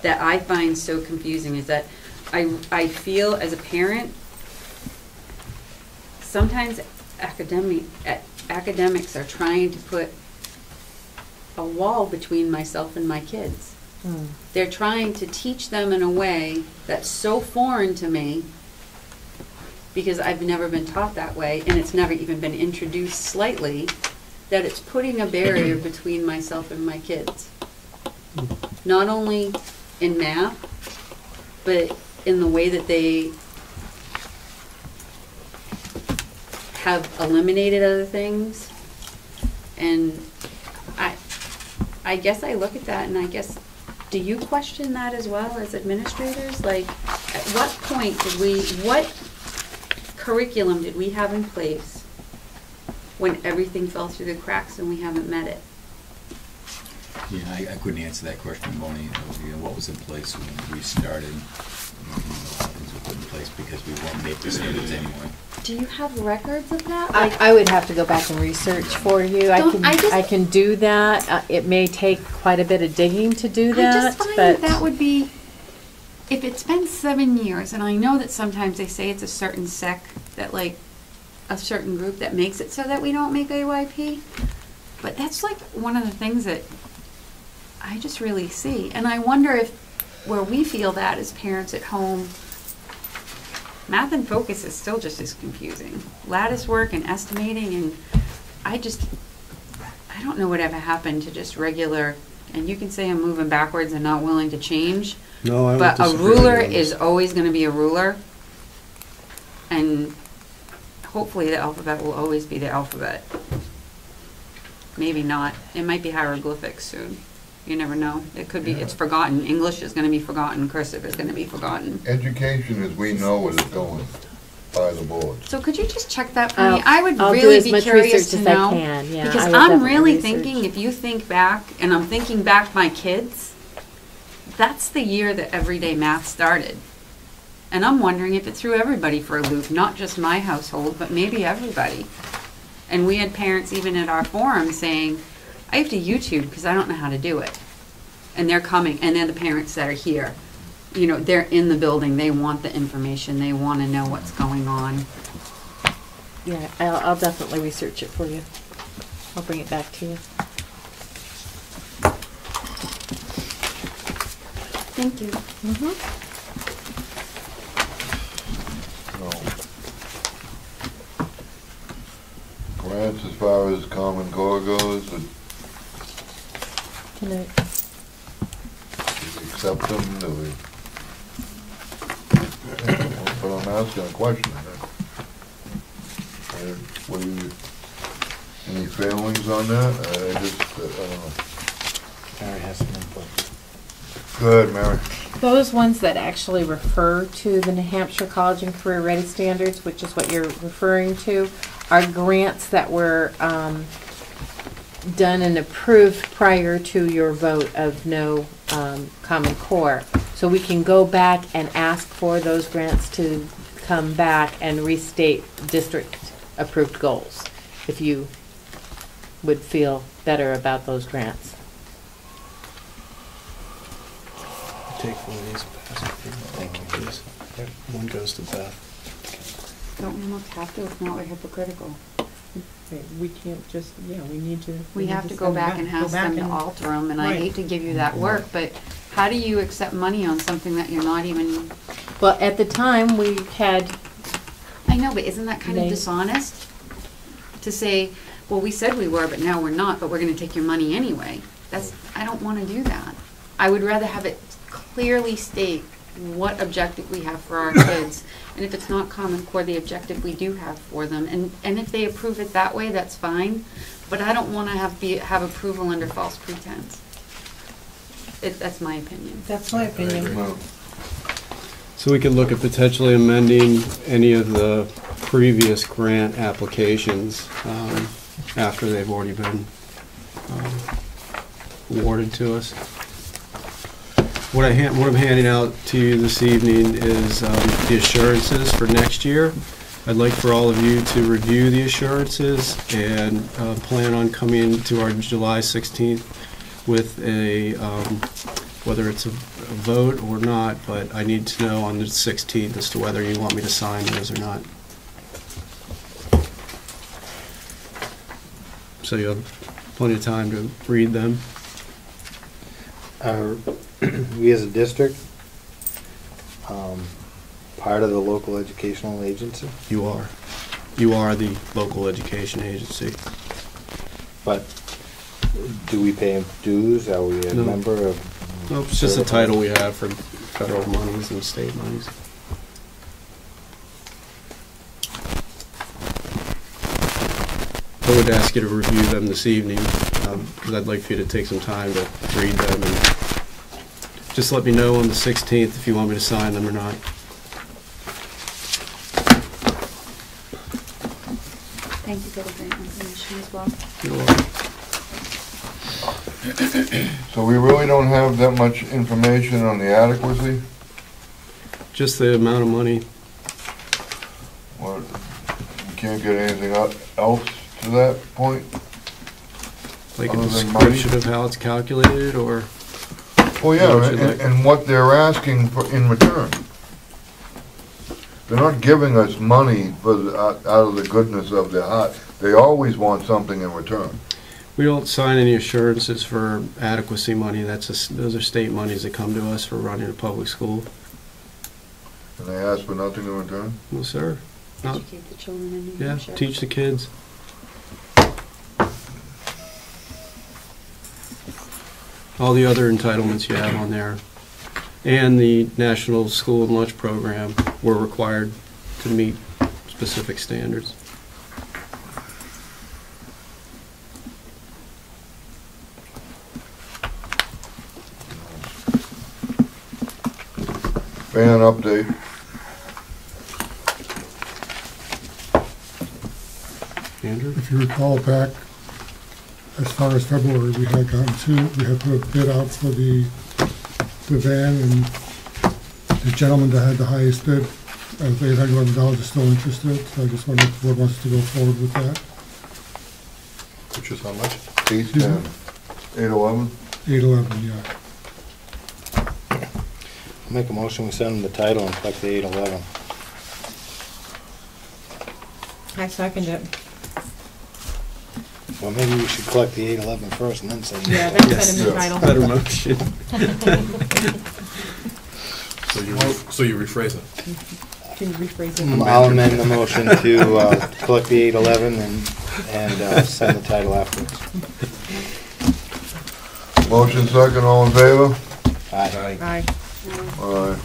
that I find so confusing, is that I feel as a parent, sometimes academics are trying to put a wall between myself and my kids. They're trying to teach them in a way that's so foreign to me because I've never been taught that way, and it's never even been introduced slightly, that it's putting a barrier between myself and my kids. Not only in math, but in the way that they have eliminated other things. And I guess I look at that and I guess, do you question that as well as administrators? Like, at what point what curriculum did we have in place when everything fell through the cracks and we haven't met it? Yeah, I couldn't answer that question, Bonnie. What was in place when we started? Things were put in place because we won't make the standards anyway. Do you have records of that? I would have to go back and research for you. I can do that. It may take quite a bit of digging to do that. I just find that would be, if it's been 7 years, and I know that sometimes they say it's a certain sec, that like a certain group that makes it so that we don't make AYP, but that's like one of the things that I just really see. And I wonder if where we feel that as parents at home, math and focus is still just as confusing. Lattice work and estimating, and I don't know whatever happened to just regular, and you can say I'm moving backwards and not willing to change. No, I but don't a disagree ruler with you. is always going to be a ruler, and hopefully the alphabet will always be the alphabet. Maybe not. It might be hieroglyphics soon. You never know. It could be, it's forgotten. English is going to be forgotten. Cursive is going to be forgotten. Education, as we know it, is going by the board. So could you just check that for me? I would I'll do really as be much curious research to as I know. can. Yeah, because I will I'm definitely really research. thinking, if you think back, and I'm thinking back my kids, that's the year that everyday math started. And I'm wondering if it threw everybody for a loop, not just my household, but maybe everybody. And we had parents even at our forum saying, I have to YouTube because I don't know how to do it. And they're coming, and they're the parents that are here. You know, they're in the building, they want the information, they want to know what's going on. Yeah, I'll definitely research it for you. I'll bring it back to you. Thank you. Grants, as far as Common Core goes, Can I? accept them, do we? But I'm asking a question. What do you, any failings on that? I just, I don't know. Mary has some input. Good, Mary. Those ones that actually refer to the New Hampshire College and Career Ready Standards, which is what you're referring to, are grants that were done and approved prior to your vote of no Common Core. So we can go back and ask for those grants to come back and restate district-approved goals, if you would feel better about those grants. Take one of these and pass it. Thank you, please. One goes to Beth. Don't we almost have to, if not we're hypocritical. We can't just, we need to. We have to go back and ask them to alter them, and I Right. hate to give you that work, but how do you accept money on something that you're not even, Well, at the time, we had, I know, but isn't that kind of They- dishonest? To say, well, we said we were, but now we're not, but we're gonna take your money anyway. I don't want to do that. I would rather have it clearly state what objective we have for our kids. And if it's not Common Core, the objective we do have for them. And if they approve it that way, that's fine. But I don't want to have approval under false pretense. That's my opinion. That's my opinion. Well, So we could look at potentially amending any of the previous grant applications after they've already been awarded to us. What I'm handing out to you this evening is the assurances for next year. I'd like for all of you to review the assurances and plan on coming to our July 16th with a, whether it's a vote or not, but I need to know on the 16th as to whether you want me to sign those or not. So you have plenty of time to read them. We as a district, part of the local educational agency, You are. You are the local education agency. but do we pay dues? Are we a No. member of? Nope, it's just a title we have for federal monies and state monies. I would ask you to review them this evening, because I'd like for you to take some time to read them, and just let me know on the 16th if you want me to sign them or not. Thank you for the grant information as well. You're welcome. So we really don't have that much information on the adequacy? Just the amount of money. Or you can't get anything else to that point? Like a Other than money? description of how it's calculated, or? Well, yeah, What would you like? and what they're asking for in return. They're not giving us money for out of the goodness of their heart. They always want something in return. We don't sign any assurances for adequacy money. Those are state monies that come to us for running a public school. And they ask for nothing in return? No, sir. No. Educate the children in New Yeah, Hampshire. teach the kids. All the other entitlements you have on there. And the National School and Lunch Program were required to meet specific standards. Ban update. Andrew? If you recall back, as far as February, we had put a bid out for the van, and the gentleman that had the highest bid, of $811, is still interested, so I just wondered if the board wants to go forward with that. Which is how much? 810, 811? 811, yeah. Make a motion, we send them the title and collect the 811. I second it. Well, maybe we should collect the 811 first and then send them. Yeah, then Yes. send him the title. Better motion. So you rephrase it. Can you rephrase it? I'll amend the motion to collect the 811 and send the title afterwards. Motion second, all in favor? Aye. Aye. Aye.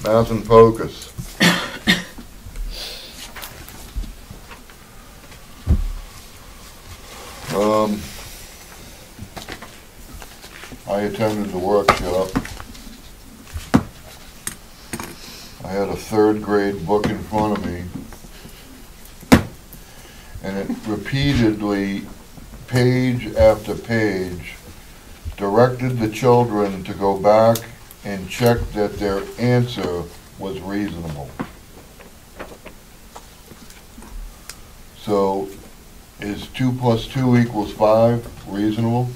Math and focus. I attended the workshop. I had a third grade book in front of me, and it repeatedly, page after page, directed the children to go back and check that their answer was reasonable. So, is 2 + 2 = 5 reasonable?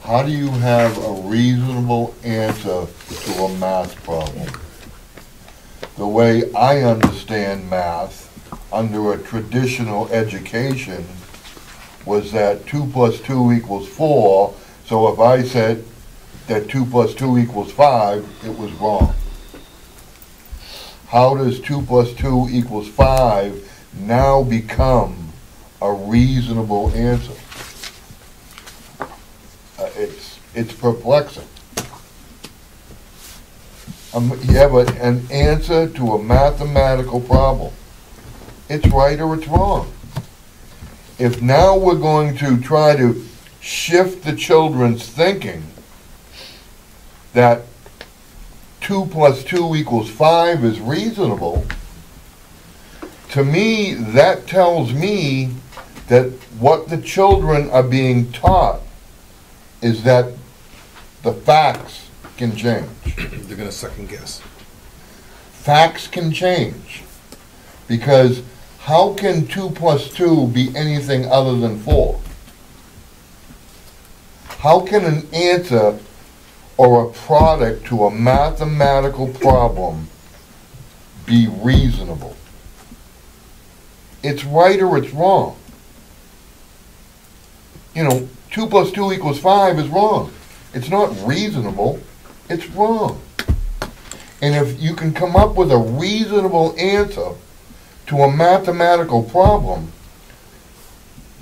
How do you have a reasonable answer to a math problem? The way I understand math, under a traditional education, was that 2 + 2 = 4, so if I said that 2 + 2 = 5, it was wrong. How does 2 + 2 = 5 now become a reasonable answer? It's perplexing. You have an answer to a mathematical problem. It's right or it's wrong. If now we're going to try to shift the children's thinking that 2 + 2 = 5 is reasonable, to me, that tells me that what the children are being taught is that the facts can change. They're gonna second guess. Facts can change. Because how can 2 + 2 be anything other than 4? How can an answer or a product to a mathematical problem be reasonable? It's right or it's wrong. You know, 2 + 2 = 5 is wrong. It's not reasonable, it's wrong. And if you can come up with a reasonable answer to a mathematical problem,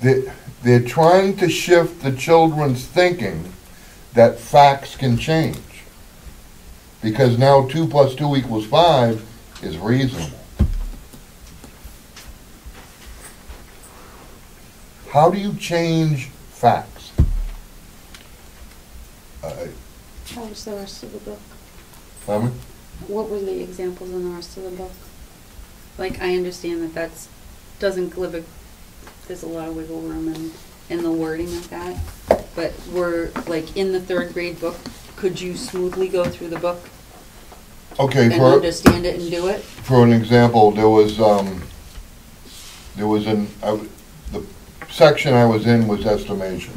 they're trying to shift the children's thinking that facts can change. Because now 2 + 2 = 5 is reasonable. How do you change facts? What was the rest of the book? Pardon me? What were the examples in the rest of the book? Like, I understand that that's, doesn't give a, there's a lot of wiggle room in the wording of that, but we're, like, in the 3rd grade book, could you smoothly go through the book Okay, and understand it and do it? For an example, there was the section I was in was estimation.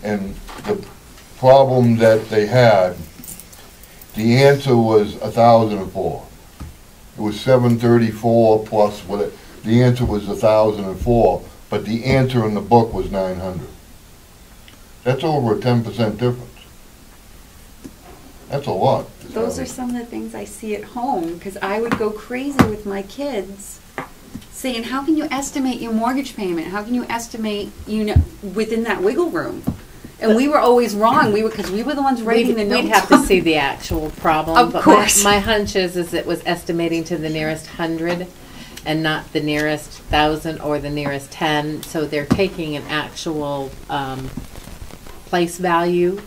And the problem that they had, the answer was 1,004. It was 734 plus what the answer was 1,004, but the answer in the book was 900. That's over a 10% difference. That's a lot. Those are some of the things I see at home, because I would go crazy with my kids saying, how can you estimate your mortgage payment? How can you estimate, you know, within that wiggle room? And we were always wrong. Because we were the ones writing the notes. We'd have to see the actual problem. Of course. My hunch is it was estimating to the nearest 100 and not the nearest 1,000 or the nearest 10. So they're taking an actual place value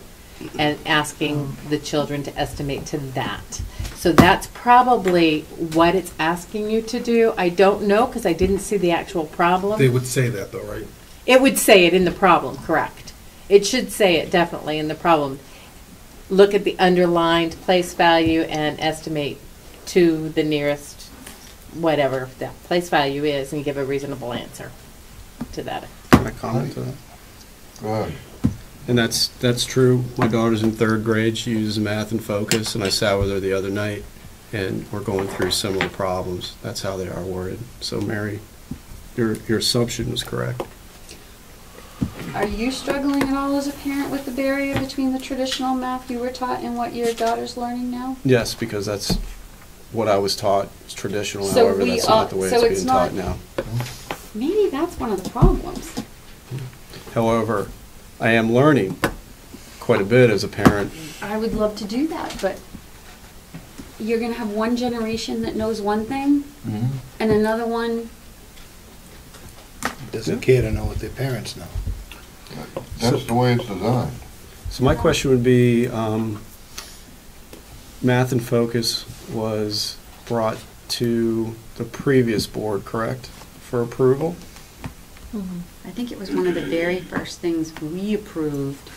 and asking the children to estimate to that. So that's probably what it's asking you to do. I don't know, because I didn't see the actual problem. They would say that though, right? It would say it in the problem, correct. It should say it definitely in the problem. Look at the underlined place value and estimate to the nearest whatever that place value is and give a reasonable answer to that. Can I comment to that? Go ahead. And that's true. My daughter's in 3rd grade. She uses Math and Focus, and I sat with her the other night, and we're going through similar problems. That's how they are worded. So, Mary, your assumption was correct. Are you struggling at all as a parent with the barrier between the traditional math you were taught and what your daughter's learning now? Yes, because that's what I was taught. It's traditional. So however, that's not the way it's being taught now. Maybe that's one of the problems. However, I am learning quite a bit as a parent. I would love to do that, but you're going to have one generation that knows one thing and another one doesn't care to know what their parents know. That's the way it's designed. So my question would be, Math and Focus was brought to the previous board, correct, for approval? I think it was one of the very first things we approved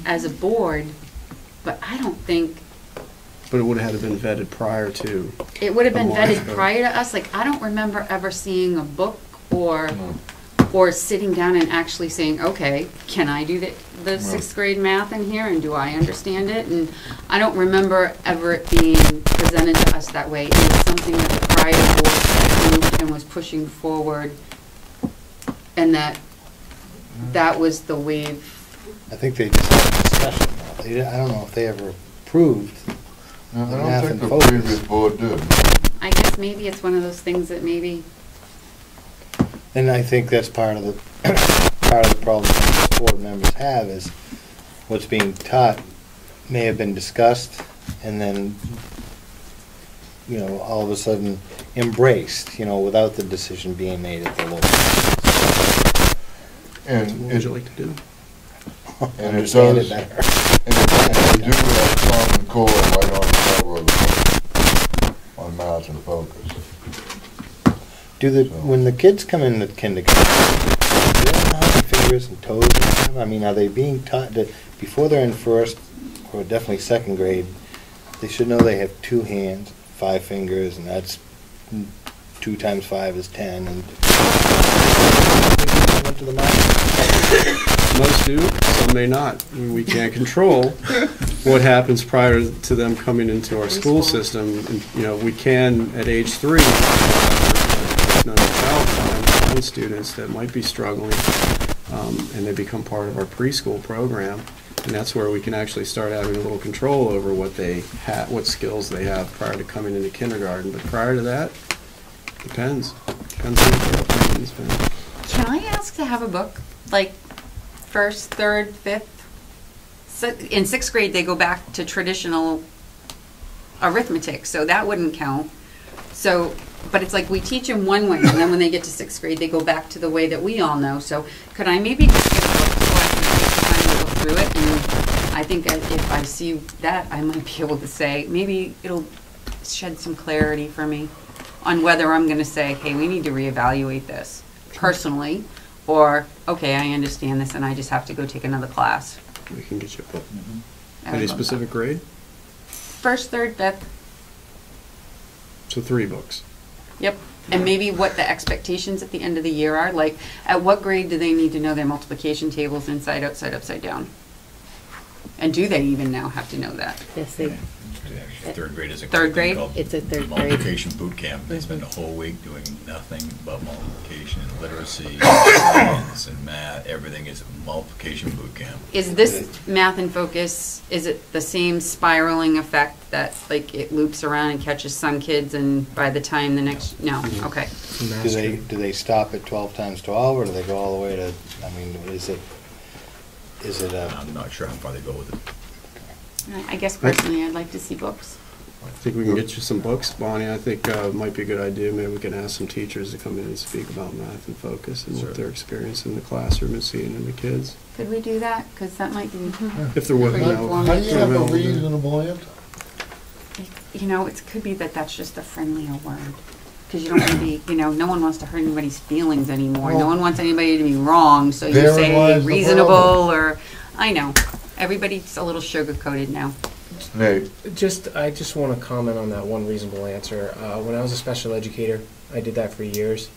as a board, but I don't think... But it would have had to been vetted prior to... It would have been vetted prior to us. Like, I don't remember ever seeing a book or sitting down and actually saying, okay, can I do the 6th grade math in here, and do I understand it? And I don't remember ever it being presented to us that way. It was something that the prior board approved and was pushing forward, and that was the wave. I think they just had a discussion. I don't know if they ever approved. I don't think the previous board did. I guess maybe it's one of those things that maybe And I think that's part of the, part of the problem that board members have is what's being taught may have been discussed and then, you know, all of a sudden embraced, you know, without the decision being made at the local. And What would you like to do? And it Understand does, it better. and they do have Common Core right on the cover of the book, on Math and Focus. Do the, when the kids come in the kindergarten, do they know how many fingers and toes they have? I mean, are they being taught that before they're in first, or definitely second grade, they should know they have 2 hands, 5 fingers, and that's 2 times 5 is 10, and went to the math. Most do, some may not. We can't control what happens prior to them coming into our school system. And, you know, we can at age 3, none of child time, some students that might be struggling, and they become part of our preschool program. And that's where we can actually start having a little control over what they have, what skills they have prior to coming into kindergarten. But prior to that, depends. Depends on what their opinions been. Can I ask to have a book, like first, third, fifth? In 6th grade, they go back to traditional arithmetic, so that wouldn't count. So, but it's like we teach them one way, and then when they get to 6th grade, they go back to the way that we all know. So could I maybe just get a book so I can take the time to look through it? And I think if I see that, I might be able to say, maybe it'll shed some clarity for me on whether I'm going to say, hey, we need to reevaluate this personally, or, okay, I understand this and I just have to go take another class. We can get you a book. I would Any love specific grade? First, third, fifth. So 3 books. Yep. And maybe what the expectations at the end of the year are. Like, at what grade do they need to know their multiplication tables inside, outside, upside down? And do they even now have to know that? Yes, they, Third grade is a Third grade? called It's a third grade. multiplication boot camp. They spend a whole week doing nothing but multiplication and literacy, science and math. Everything is multiplication boot camp. Is this Math and Focus, is it the same spiraling effect that, like, it loops around and catches some kids and by the time the next, no, okay. Do they stop at 12 times 12, or do they go all the way to, I mean, is it I'm not sure how far they go with it. I guess personally, I'd like to see books. I think we can get you some books, Bonnie. I think it might be a good idea. Maybe we can ask some teachers to come in and speak about Math and Focus and Sure. what their experience in the classroom and seeing in the kids. Could we do that? Because that might be, If there wasn't, Pretty no. informed. How do you have a no, reasonable answer? you know, it could be that that's just a friendlier word. Because you don't want to be, you know, no one wants to hurt anybody's feelings anymore. No one wants anybody to be wrong, so you Therein say lies the reasonable problem. or, I know, everybody's a little sugar-coated now. Nate, I just want to comment on that one reasonable answer. When I was a special educator, I did that for years.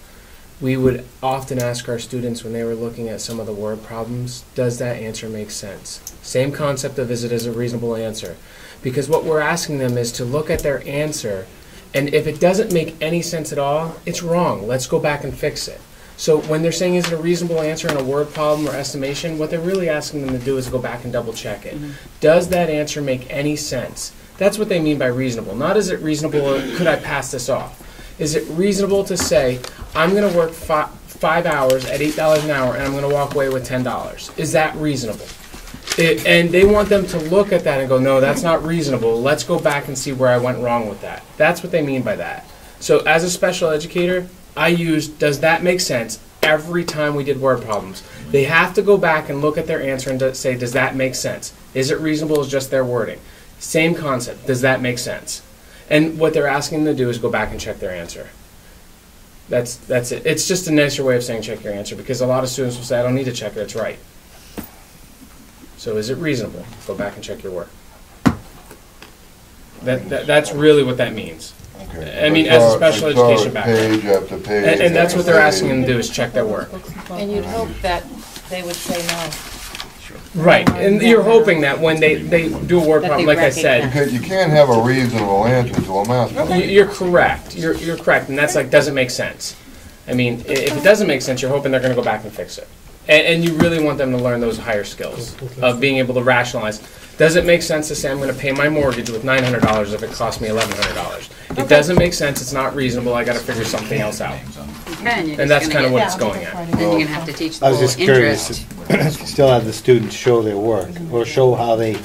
We would often ask our students when they were looking at some of the word problems, does that answer make sense? Same concept of is it a reasonable answer? Because what we're asking them is to look at their answer, and if it doesn't make any sense at all, it's wrong. Let's go back and fix it. So when they're saying is it a reasonable answer in a word problem or estimation, what they're really asking them to do is go back and double check it. Does that answer make any sense? That's what they mean by reasonable. Not is it reasonable or could I pass this off? Is it reasonable to say, I'm going to work 5 hours at $8 an hour and I'm going to walk away with $10? Is that reasonable? And they want them to look at that and go, no, that's not reasonable. Let's go back and see where I went wrong with that. That's what they mean by that. So as a special educator, I used, does that make sense, every time we did word problems. They have to go back and look at their answer and say, does that make sense? Is it reasonable as just their wording? Same concept, does that make sense? And what they're asking them to do is go back and check their answer. That's it. It's just a nicer way of saying check your answer, because a lot of students will say, I don't need to check it, it's right. So is it reasonable? Go back and check your work. That's really what that means. okay. I mean, as a special education background. Page after page. And that's what after they're asking them page. to do is check their work. and you'd hope that they would say no. Right, and you're hoping that when they do a word That problem, they like I said, Because you can't have a reasonable answer to a math problem. you're correct. You're correct, and that's like, doesn't make sense. I mean, if it doesn't make sense, you're hoping they're going to go back and fix it. And you really want them to learn those higher skills of being able to rationalize. Does it make sense to say I'm gonna pay my mortgage with $900 if it costs me $1,100? It doesn't make sense, it's not reasonable, I gotta figure something else out. You can, you're And just that's gonna kind of get- what it's going at. Then you're gonna have to teach the I was whole just curious, interest. still have the students show their work, or show how they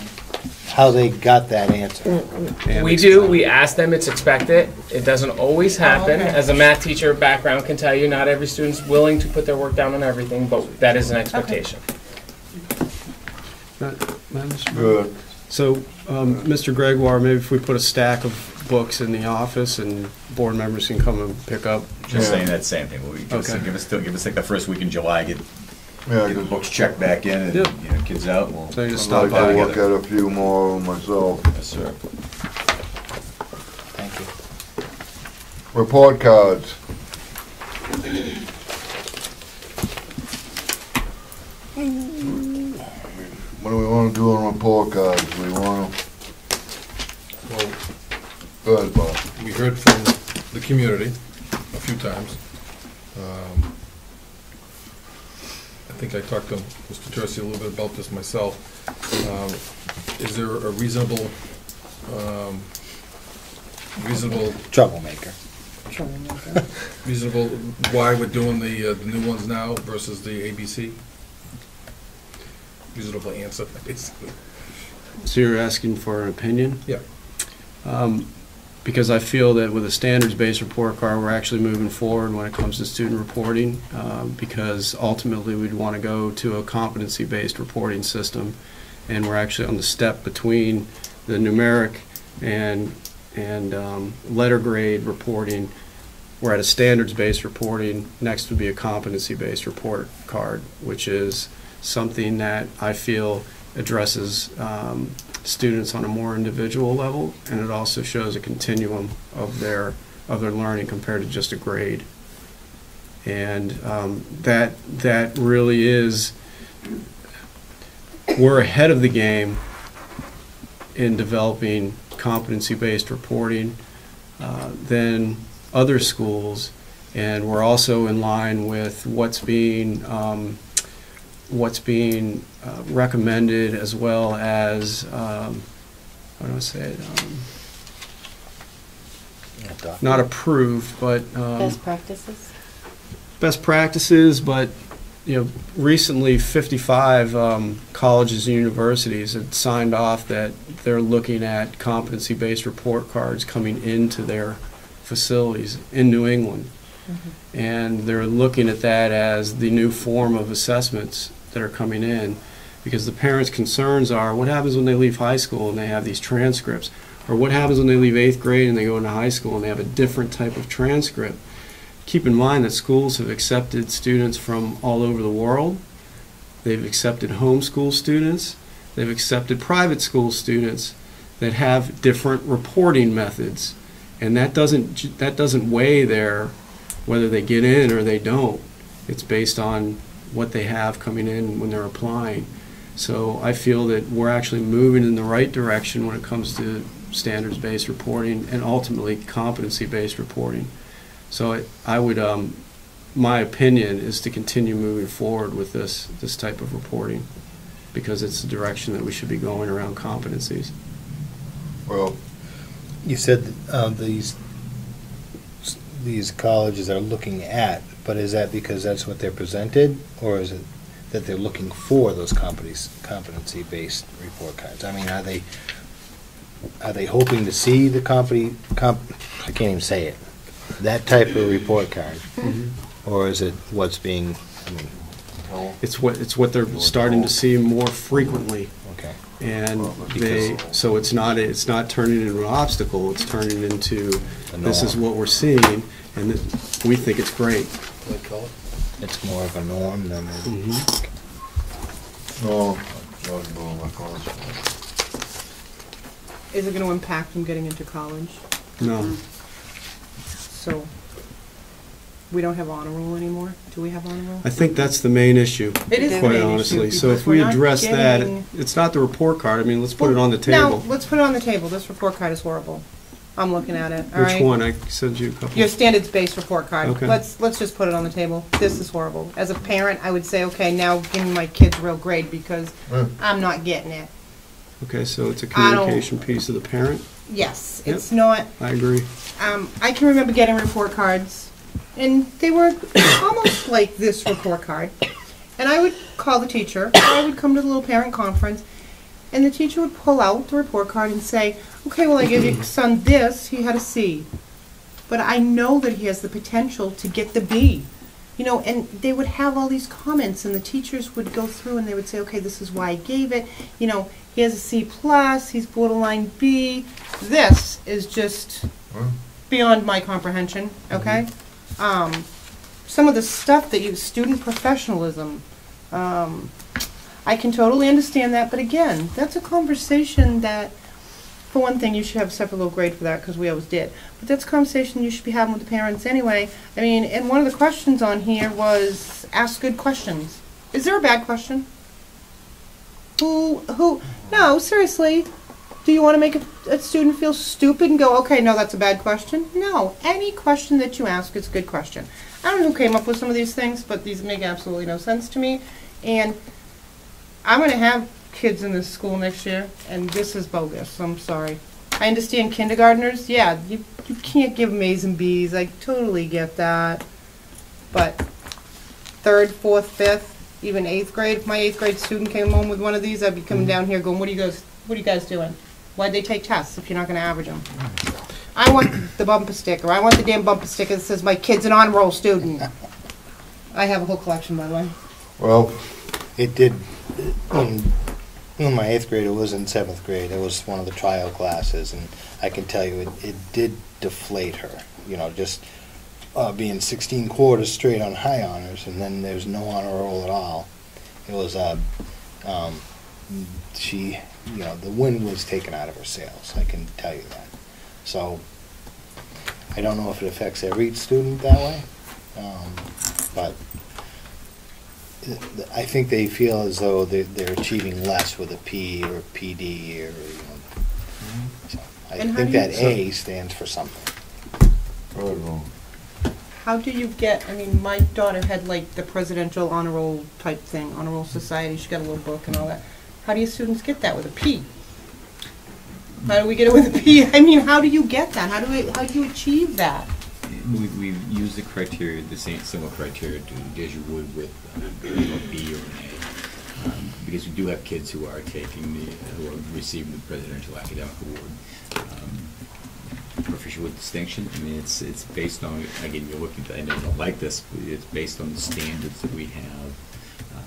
got that answer. And We do, we ask them, it's expected. It doesn't always happen. okay. As a math teacher background can tell you, not every student's willing to put their work down on everything, but that is an expectation. Madam Mr. Good. So, Mr. Gregoire, maybe if we put a stack of books in the office and board members can come and pick up. Just saying that same thing. Okay. Give us like the first week in July, get Yeah, the books checked back in, and Yep. kids out. We'll So you just I'd stop like to by. look at a few more myself. Yes, sir. Thank you. Report cards. What do we want to do on report cards? We want to, Well, go ahead, Bob. we heard from the community a few times. I think I talked to Mr. Tercey a little bit about this myself. Is there a reasonable Troublemaker. reasonable why we're doing the new ones now versus the ABC? Reasonable answer, basically. So you're asking for an opinion? Yeah. Because I feel that with a standards-based report card, we're actually moving forward when it comes to student reporting, because ultimately we'd want to go to a competency-based reporting system, and we're actually on the step between the numeric and letter grade reporting. We're at a standards-based reporting. Next would be a competency-based report card, which is something that I feel addresses students on a more individual level, and it also shows a continuum of their learning compared to just a grade. And that really is, we're ahead of the game in developing competency-based reporting than other schools, and we're also in line with what's being recommended, as well as, how do I say it? Not approved, but Best practices? best practices, but recently 55 colleges and universities had signed off that they're looking at competency-based report cards coming into their facilities in New England. Mm-hmm. And they're looking at that as the new form of assessments that are coming in, because the parents' concerns are, what happens when they leave high school and they have these transcripts? Or what happens when they leave 8th grade and they go into high school and they have a different type of transcript? Keep in mind that schools have accepted students from all over the world. They've accepted homeschool students. They've accepted private school students that have different reporting methods. And that doesn't weigh their, whether they get in or they don't. It's based on what they have coming in when they're applying. So I feel that we're actually moving in the right direction when it comes to standards-based reporting and ultimately competency-based reporting. So I would, my opinion is to continue moving forward with this type of reporting, because it's the direction that we should be going around competencies. Well, You said these colleges are looking at, but is that because that's what they're presented, or is it that they're looking for those competency-based report cards? I mean, are they hoping to see the I can't even say it, that type of report card, or is it what's being? I mean, It's what they're starting to see more frequently. okay. And so it's not turning into an obstacle, it's turning into, this is what we're seeing, and we think it's great. It's more of a norm than. no, Is it going to impact them getting into college? No. So, we don't have honor roll anymore? Do we have honor roll? I think that's the main issue. It is the quite main issue, honestly. So because if we we're not address that, getting- it's not the report card. I mean, let's put it on the Now, table. let's put it on the table. This report card is horrible. I'm looking at it, all right? Which one? I sent you a couple. Your standards-based report card. Okay. Let's just put it on the table. This is horrible. As a parent, I would say, okay, now give me my kid's real grade, because I'm not getting it. Okay, so it's a I don't- communication piece of the parent? Yes, Yep. it's not, I agree. I can remember getting report cards, and they were almost like this report card. And I would call the teacher, or I would come to the little parent conference, and the teacher would pull out the report card and say, okay, well, I gave your son this, he had a C. But I know that he has the potential to get the B. You know, and they would have all these comments, and the teachers would go through and they would say, okay, this is why I gave it. You know, he has a C+, he's borderline B. This is just beyond my comprehension, okay? Some of the stuff that you, student professionalism, I can totally understand that, but again, that's a conversation that, for one thing, you should have a separate little grade for that, because we always did. But that's a conversation you should be having with the parents anyway. I mean, and one of the questions on here was, ask good questions. Is there a bad question? No, seriously. Do you want to make a student feel stupid and go, okay, no, that's a bad question? No, any question that you ask is a good question. I don't know who came up with some of these things, but these make absolutely no sense to me. And I'm going to have kids in this school next year, and this is bogus. I'm sorry. I understand kindergartners. Yeah, you can't give them A's and B's. I totally get that. But 3rd, 4th, 5th, even 8th grade, if my 8th grade student came home with one of these, I'd be coming down here going, what are you guys doing? Why'd they take tests if you're not going to average them? I want the bumper sticker. I want the damn bumper sticker that says my kid's an honor roll student. I have a whole collection, by the way. Well, It did, in my 8th grade, it was in 7th grade, it was one of the trial classes, and I can tell you, it did deflate her, you know, just being 16 quarters straight on high honors, and then there's no honor roll at all. It was, she, you know, the wind was taken out of her sails, I can tell you that. So, I don't know if it affects every student that way, but I think they feel as though they're achieving less with a P or a PD or, you know. So I And how think do that you- A stands for something. I don't know. How do you get, I mean, my daughter had like the presidential honor roll type thing, honor roll society, she got a little book and all that. How do you students get that with a P? How do we get it with a P? I mean, how do you get that? How do you achieve that? We've used the criteria, the same similar criteria as you would with a B or an A, because we do have kids who are who are receiving the Presidential Academic Award. Proficient with distinction. I mean, it's based on, again, you're looking. I know you don't like this, but it's based on the standards that we have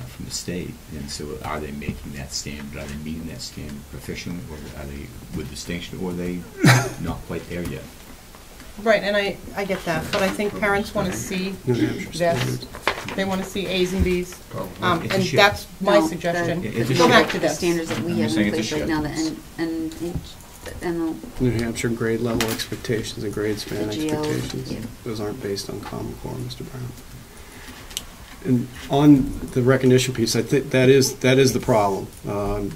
from the state. And so, are they making that standard? Are they meeting that standard proficient, or are they with distinction, or are they not quite there yet? Right, and I get that, but I think parents want to see New Hampshire this. standards. They want to see A's and B's. And It's a shift. that's my No, suggestion. It's a Go back to The this. standards that we I'm have saying in it's a place right shift. now, and New Hampshire grade level expectations and grade span The GL, expectations. yeah. Those aren't based on Common Core, Mr. Brown. And on the recognition piece, I think that is the problem,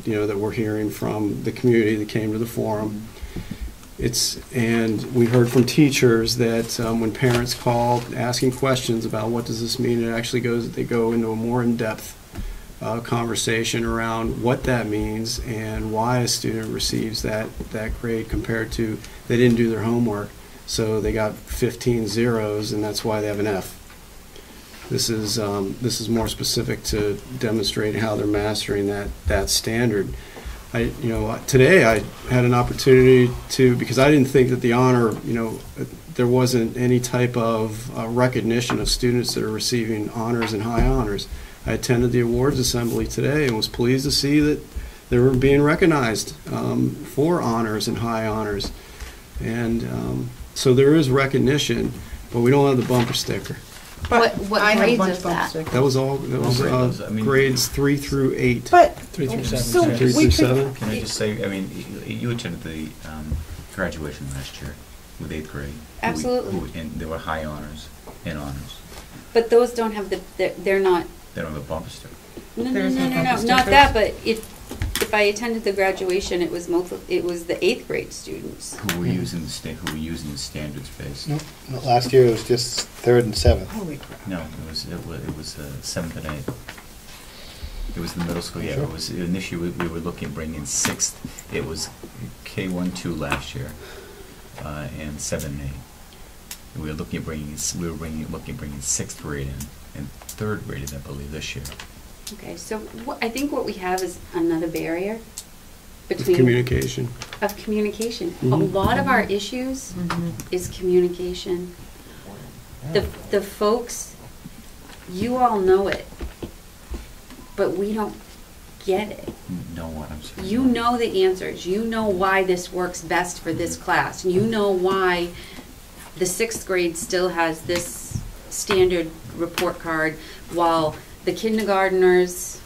you know, that we're hearing from the community that came to the forum. And we heard from teachers that when parents call asking questions about what does this mean, they go into a more in-depth conversation around what that means and why a student receives that grade compared to they didn't do their homework, so they got 15 zeros and that's why they have an F. This is more specific to demonstrate how they're mastering that standard. Today I had an opportunity because I didn't think that the honor, there wasn't any type of recognition of students that are receiving honors and high honors. I attended the awards assembly today and was pleased to see that they were being recognized for honors and high honors. And so there is recognition, but we don't have the bumper sticker. But What I have a grades bunch is of bump that? stickers. That was grades 3 through 8. But, 3 through 7. so 3 we through could, 7? Can I just say, I mean, you attended the graduation last year with 8th grade. Absolutely. And there were high honors and honors. But those don't have they're not. They don't have a bumper sticker. No, There's no bumper not stickers? that, but if I attended the graduation, it was the 8th grade students. Who were using the standards based? No, last year it was just 3rd and 7th. holy crap. No, it was 7th and 8th. It was the middle school, yeah. Sure. It was, initially, we were looking at bringing sixth, it was K-1, 2 last year, and 7 and 8. We were looking at bringing, looking at bringing sixth grade in, and third grade in, I believe, this year. Okay, so I think what we have is another barrier With between. communication. Of communication. A Mhm. lot of our issues is communication. The folks, you all know it, but we don't get it. Know what I'm saying? You know the answers. You know why this works best for this class. You know why the sixth grade still has this standard report card while the kindergartners,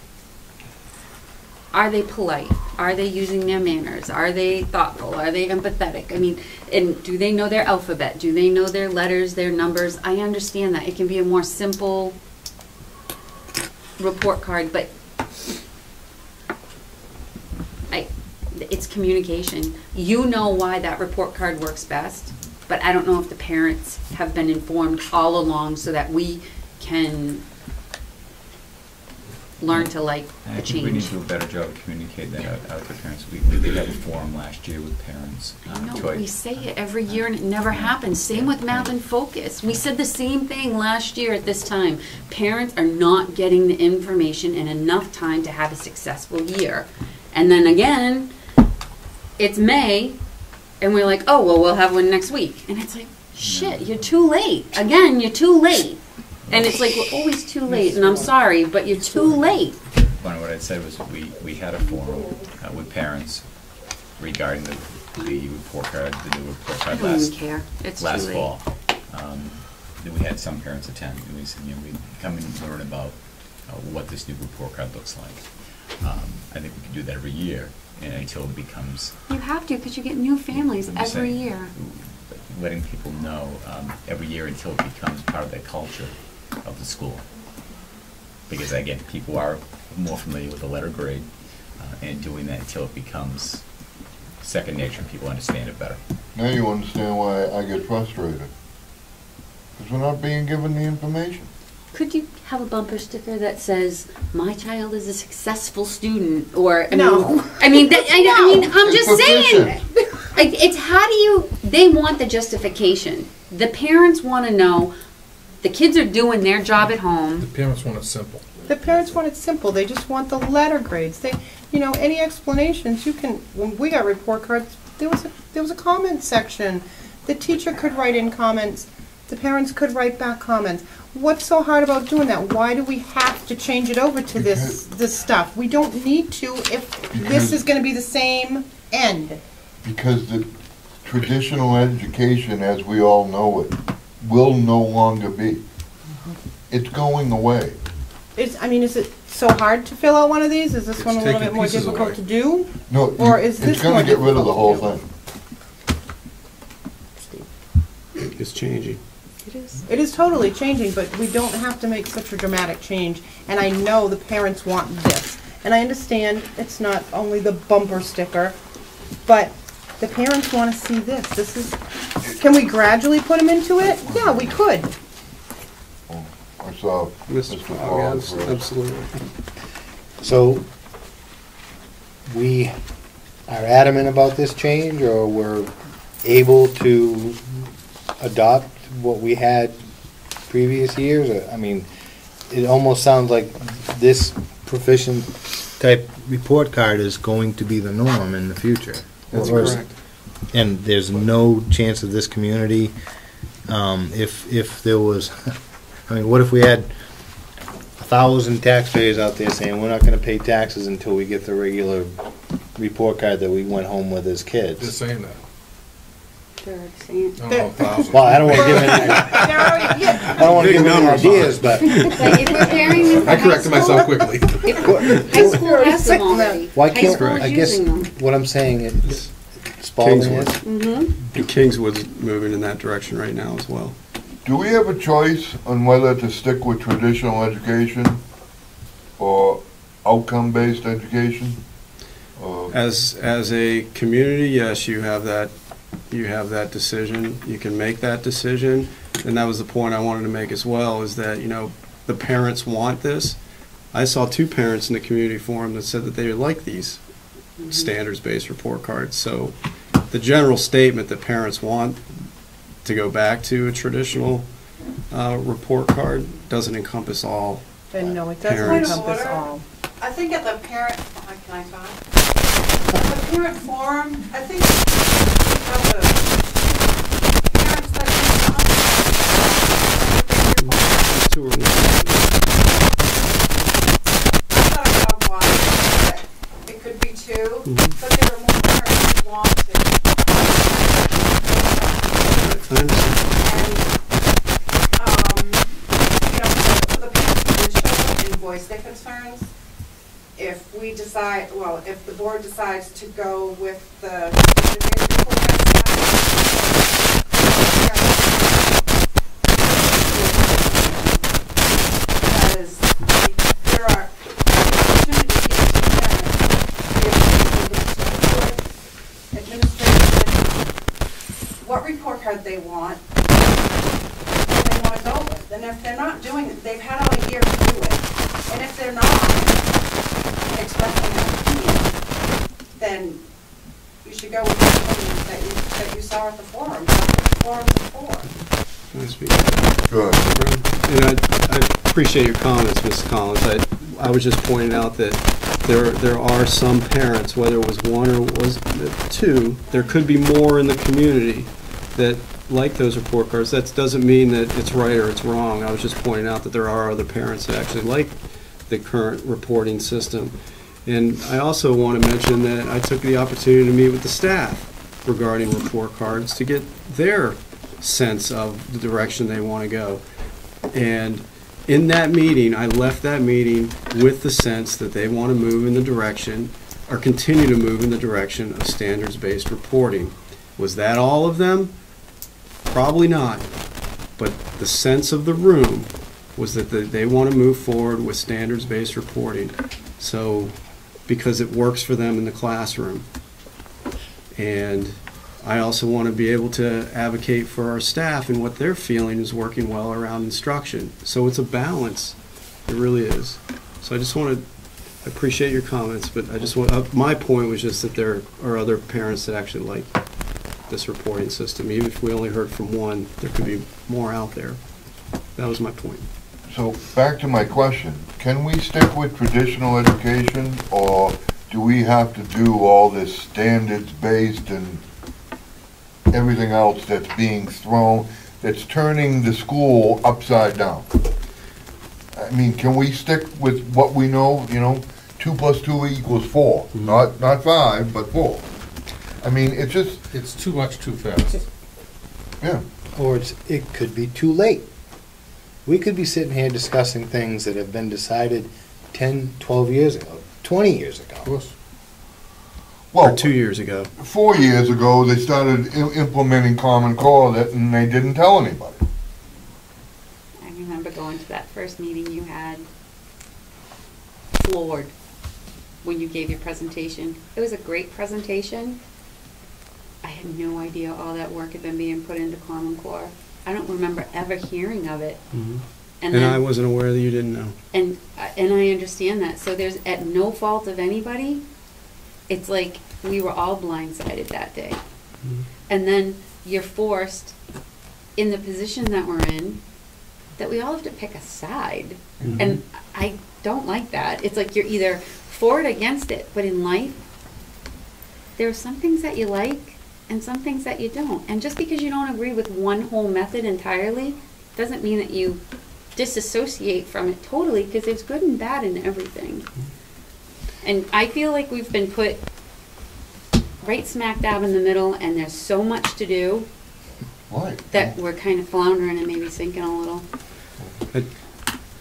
are they polite? Are they using their manners? Are they thoughtful? Are they empathetic? I mean, and do they know their alphabet? Do they know their letters, their numbers? I understand that. It can be a more simple report card, but it's communication. You know why that report card works best, but I don't know if the parents have been informed all along so that we can learn to like And the I think we need change. to do a better job of communicating that out to parents. We did have a forum last year with parents. I know, Troy. we say it every year and it never happens. Same with Math and Focus. We said the same thing last year at this time. Parents are not getting the information in enough time to have a successful year. And then again, it's May, and we're like, oh, well, we'll have one next week. And it's like, shit, you're too late. Again, you're too late. And it's like, we're always too late, and I'm sorry, but you're too late. Funny, what I said was we had a forum with parents regarding the report card, the new report I card don't even last care. It's too last late. fall. Then we had some parents attend, and we said, you know, we come and learn about what this new report card looks like. I think we can do that every year, and until it becomes. You have to, because you get new families I'm just every saying, year. letting people know every year until it becomes part of their culture of the school. Because again, people are more familiar with the letter grade, and doing that until it becomes second nature, people understand it better. Now you understand why I get frustrated. Because we're not being given the information. Could you have a bumper sticker that says, "My child is a successful student," or No. I mean, I'm It's just saying. sufficient. Like, it's how do you? They want the justification. The parents want to know the kids are doing their job at The home. parents want it simple. The parents want it simple. They just want the letter grades. They, you know, any explanations you can. When we got report cards, there was a comment section. The teacher could write in comments. The parents could write back comments. What's so hard about doing that? Why do we have to change it over to this stuff? We don't need to if this is going to be the same end. Because the traditional education, as we all know it, will no longer be. It's going away. Is it so hard to fill out one of these? Is this It's one a little taking bit more pieces difficult away. to do? No, Or is it's this gonna more get rid of the whole difficult thing. It's changing. It is totally changing, but we don't have to make such a dramatic change. And I know the parents want this. And I understand it's not only the bumper sticker, but the parents want to see this. This is, can we gradually put them into it? Yeah, we could. I saw Mr. Mr. Fogg, Fogg first. absolutely. So, we are adamant about this change, or we're able to adopt what we had previous years? I mean, it almost sounds like this proficient type report card is going to be the norm in the future. That's Or is- correct. And there's no chance of this community, if there was, I mean, what if we had 1,000 taxpayers out there saying, we're not gonna pay taxes until we get the regular report card that we went home with as They're kids? saying that. They're saying, I don't know, 1,000. Well, I don't wanna give any, They're already, yeah. I don't wanna Big give any numbers. ideas, but like, if we're pairing them for I high corrected school, myself quickly. high school has them already. why High can't, school is I guess, using them. what I'm saying is, Spalding Kingswood. is, Mm-hmm. And Kingswood's moving in that direction right now as well. Do we have a choice on whether to stick with traditional education or outcome-based education? As a community, yes, you have that decision. You can make that decision. And that was the point I wanted to make as well, is that, you know, the parents want this. I saw 2 parents in the community forum that said that they like these standards-based report cards. So the general statement that parents want to go back to a traditional report card doesn't encompass all. Then no, it doesn't Parents. encompass all. I think at the parent, can I talk? At the parent forum, I think we have the parents that Two or more. I thought about why, that it could be 2, but there are more parents who want to. I understand. And, you know, for the parents who did show up and voice their concerns, if we decide, well, if the board decides to go with the that is, there are opportunities here to parents to be able to administration, what report card they want, and they want to go with. And if they're not doing it, they've had all year to do it. And if they're not expressing an opinion, then you should go with the opinions that you saw at the forum. That's what the forums are for. Nice to Good. And I appreciate your comments, Mrs. Collins. I was just pointing out that there are some parents, whether it was 1 or was 2, there could be more in the community that like those report cards. That doesn't mean that it's right or it's wrong. I was just pointing out that there are other parents that actually like the current reporting system. And I also want to mention that I took the opportunity to meet with the staff regarding report cards to get their sense of the direction they want to go. And in that meeting, I left that meeting with the sense that they want to move in the direction, or continue to move in the direction of standards-based reporting. Was that all of them? Probably not. But the sense of the room was that they want to move forward with standards-based reporting. So, because it works for them in the classroom. And I also want to be able to advocate for our staff and what they're feeling is working well around instruction. So it's a balance. It really is. So I just want to appreciate your comments, but I just want, my point was just that there are other parents that actually like this reporting system. Even if we only heard from 1, there could be more out there. That was my point. So back to my question, can we stick with traditional education, or do we have to do all this standards-based and everything else that's being thrown, that's turning the school upside down? I mean, can we stick with what we know, 2 + 2 = 4, not 5, but 4? I mean, it's just... It's too much too fast. Yeah. Or it could be too late. We could be sitting here discussing things that have been decided 10, 12 years ago, 20 years ago. Of course. Well, Or 2 years ago. 4 years ago, they started implementing Common Core, and they didn't tell anybody. I remember going to that first meeting you had, floored, when you gave your presentation. It was a great presentation. I had no idea all that work had been being put into Common Core. I don't remember ever hearing of it. Mm-hmm. And And then, I wasn't aware that you didn't know. and I understand that. So there's, at no fault of anybody, it's like we were all blindsided that day. Mm-hmm. And then you're forced, in the position that we're in, that we all have to pick a side. Mhm. And I don't like that. It's like you're either for it or against it. But in life, there are some things that you like and some things that you don't. And just because you don't agree with one whole method entirely, doesn't mean that you disassociate from it totally, because there's good and bad in everything. And I feel like we've been put right smack dab in the middle, and there's so much to do Right. that we're kind of floundering and maybe sinking a little.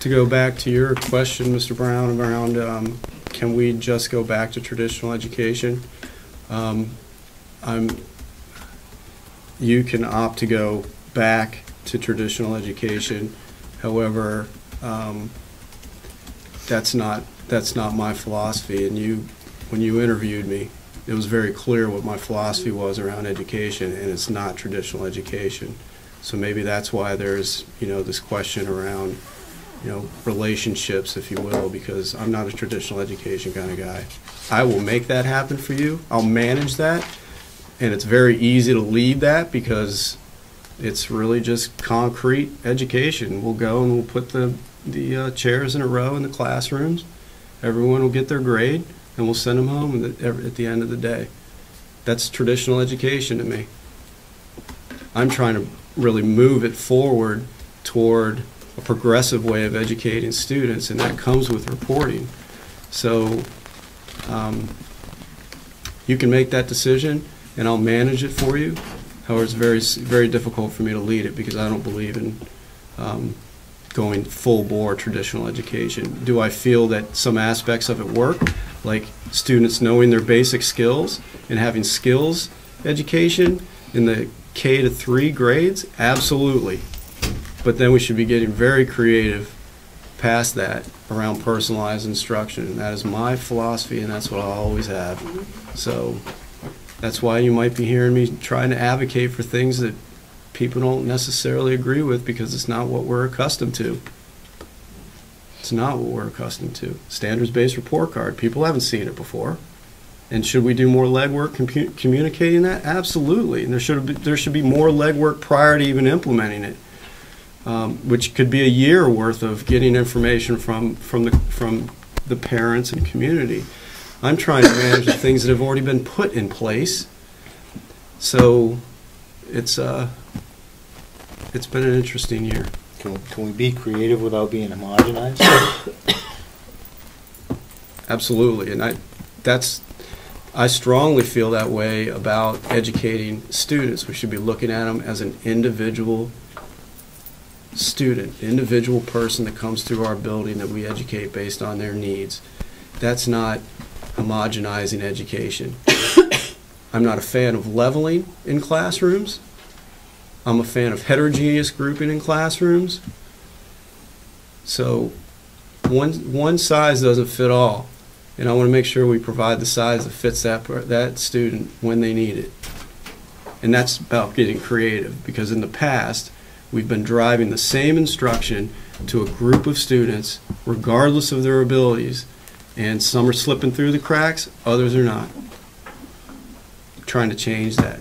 To go back to your question, Mr. Brown, around can we just go back to traditional education? You can opt to go back to traditional education. However, that's not my philosophy. And when you interviewed me, it was very clear what my philosophy was around education, and it's not traditional education. So maybe that's why there's this question around relationships, if you will, because I'm not a traditional education kind of guy. I will make that happen for you. I'll manage that, and it's very easy to lead that because it's really just concrete education. We'll go and we'll put the chairs in a row in the classrooms. Everyone will get their grade, and we'll send them home at the end of the day. That's traditional education to me. I'm trying to really move it forward toward a progressive way of educating students, and that comes with reporting. So you can make that decision, and I'll manage it for you. However, it's very, very difficult for me to lead it because I don't believe in going full bore traditional education. Do I feel that some aspects of it work, like students knowing their basic skills and having skills education in the K to 3 grades? Absolutely. But then we should be getting very creative past that around personalized instruction. And that is my philosophy, and that's what I'll always have. So that's why you might be hearing me trying to advocate for things that people don't necessarily agree with, because it's not what we're accustomed to. It's not what we're accustomed to. Standards-based report card. People haven't seen it before. And should we do more legwork communicating that? Absolutely. And there should be more legwork prior to even implementing it, which could be a year worth of getting information from the parents and community. I'm trying to manage the things that have already been put in place. So it's been an interesting year. Can we be creative without being homogenized? Absolutely, and I strongly feel that way about educating students. We should be looking at them as an individual student, individual person that comes through our building that we educate based on their needs. That's not homogenizing education. I'm not a fan of leveling in classrooms. I'm a fan of heterogeneous grouping in classrooms. So one size doesn't fit all. And I want to make sure we provide the size that fits that student when they need it. And that's about getting creative, because in the past, we've been driving the same instruction to a group of students, regardless of their abilities, and some are slipping through the cracks, others are not. I'm trying to change that.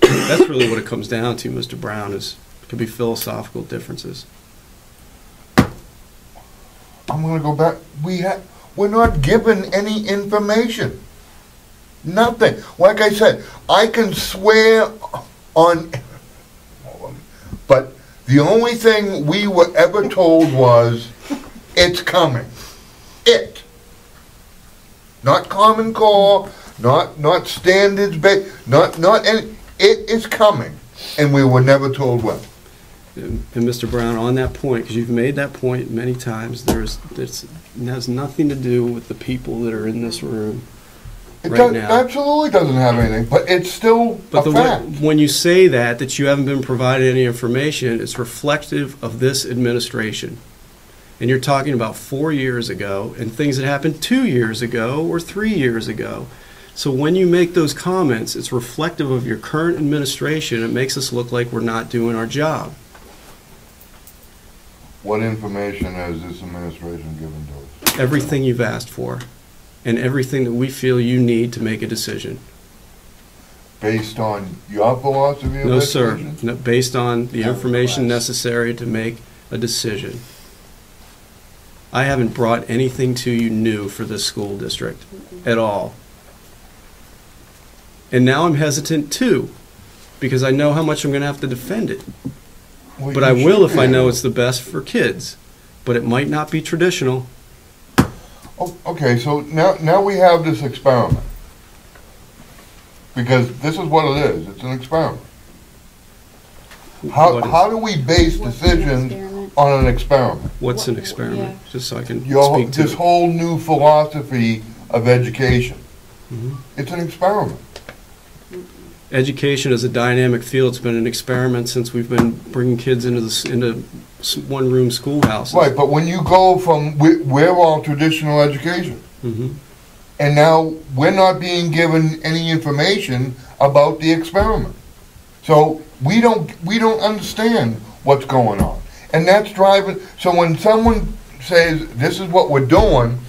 That's really what it comes down to, Mr. Brown, is it could be philosophical differences. I'm going to go back. We're not given any information. Nothing. Like I said, I can swear on, but the only thing we were ever told was, it's coming. Not Common Core, not standards based, not any. It is coming, and we were never told when. And Mr. Brown, on that point, because you've made that point many times, it has nothing to do with the people that are in this room right now. It absolutely doesn't have anything, but it's still a fact. When you say that you haven't been provided any information, it's reflective of this administration. And you're talking about 4 years ago and things that happened 2 years ago or 3 years ago. So when you make those comments, it's reflective of your current administration. It makes us look like we're not doing our job. What information has this administration given to us? Everything you've asked for, and everything that we feel you need to make a decision. Based on your philosophy of No, education? sir. No, based on the information necessary to make a decision. I haven't brought anything to you new for this school district at all. And now I'm hesitant too, because I know how much I'm going to have to defend it. Well, but I will if I know it's the best for kids. But it might not be traditional. Oh, okay, so now we have this experiment. Because this is what it is. It's an experiment. How do we base decisions on an experiment? What's an experiment? Yeah. Just so I can speak to this whole new philosophy of education. Mm-hmm. It's an experiment. Education is a dynamic field. It's been an experiment since we've been bringing kids into one-room schoolhouses. Right, but when you go from, we're all traditional education. Mm-hmm. And now we're not being given any information about the experiment. So we don't understand what's going on. And that's driving, so when someone says, this is what we're doing,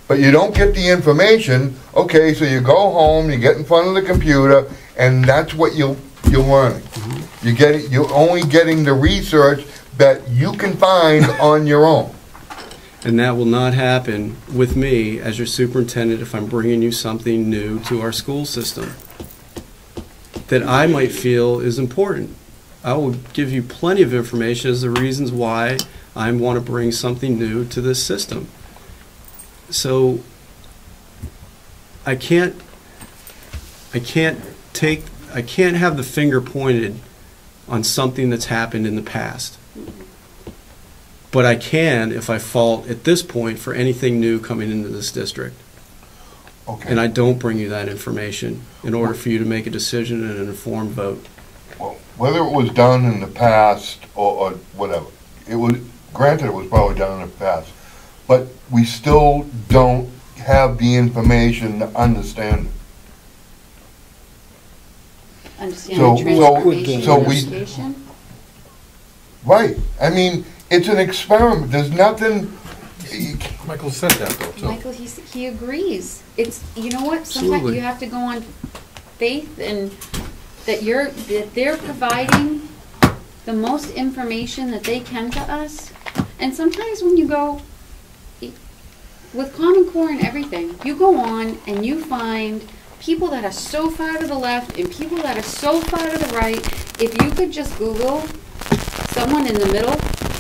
but you don't get the information, okay, so you go home, you get in front of the computer, and that's what you're learning. You're only getting the research that you can find on your own. And that will not happen with me as your superintendent if I'm bringing you something new to our school system that I might feel is important. I will give you plenty of information as the reasons why I want to bring something new to this system. So I can't have the finger pointed on something that's happened in the past. But I can if I fault at this point for anything new coming into this district. Okay. And I don't bring you that information in order for you to make a decision and an informed vote. Well, whether it was done in the past or whatever, granted it was probably done in the past, but we still don't have the information to understand it. Understand the transformation so of we- education? Right, I mean, it's an experiment, there's nothing, Michael said that though, so. Michael, he agrees. It's, you know what, sometimes Absolutely. you have to go on faith and that they're providing the most information that they can to us. And sometimes when you go, with Common Core and everything, you go on and you find people that are so far to the left and people that are so far to the right. If you could just Google someone in the middle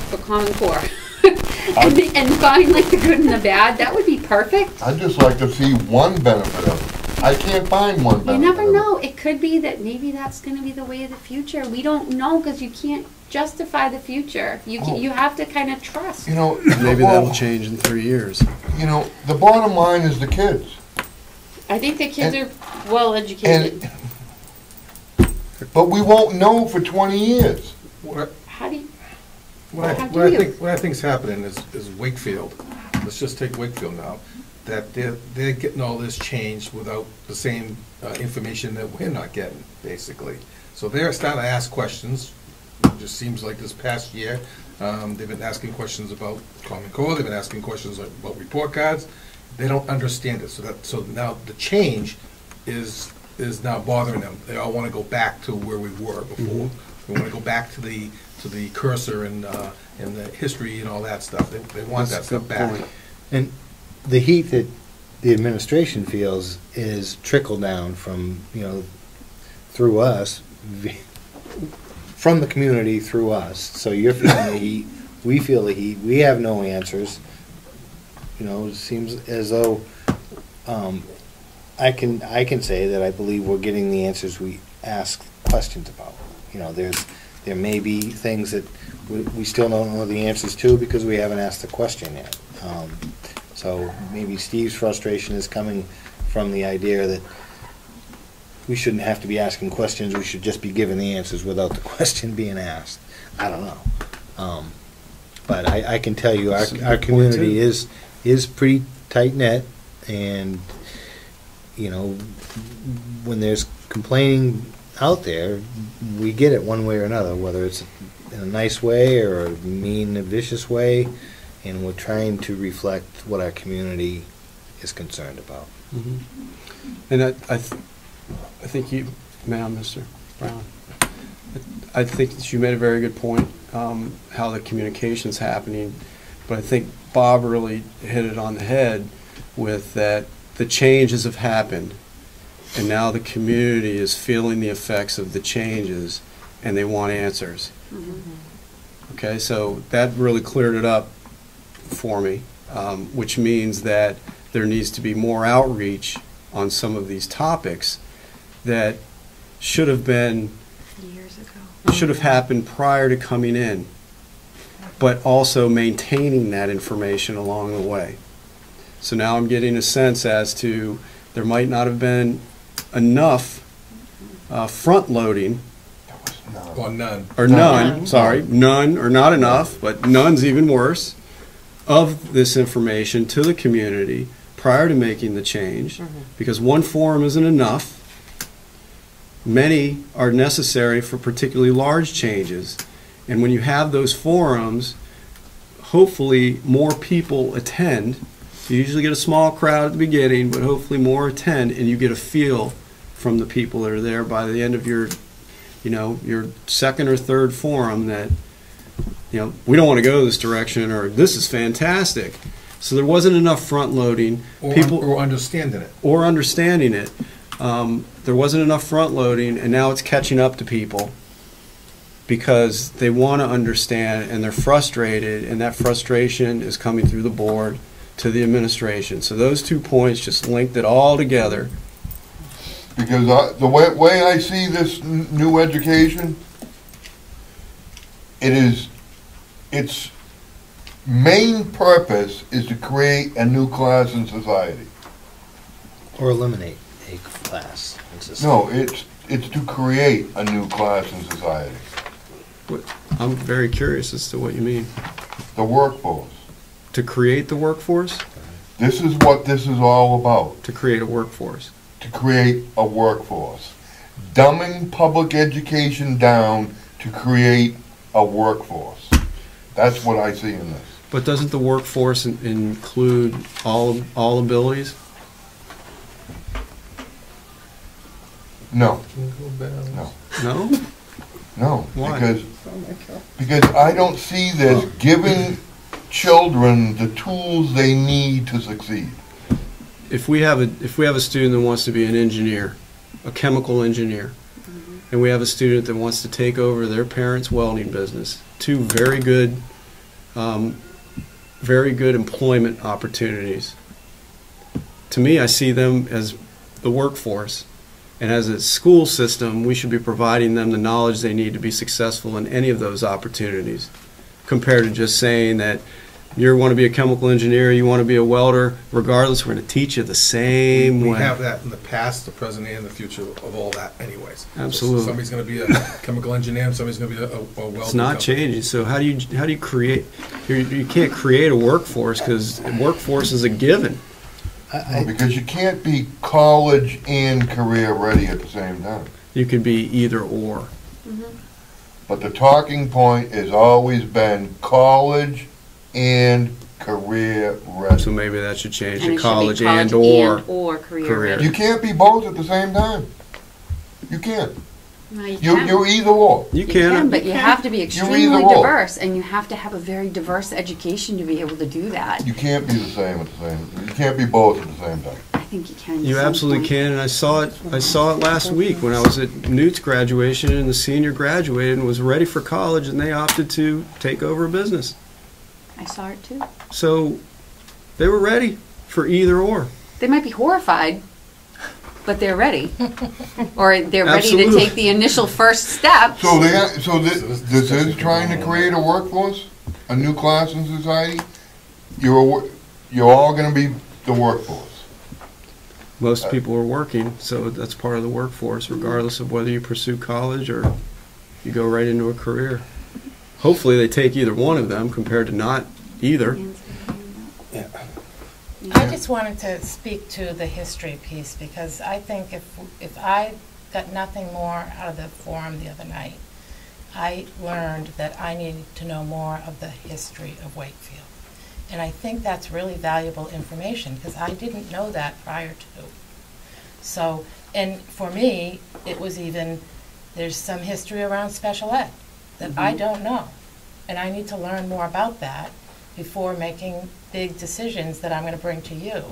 for Common Core and find like the good and the bad, that would be perfect. I'd just like to see one benefit of it. I can't find one benefit. You never of it. know. It could be that maybe that's going to be the way of the future. We don't know because you can't justify the future. You have to kind of trust. You know, Maybe well, that'll change in 3 years. You know, the bottom line is the kids. I think the kids are well educated. But we won't know for 20 years. How do you? What I think's happening is Wakefield, let's just take Wakefield now, that they're getting all this changed without the same information that we're not getting, basically. So they're starting to ask questions. It just seems like this past year, they've been asking questions about Common Core, they've been asking questions about report cards. They don't understand it, so now the change is now bothering them. They all want to go back to where we were before. They want to go back to the cursor and the history and all that stuff. They want That's that a stuff good back. point. And the heat that the administration feels is trickle down from, through us, from the community through us. So you're feeling the heat, we feel the heat, we have no answers. It seems as though I can say that I believe we're getting the answers we ask questions about. There may be things that we still don't know the answers to because we haven't asked the question yet. So maybe Steve's frustration is coming from the idea that we shouldn't have to be asking questions, we should just be given the answers without the question being asked. I don't know. But I can tell you our community is pretty tight-knit, and when there's complaining out there, we get it one way or another, whether it's in a nice way or a mean, vicious way, and we're trying to reflect what our community is concerned about. And I think you, ma'am, Mr. Brown, I think that you made a very good point, how the communication's happening, but I think Bob really hit it on the head with that the changes have happened, and now the community is feeling the effects of the changes, and they want answers. Okay, so that really cleared it up for me, which means that there needs to be more outreach on some of these topics that should have been Years ago. should have happened prior to coming in, but also maintaining that information along the way. So now I'm getting a sense as to there might not have been enough front loading Or none. or none, sorry, none or not enough, but none's even worse, of this information to the community prior to making the change, because one forum isn't enough. Many are necessary for particularly large changes. And when you have those forums, hopefully more people attend. You usually get a small crowd at the beginning, but hopefully more attend, and you get a feel from the people that are there by the end of your second or third forum that, we don't want to go this direction, or this is fantastic. So there wasn't enough front loading. Or understanding it. Or understanding it. There wasn't enough front loading, and now it's catching up to people because they want to understand, and they're frustrated, and that frustration is coming through the board to the administration. So those 2 points just linked it all together. Because the way I see this new education, its main purpose is to create a new class in society. Or eliminate a class in society. No, it's to create a new class in society. I'm very curious as to what you mean. The workforce. To create the workforce? This is what this is all about. To create a workforce. To create a workforce. Dumbing public education down to create a workforce. That's what I see in this. But doesn't the workforce include all abilities? No. No? No. Why? Because I don't see this giving children the tools they need to succeed. If we have a student that wants to be an engineer, a chemical engineer, and we have a student that wants to take over their parents' welding business, two very good employment opportunities. To me, I see them as the workforce. And as a school system, we should be providing them the knowledge they need to be successful in any of those opportunities, compared to just saying that you want to be a chemical engineer, you want to be a welder, regardless, we're going to teach you the same way. We have that in the past, the present, and the future of all that anyways. Absolutely. So somebody's going to be a chemical engineer, and somebody's going to be a welder. It's not changing. So how do you create, you can't create a workforce, because workforce is a given. No, because you can't be college and career ready at the same time. You could be either or. But the talking point has always been college and career ready. So maybe that should change And to it should be college college or career ready. You can't be both at the same time. You can't. No, you can. You're either or. You can, but you have to be You're extremely either or. diverse, and you have to have a very diverse education to be able to do that. You can't be the same at the same. You can't be both at the same time. I think you can. You at some absolutely point. can, and I saw it last week when I was at Newt's graduation, and the senior graduated and was ready for college, and they opted to take over a business. I saw it too. So they were ready for either or. They might be horrified, but they're ready, or they're ready to Absolutely. take the initial first step. So this is trying to create a workforce, a new class in society. You're all going to be the workforce. Most people are working, so that's part of the workforce, regardless of whether you pursue college or you go right into a career. Hopefully they take either one of them compared to not either. I just wanted to speak to the history piece, because I think if I got nothing more out of the forum the other night, I learned that I needed to know more of the history of Wakefield. And I think that's really valuable information, because I didn't know that prior to. So, and for me, it was even, there's some history around special ed that I don't know. And I need to learn more about that before making big decisions that I'm going to bring to you.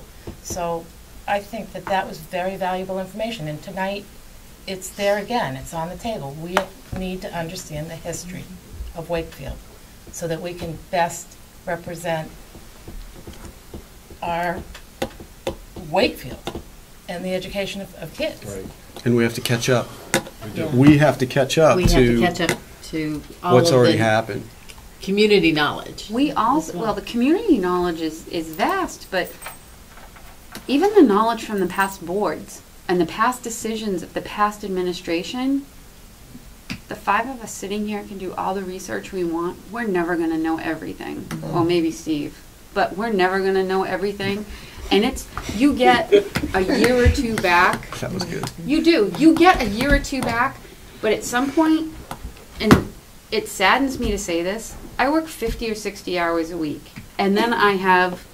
So I think that that was very valuable information. And tonight, it's there again. It's on the table. We need to understand the history of Wakefield so that we can best represent our Wakefield and the education of kids. Right. And we have to catch up. Yeah. We have to catch up We have to to catch up to all what's of already the happened. community knowledge. We also, well, the community knowledge is vast, but even the knowledge from the past boards and the past decisions of the past administration, the five of us sitting here can do all the research we want. We're never going to know everything. Well, maybe Steve, but we're never going to know everything. And you get a year or two back. That was good. You do. You get a year or two back, but at some point, and it saddens me to say this, I work 50 or 60 hours a week. And then I have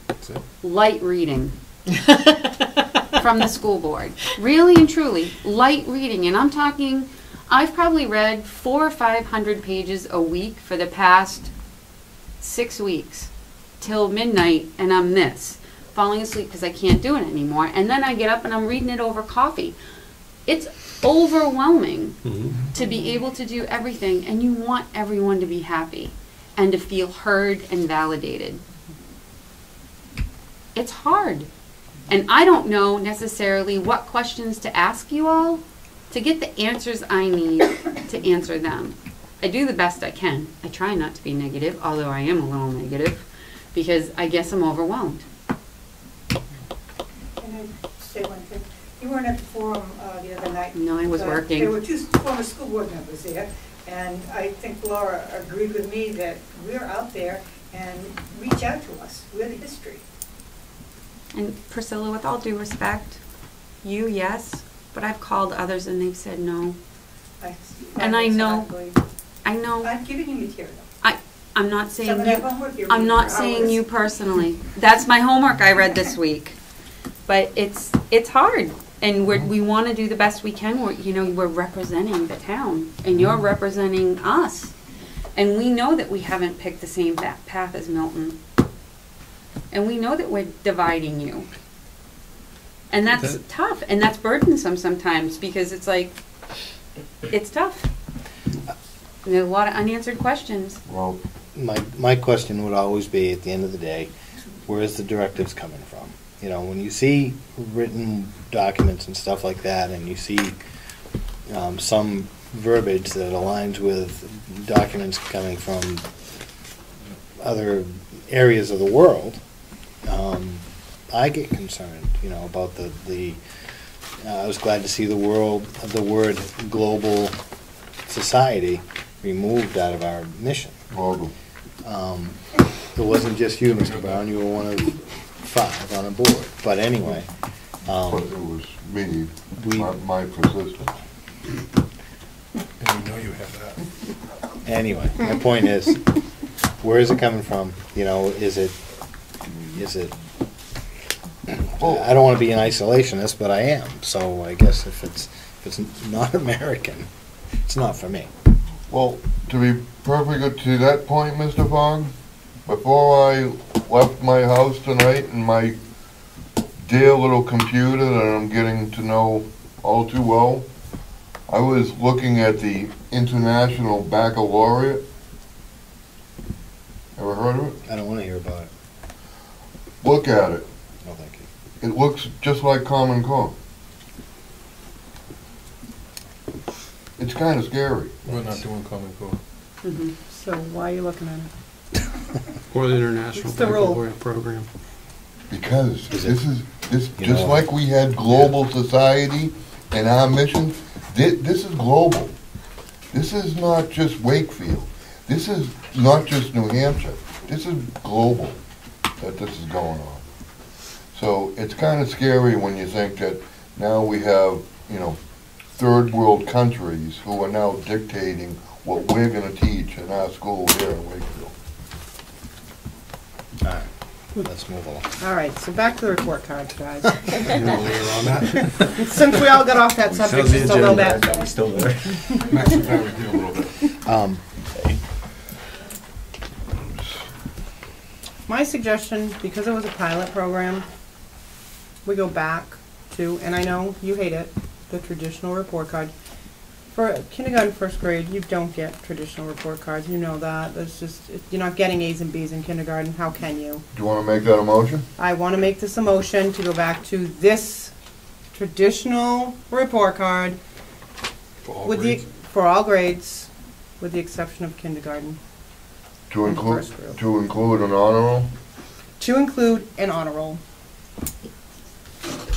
light reading from the school board. Really and truly, light reading. And I'm talking, I've probably read 400 or 500 pages a week for the past 6 weeks till midnight, and I'm falling asleep because I can't do it anymore. And then I get up and I'm reading it over coffee. It's overwhelming to be able to do everything, and you want everyone to be happy and to feel heard and validated. It's hard. And I don't know necessarily what questions to ask you all to get the answers I need to answer them. I do the best I can. I try not to be negative, although I am a little negative, because I guess I'm overwhelmed. Can I say one thing? You weren't at the forum the other night. No, I was working. There were two former school board members there, and I think Laura agreed with me that we're out there and reach out to us. We're the history. And Priscilla, with all due respect, you, yes, but I've called others and they've said no. And I know. I'm giving you material. I'm not saying Some of that homework you're I'm reading not for saying hours. you personally. That's my homework I read this week. But it's hard, and we want to do the best we can. We're representing the town, and you're representing us, and we know that we haven't picked the same path as Milton, and we know that we're dividing you, and that's tough, and that's burdensome sometimes because it's like it's tough. And there are a lot of unanswered questions. Well, my question would always be, at the end of the day, where is the directives coming from? When you see written documents and stuff like that, and you see some verbiage that aligns with documents coming from other areas of the world, I get concerned, about the I was glad to see the word global society removed out of our mission. Global. It wasn't just you, Mr. Brown, you were one of 5 on a board, but anyway. But it was me, my persistence. And you know you have that. Anyway, my point is, where is it coming from? Is it, I don't want to be an isolationist, but I am, so I guess if it's not American, it's not for me. Well, to be perfect to that point, Mr. Fogg, before I left my house tonight and my dear little computer that I'm getting to know all too well, I was looking at the International Baccalaureate. Ever heard of it? I don't want to hear about it. Look at it. No, thank you. It looks just like Common Core. It's kind of scary. We're not doing Common Core. So why are you looking at it? Or the International It's the rule. Baccalaureate Program. Because just like we had global society and our mission, this is global. This is not just Wakefield. This is not just New Hampshire. This is global that this is going on. So it's kind of scary when you think that now we have, third world countries who are now dictating what we're going to teach in our school here in Wakefield. All right, let's move along. All right, so back to the report cards, guys. You know where we're on that? Since we all got off that subject just a little bit. We're still there. Max and I review a little bit. My suggestion, because it was a pilot program, we go back to, and I know you hate it, the traditional report card. For kindergarten, first grade, you don't get traditional report cards. You know that. That's just, you're not getting A's and B's in kindergarten. How can you? Do you want to make that a motion? I want to make this a motion to go back to this traditional report card for all grades, with the exception of kindergarten. To and include first group. to include an honor roll? To include an honor roll.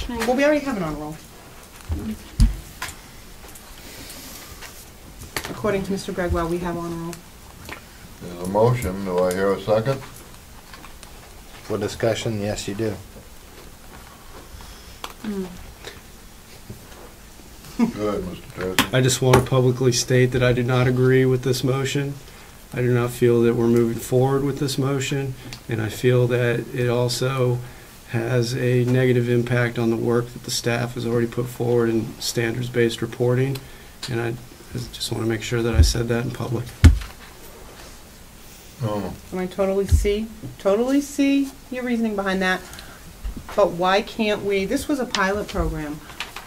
Well, we already have an honor roll. According to Mr. Gregwell, we have honor roll. There's a motion. Do I hear a second? For discussion, yes, you do. Go ahead, Mr. President. I just want to publicly state that I do not agree with this motion. I do not feel that we're moving forward with this motion, and I feel that it also has a negative impact on the work that the staff has already put forward in standards-based reporting, and I just want to make sure that I said that in public. Oh, And I totally see your reasoning behind that. But why can't we, this was a pilot program,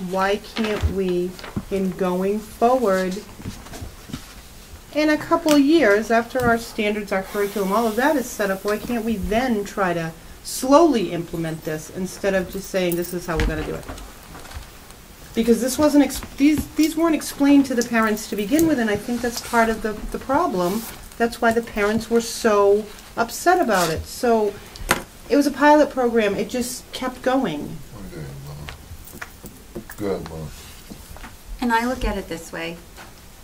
why can't we, in going forward, in a couple of years, after our standards, our curriculum, all of that is set up, why can't we then try to slowly implement this instead of just saying this is how we're going to do it? Because this wasn't, these weren't explained to the parents to begin with, and I think that's part of the problem. That's why the parents were so upset about it. So it was a pilot program. It just kept going. okay, Bob. Go ahead, Bob. And I look at it this way.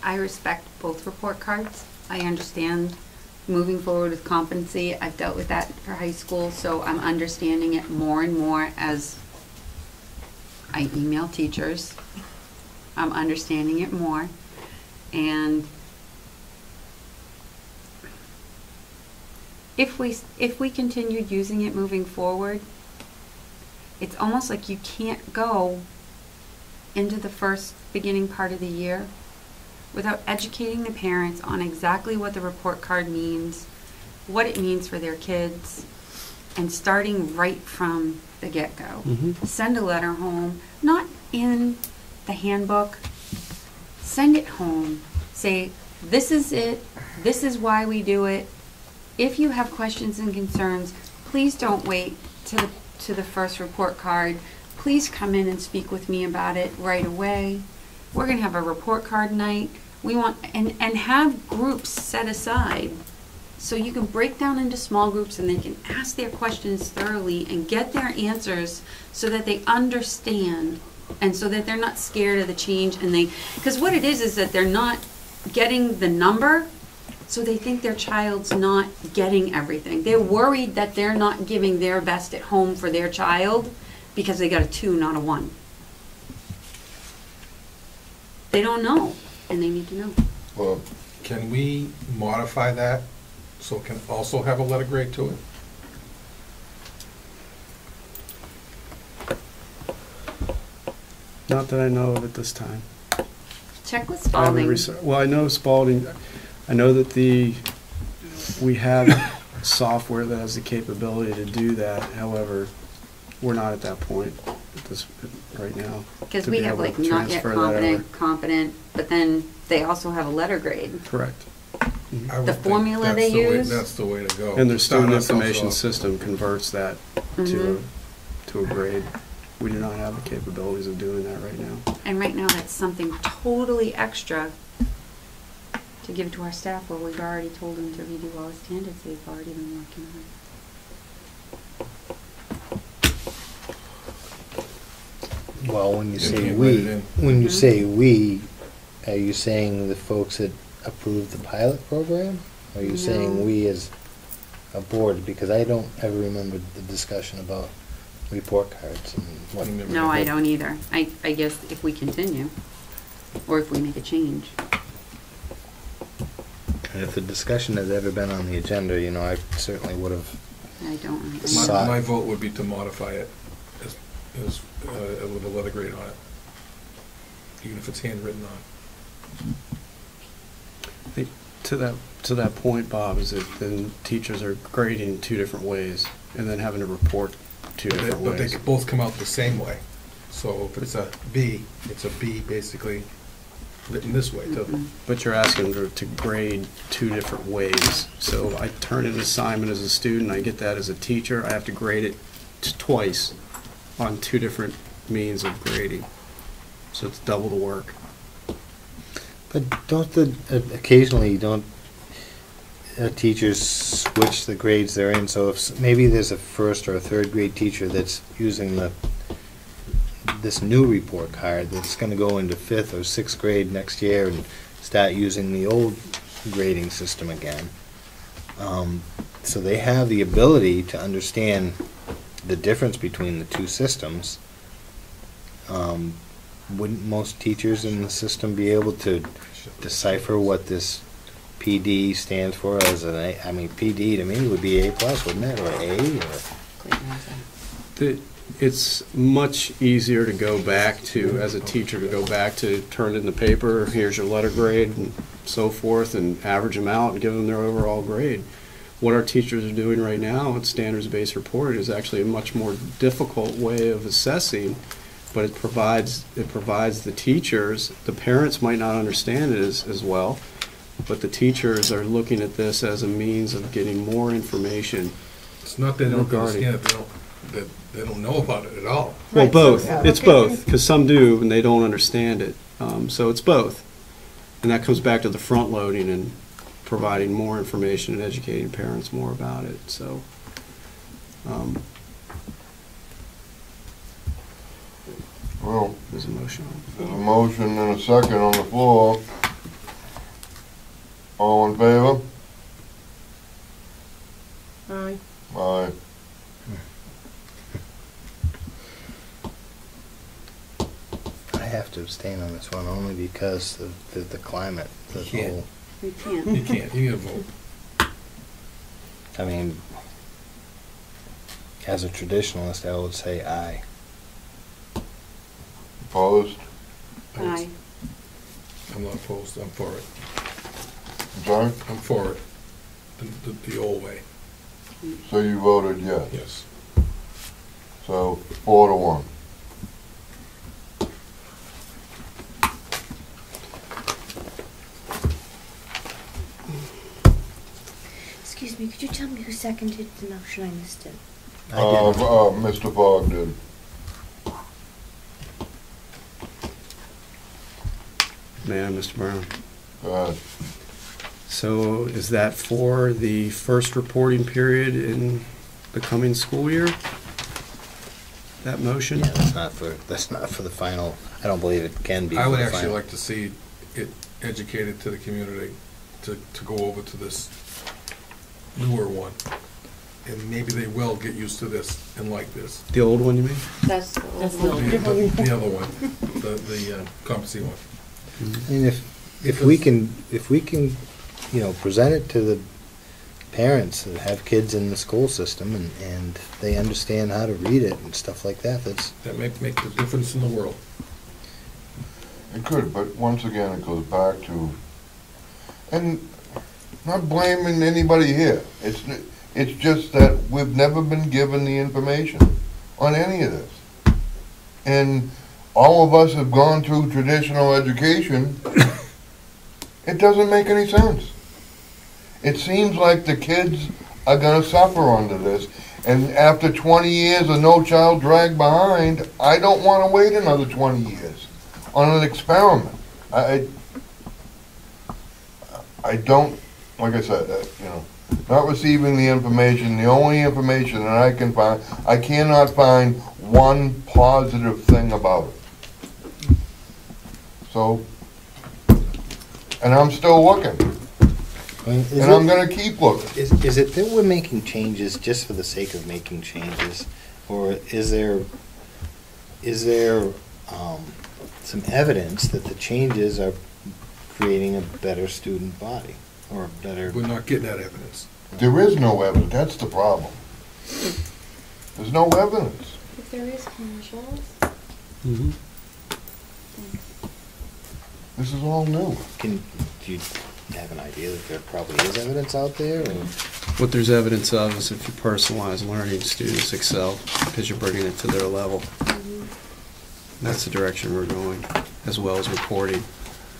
I respect both report cards. I understand moving forward with competency. I've dealt with that for high school, so I'm understanding it more and more as I email teachers. I'm understanding it more. And if we continued using it moving forward, it's almost like you can't go into the first beginning part of the year without educating the parents on exactly what the report card means, what it means for their kids, and starting right from the get-go. Send a letter home, not in the handbook. Send it home. Say, this is it, this is why we do it. If you have questions and concerns, please don't wait to the first report card. Please come in and speak with me about it right away. We're going to have a report card night. We want, and have groups set aside so you can break down into small groups and they can ask their questions thoroughly and get their answers so that they understand and so that they're not scared of the change. And because what it is that they're not getting the number, so they think their child's not getting everything. They're worried that they're not giving their best at home for their child because they got a 2, not a 1. They don't know, and they need to know. Well, Can we modify that so it can also have a letter grade to it? Not that I know of at this time. Check with I haven't Spalding. well, I know Spalding, I know that we have software that has the capability to do that. However, we're not at that point right now. Because to we be have able like to not yet transfer that over. competent, but then they also have a letter grade. Correct. I would The think formula that's they the way- use? That's the way to go. And their student Start ourselves information off. system converts that to a grade. We do not have the capabilities of doing that right now. And right now, that's something totally extra to give to our staff where we've already told them to redo all the standards they've already been working on. Well, when you You say can't write we, it in. when you say we, are you saying the folks that approved the pilot program? Or are you saying No. we as a board? Because I don't ever remember the discussion about report cards and what. No, I don't either. I guess if we continue, or if we make a change. And if the discussion has ever been on the agenda, you know, I certainly would have. I don't remember. Saw it. My vote would be to modify it as with a letter grade on it, even if it's handwritten on. I think to that point, Bob, is that then teachers are grading 2 different ways and then having to report 2 different But they ways. could both come out the same way. So if it's a B, it's a B basically written this way too. But you're asking them to grade 2 different ways. So I turn in an assignment as a student, I get that as a teacher, I have to grade it twice on 2 different means of grading. So it's double the work. But occasionally don't teachers switch the grades they're in? So if maybe there's a 1st or a 3rd grade teacher that's using this new report card that's going to go into 5th or 6th grade next year and start using the old grading system again. So they have the ability to understand the difference between the 2 systems wouldn't most teachers in the system be able to decipher what this PD stands for as an A? I mean, PD to me would be A+, wouldn't it, or A, or? It's much easier to go back to, as a teacher, to go back to turn in the paper, here's your letter grade and so forth, and average them out and give them their overall grade. What our teachers are doing right now with standards-based report is actually a much more difficult way of assessing, but it provides the teachers, the parents might not understand it as well, but the teachers are looking at this as a means of getting more information. It's not that they don't understand it, they don't know about it at all. Well, Right, both. so- It's both, because some do and they don't understand it. So it's both. And that comes back to the front loading and providing more information and educating parents more about it. So, Well, there's a motion. there's a motion and a second on the floor. All in favor? Aye. Aye. I have to abstain on this one only because of the climate. The You can't. whole, You can't. You can't, you need a vote. I mean, as a traditionalist, I would say aye. Opposed? Aye. I'm not opposed, I'm for it. I'm sorry? I'm for it, the old way, So you voted yes. yes. So 4-1. Excuse me, could you tell me who seconded the motion? I missed it. I did. Mr. Fogg did. May I, Mr. Brown? Go ahead. So is that for the first reporting period in the coming school year? That motion? Yeah, that's not for the final. I don't believe it can be. I for would the actually final. like to see it educated to the community, to go over to this newer one. And maybe they will get used to this and like this. The old one, you mean? That's the old The one. the other one, the competency one. I mean, if we can, you know, present it to the parents that have kids in the school system and they understand how to read it and stuff like that, That make the difference in the world. It could, but once again, it goes back to, and not blaming anybody here. It's just that we've never been given the information on any of this. And all of us have gone through traditional education. It doesn't make any sense. It seems like the kids are gonna suffer under this, and after 20 years of No Child Dragged Behind, I don't wanna wait another 20 years on an experiment. I don't, like I said, you know, not receiving the information, the only information that I can find, I cannot find one positive thing about it. So, and I'm still looking, and I'm gonna keep looking. Is it that we're making changes just for the sake of making changes, or is there some evidence that the changes are creating a better student body or a better? We're not getting that evidence. There is no evidence, that's the problem. There's no evidence. If there is, can you show us? Mm-hmm. This is all new. Do you have an idea that there probably is evidence out there? Or? What there's evidence of is if you personalize learning, students excel because you're bringing it to their level. That's the direction we're going, as well as reporting.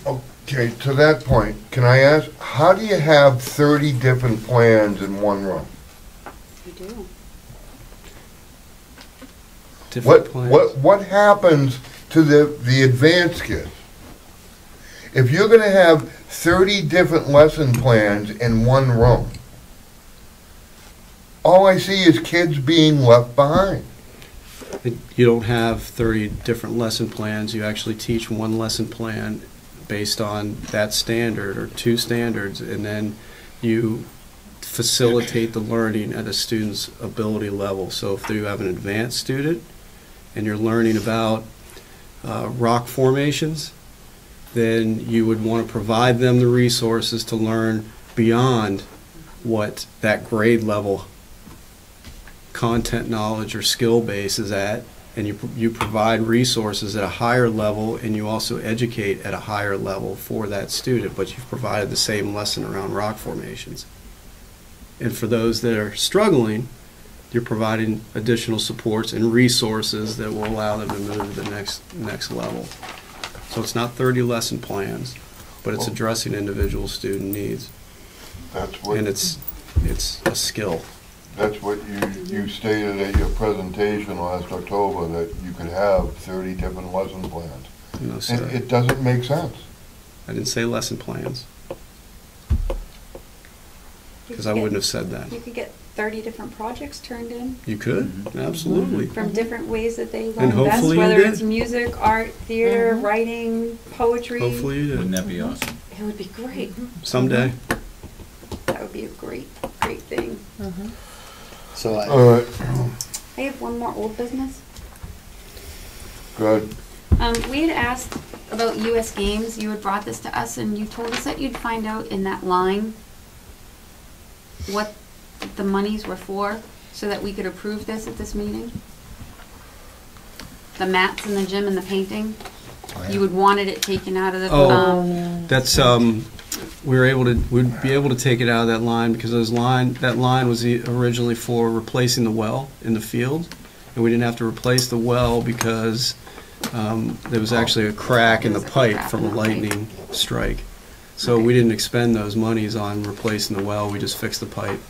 Okay, to that point, can I ask, how do you have 30 different plans in one room? You do. Different plans. What happens to the advanced kids? If you're gonna have 30 different lesson plans in one room, all I see is kids being left behind. You don't have 30 different lesson plans. You actually teach one lesson plan based on that standard or two standards, and then you facilitate the learning at a student's ability level. So if you have an advanced student and you're learning about rock formations, then you would want to provide them the resources to learn beyond what that grade level content knowledge or skill base is at, and you provide resources at a higher level, and you also educate at a higher level for that student, but you've provided the same lesson around rock formations. And for those that are struggling, you're providing additional supports and resources that will allow them to move to the next level. So it's not 30 lesson plans, but it's addressing individual student needs. That's what, and it's a skill. That's what you stated at your presentation last October, that you could have 30 different lesson plans. No, sir. It doesn't make sense. I didn't say lesson plans, because I wouldn't have said that. You could get 30 different projects turned in. You could, absolutely. From different ways that they And learn best, hopefully you whether did. it's music, art, theater, writing, poetry. Hopefully you did. Wouldn't that be awesome? It would be great. Someday. That would be a great thing. So All right, I have one more old business. good. We had asked about US Games. You had brought this to us, and you told us that you'd find out in that line what the monies were for, so that we could approve this at this meeting. The mats in the gym and the painting. You would wanted it taken out of the. That's we'd be able to take it out of that line, because that line was originally for replacing the well in the field, and we didn't have to replace the well because there was actually a crack in the pipe from a lightning strike. So we didn't expend those monies on replacing the well, we just fixed the pipe.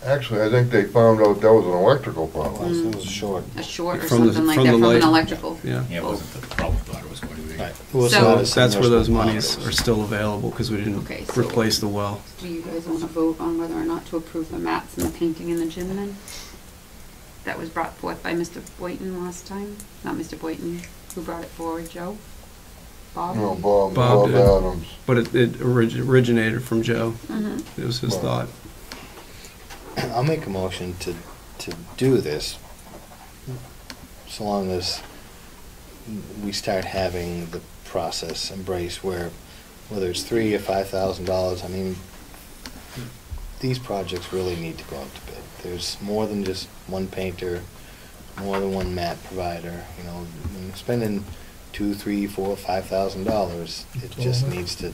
Actually, I think they found out that was an electrical problem. It was short. A short or From the- something like from that the from an light. electrical. Yeah. Yeah, it wasn't the problem we thought it was going to be. Right. So- That's where those monies are still available, because we didn't Okay, so- replace the well. Do you guys want to vote on whether or not to approve the mats and the painting in the gym then? That was brought forth by Mr. Boynton last time. Not Mr. Boynton. Who brought it forward? Joe? Bob? No, Bob did. Adams. But it originated from Joe. Mhm. It was his thought. I'll make a motion to do this, so long as we start having the process embraced where, whether it's $3,000 or $5,000, I mean, these projects really need to go out to bid. There's more than just one painter, more than one mat provider. You know, when you're spending $2,000, $3,000, $4,000, $5,000, it just needs to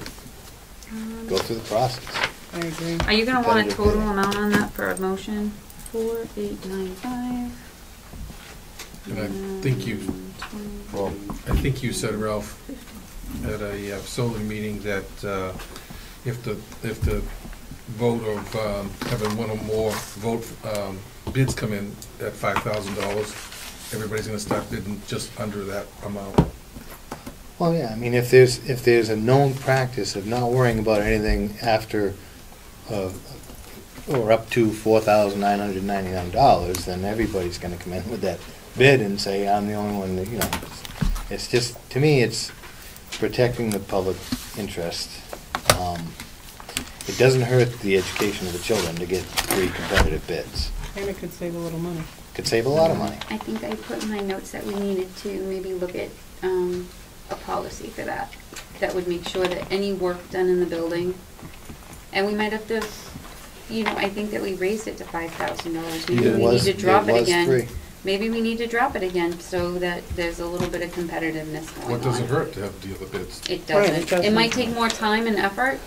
go through the process. I agree. Are you going to want a Competitive total bidding. amount on that for a motion? 4,895. And I think you said, Ralph, at a facility meeting that if the vote of having one or more bids come in at $5,000, everybody's going to start bidding just under that amount. Well, yeah, I mean, if there's a known practice of not worrying about anything after, or up to $4,999, then everybody's gonna come in with that bid and say, I'm the only one that, you know. It's just, to me, it's protecting the public interest. It doesn't hurt the education of the children to get 3 competitive bids. And it could save a little money. Could save a lot of money. I think I put in my notes that we needed to maybe look at a policy for that. That would make sure that any work done in the building, and we might have to, you know, I think that we raised it to $5,000. Maybe we need to drop it again. 3. Maybe we need to drop it again so that there's a little bit of competitiveness going on. What does it hurt to have the other bids? It Right, doesn't. it doesn't. It might take more time and effort,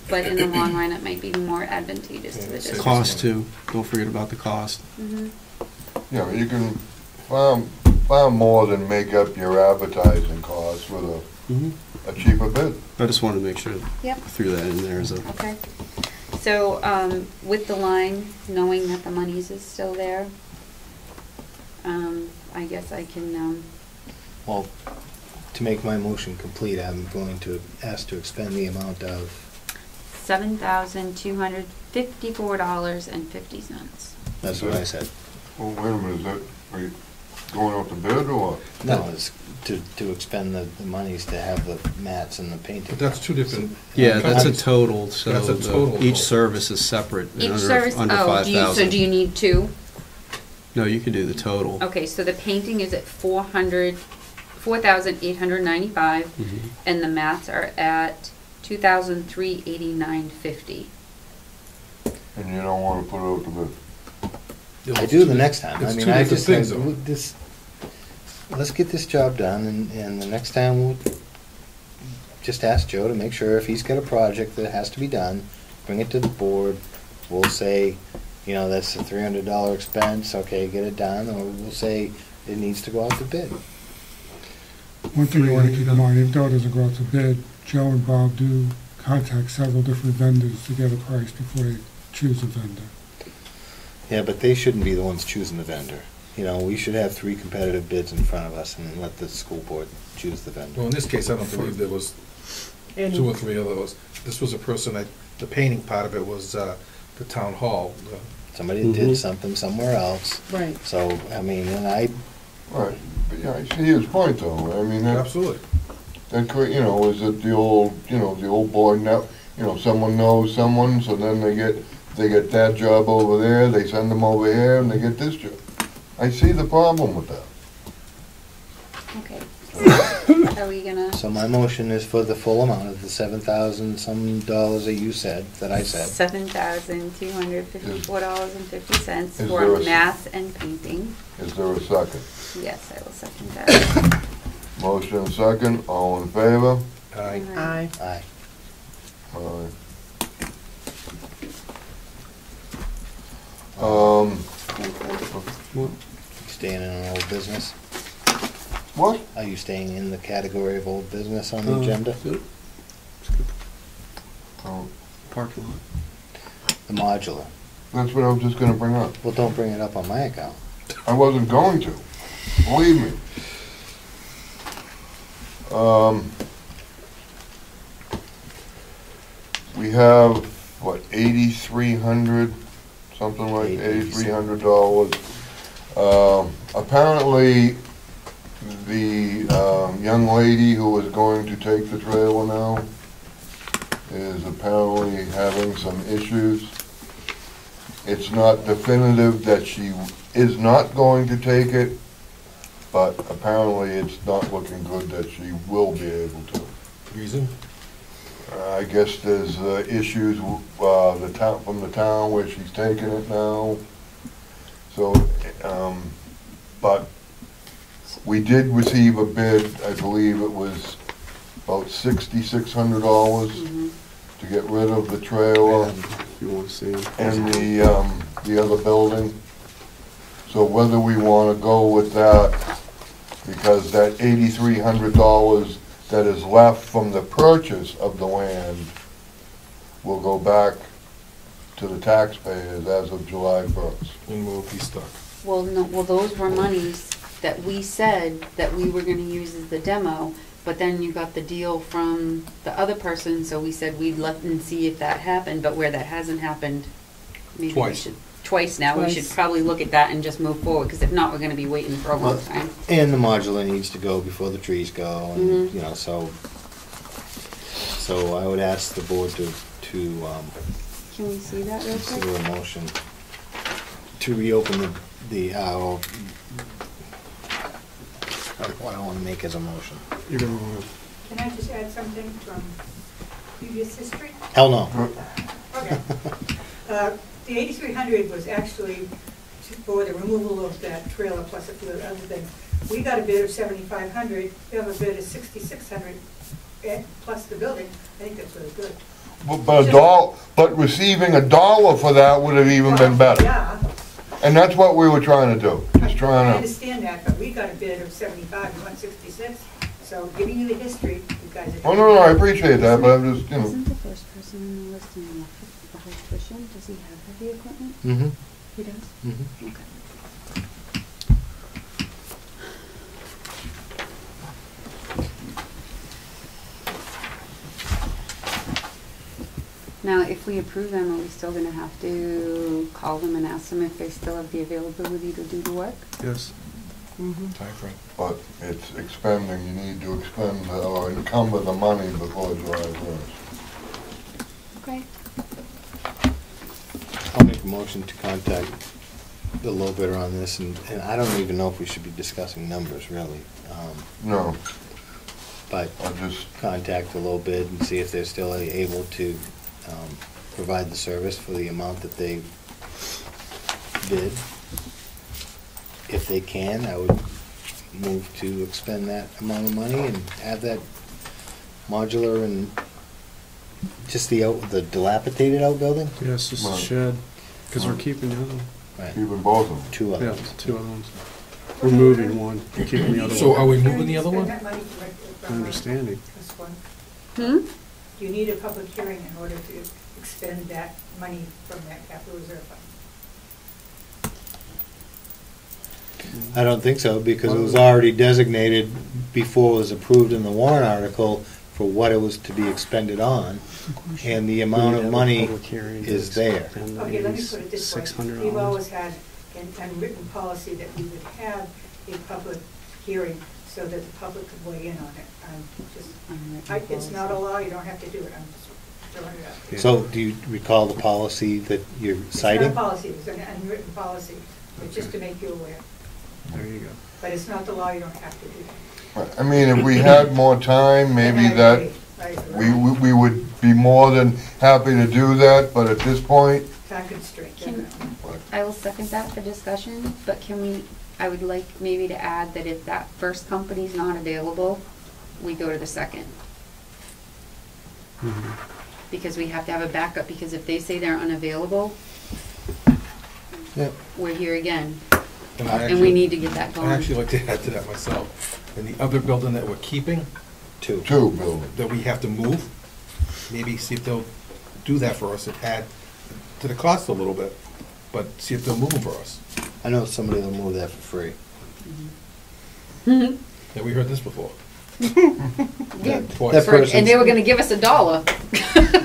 but in the long run, it might be more advantageous to the district. Cost too, don't forget about the cost. Mhm. Yeah, you can far more than make up your advertising costs with a cheaper bid. I just wanted to make sure Yep. I threw that in there as a. Okay. So, with the line, knowing that the monies is still there, I guess I can, Well, to make my motion complete, I'm going to ask to expend the amount of, $7,254.50. that's what I said. Oh, wait a minute, is that, are you going out to bid or what? No, it's to expend the monies to have the mats and the painting. But that's two different. Yeah, that's a companies. total, so That's a total. each service is separate and Each under service, under so 5,000. do you need two? No, you can do the total. Okay, so the painting is at $400 $4,895, and the mats are at $2,389.50. And you don't wanna put it out to bid? I do the next time. I It's mean, two I different just things, think, though. let's get this job done, and the next time we'll just ask Joe to make sure if he's got a project that has to be done, bring it to the board. We'll say, you know, that's a $300 expense, okay, get it done, or we'll say it needs to go out to bid. One thing you want to keep in mind, even though it doesn't go out to bid, Joe and Bob do contact several different vendors to get a price before they choose a vendor. Yeah, but they shouldn't be the ones choosing the vendor. You know, we should have 3 competitive bids in front of us and let the school board choose the vendor. Well, in this case, I don't believe there was 2 or 3 of those. This was a person, the painting part of it was the town hall. Somebody did something somewhere else. Right. So, I mean, and I, Right, but yeah, I see his point though, I mean, that, Absolutely. you know, is it the old, you know, the old boy, you know, someone knows someone, so then they get that job over there, they send them over here, and they get this job. I see the problem with that. Okay. Are we gonna? so my motion is for the full amount of the $7,000 some dollars that you said, that I said. $7,254.50 Is for there a math and painting. Is there a second? Yes, I will second that. Motion second, all in favor? Aye. Aye. Aye. Aye. Staying in an old business? What? Are you staying in the category of old business on the agenda? Oh, Parking lot. The modular. that's what I was just gonna bring up. Well, don't bring it up on my account. I wasn't going to, believe me. We have, what, 8,300, something like $8,300. Apparently, the young lady who was going to take the trailer now is apparently having some issues. It's not definitive that she is not going to take it, but apparently it's not looking good that she will be able to. Reason? I guess there's issues from the town where she's taking it now. So, but we did receive a bid, I believe it was about $6,600 to get rid of the trailer If you want to see. and the other building. So whether we want to go with that, because that $8,300 that is left from the purchase of the land will go back to the taxpayers as of July 1st. And we'll be stuck. Well, no, well, those were monies that we said that we were gonna use as the demo, but then you got the deal from the other person, so we said we'd let them see if that happened, but where that hasn't happened, maybe we Twice. should, twice now, we should Twice. probably look at that and just move forward, because if not, we're gonna be waiting for a long time. And the modular needs to go before the trees go, and, you know, so I would ask the board to Can we see that real quick? consider a motion to reopen the what I want to make as a motion. You're going to want Can I just add something from previous history? Hell no. Okay. The 8,300 was actually for the removal of that trailer plus a few other things. We got a bid of 7,500, we have a bid of 6,600 plus the building. I think that's really good. But receiving $1 for that would have even been better. Yeah, And that's what we were trying to do, just I trying to, understand that, but we got a bid of 75, we want 66. So giving you the history, you guys are. oh, no, I appreciate that, but I'm just, you know. Isn't the first person on the list an electrician? Does he have heavy equipment? Mm-hmm. He does? Mm-hmm. Okay. Now, if we approve them, are we still gonna have to call them and ask them if they still have the availability to do the work? to. Yes. Timeframe. But it's expending, you need to expend or encumber the money before July 1st. Okay. I'll make a motion to contact the low bidder on this, and I don't even know if we should be discussing numbers, really. No, But I just, contact the low bid and see if they're still able to provide the service for the amount that they bid. If they can, I would move to expend that amount of money and have that modular and just the dilapidated outbuilding? Yes, just a Right. shed, because we're keeping the other one. Right, even both of them. two other Yeah, ones. two other ones. We're moving one, and keeping the other So one. are we moving the other one? Spend that money for, My understanding. this one. Hmm? You need a public hearing in order to expend that money from that capital reserve fund. I don't think so, because it was already designated before it was approved in the warrant article for what it was to be expended on, and the amount of money is there. Okay, let me put it this way. $600. We've always had an unwritten policy that we would have a public hearing so that the public could weigh in on it. It's not a law, you don't have to do it, I'm just throwing it out. So do you recall the policy that you're citing? It's not a policy, it's an unwritten policy, it's just to make you aware. There you go. But it's not the law, you don't have to do that. I mean, if we had more time, maybe And I that, agree. I agree. we would be more than happy to do that, but at this point, Time constraint. Can- I will second that for discussion, but can we, I would like maybe to add that if that first company's not available, we go to the second. Because we have to have a backup, because if they say they're unavailable, Yep. we're here again, And and we need to get that I'd going. actually like to add to that myself. In the other building that we're keeping, Two. two buildings. that we have to move, maybe see if they'll do that for us and add to the cost a little bit, but see if they'll move them for us. I know somebody will move that for free. Yeah, we heard this before. Yeah. Twice. That For- And person's- they were gonna give us $1.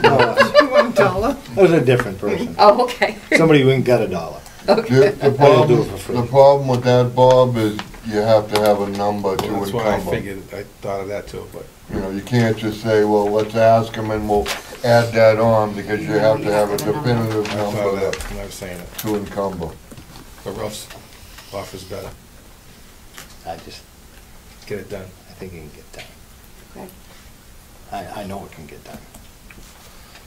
No, that was a different person. Oh, okay. Somebody who ain't got $1. Okay. The I will do it for free. problem with that, Bob, is you have to have a number to Well, that's why I encumber. figured, I thought of that too, but. You know, you can't just say, well, let's ask them and we'll add that on, because you have to have a definitive I thought number of that when I was saying it. to encumber. But Ruff's offers better. I just, Get it done. I think it can get done. Okay. I know it can get done.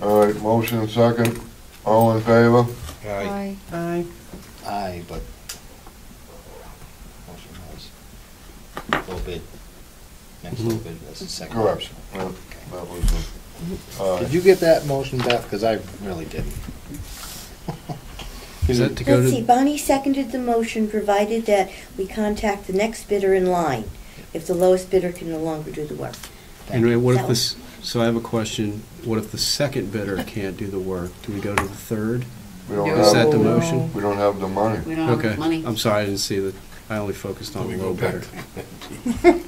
All right, motion second, all in favor? Aye. Aye. Aye, but motion was low bid. Next low bid, that's the second Correct. option. Yeah, that was it. Did you get that motion, Beth? Because I really didn't. Is that to go Let's see, to, Bonnie seconded the motion, provided that we contact the next bidder in line if the lowest bidder can no longer do the work. and what if That this, so I have a question, what if the second bidder can't do the work? Do we go to the third? We don't Is that the have, motion? we don't have the money. We don't have Okay, money. I'm sorry, I didn't see that, I only focused on We the go low back bidder.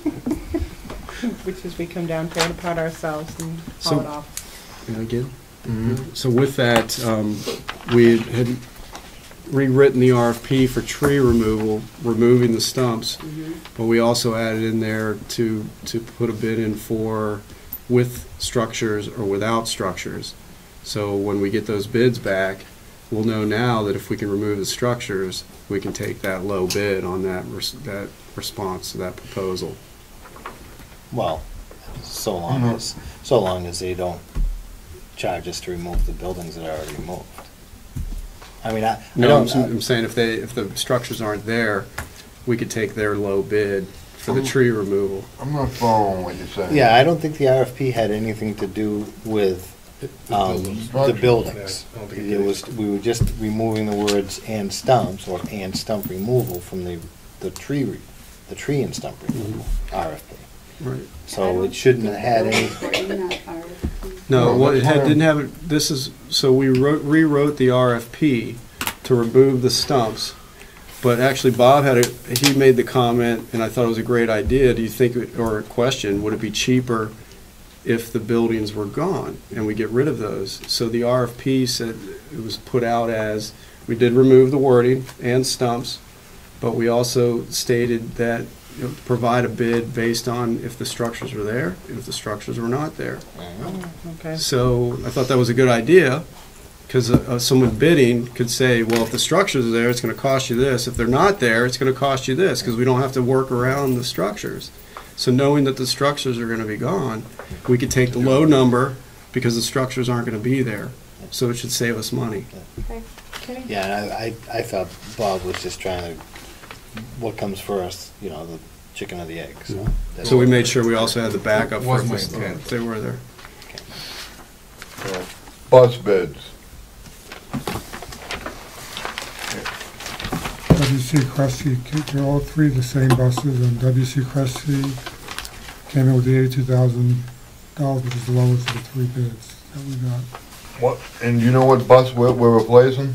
Which is we come down, tear it apart ourselves and So- haul it off. Can I get? So with that, we had rewritten the RFP for tree removal, removing the stumps, but we also added in there to put a bid in for with structures or without structures. So when we get those bids back, we'll know now that if we can remove the structures, we can take that low bid on that response to that proposal. Well, so long as they don't charge us to remove the buildings that are already removed. I mean, I No, don't. I'm saying if the structures aren't there, we could take their low bid for the tree removal. I'm not following what you're saying. Yeah, I don't think the RFP had anything to do with the buildings. Yeah, I don't think it It did. was, we were just removing the words "and stumps" or "and stump removal" from the tree and stump removal RFP. Right. So it shouldn't have had any. No, No, what it that's fine. didn't have, this is, so we rewrote the RFP to remove the stumps, but actually Bob he made the comment, and I thought it was a great idea, do you think, or a question, would it be cheaper if the buildings were gone and we get rid of those? So the RFP said, it was put out as, we did remove the wording and stumps, but we also stated that, provide a bid based on if the structures were there and if the structures were not there. Okay. So I thought that was a good idea, Because someone bidding could say, well, if the structures are there, it's going to cost you this. If they're not there, it's going to cost you this, because we don't have to work around the structures. So knowing that the structures are going to be gone, we could take the low number because the structures aren't going to be there. So it should save us money. Okay. Yeah, and I thought Bob was just trying to, what comes first, you know, the chicken or the egg, so. that's- So we made sure we also had the backup for Was my if intent. they were there. Bus bids. WC Cressy, they're all three the same buses, and WC Cressy came in with the $82,000, which is the lowest of the three bids that we got. What, and you know what bus we're replacing?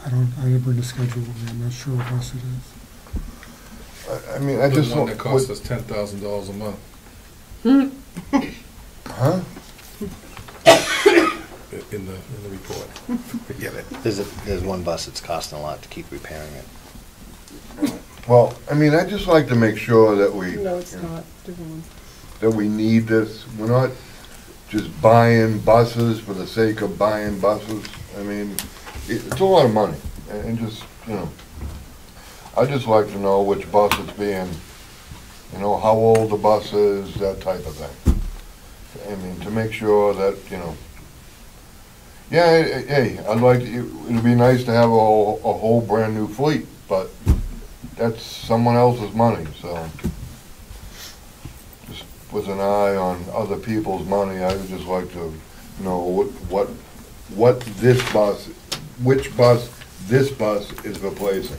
I didn't bring the schedule with me, I'm not sure what bus it is. I mean, I The just. one that cost us $10,000 a month Huh? in the report. Forget it. There's one bus that's costing a lot to keep repairing it. Well, I mean, I just like to make sure that we. No, it's not. Different one. That we need this. We're not just buying buses for the sake of buying buses. I mean, it's a lot of money, and just, you know, I just like to know which bus it's being, you know, how old the bus is, that type of thing. I mean, to make sure that, you know, yeah, hey, I'd like, it'd be nice to have a whole brand new fleet, but that's someone else's money, so. Just with an eye on other people's money, I would just like to know what this bus, which bus this bus is replacing.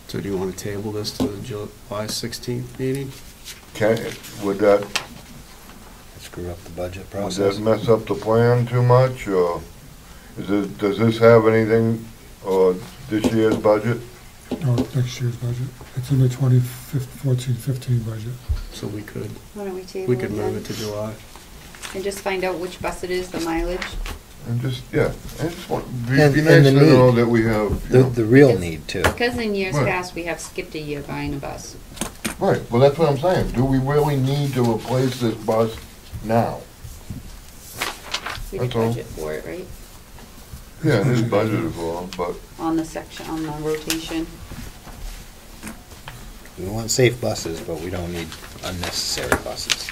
So do you want to table this to the July 16th meeting? Okay, would that Screw up the budget process. mess up the plan too much, or does this have anything, this year's budget? No, it's next year's budget. It's in the 2014-15 budget. So we could Why don't we table we it could then? move it to July. And just find out which bus it is, the mileage. And just, yeah, I just want, be And nice the to know need. that we have, The, you know. the real need too. Because in years Right. past, we have skipped a year buying a bus. Right, well, that's what I'm saying. Do we really need to replace this bus now? We did That's all. budget for it, right? Yeah, it is budgeted for, but, On the section, on the rotation. We want safe buses, but we don't need unnecessary buses.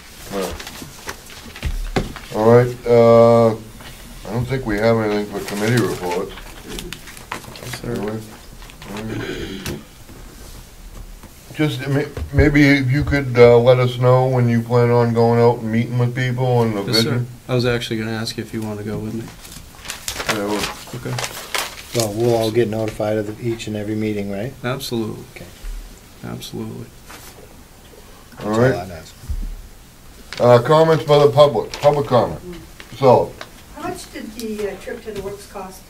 all right, I don't think we have anything for committee reports. Do we? Just, maybe if you could, let us know when you plan on going out and meeting with people and the Yes, sir. vision. I was actually going to ask you if you want to go with me. Yeah, well, Okay. Well, we'll all get notified of each and every meeting, right? Absolutely. Okay. Absolutely. all That's right. I'd ask. Comments by the public comment. So, How much did the trip to the works cost?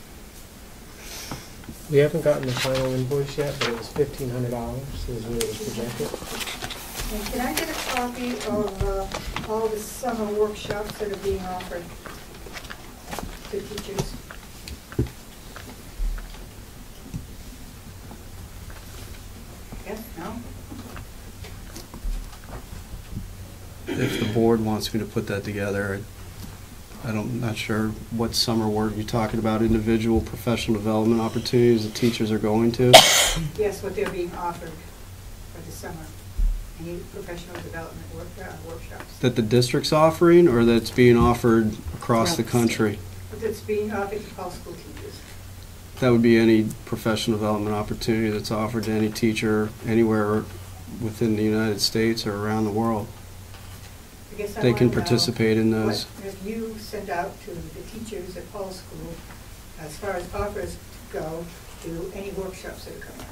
We haven't gotten the final invoice yet, but it was $1,500 is what it was projected. And can I get a copy of all the summer workshops that are being offered to teachers? Yes, no? If the board wants me to put that together, I'm not sure what summer work you're talking about, individual professional development opportunities the teachers are going to. Yes, what they're being offered for the summer. Any professional development workshops. That the district's offering, or that's being offered across the country? That's being offered to all school teachers. That would be any professional development opportunity that's offered to any teacher anywhere within the United States or around the world. I guess I They can wanna know participate in those. What have you sent out to the teachers at Paul's School as far as offers go to any workshops that are coming up?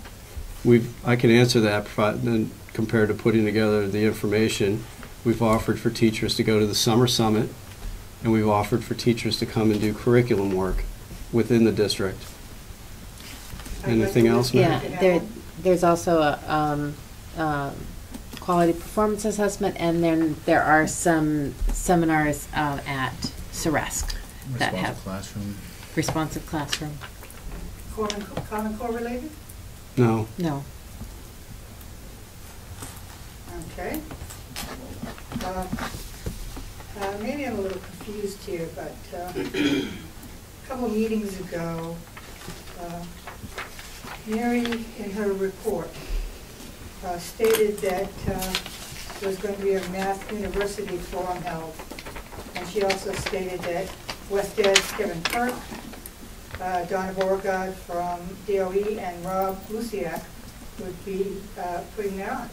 I can answer that, then compared to putting together the information. We've offered for teachers to go to the Summer Summit, and we've offered for teachers to come and do curriculum work within the district. Anything else, Mary? Yeah, there's also a quality performance assessment, and then there are some seminars at Ceresc that have classroom. responsive classroom. Common Core related? No. No. Okay. Maybe I'm a little confused here, but a couple meetings ago, Mary, in her report, stated that there was going to be a Math University forum held. And she also stated that West Ed's Kevin Kirk, Donna Beauregard from DOE, and Rob Luciak would be putting that on.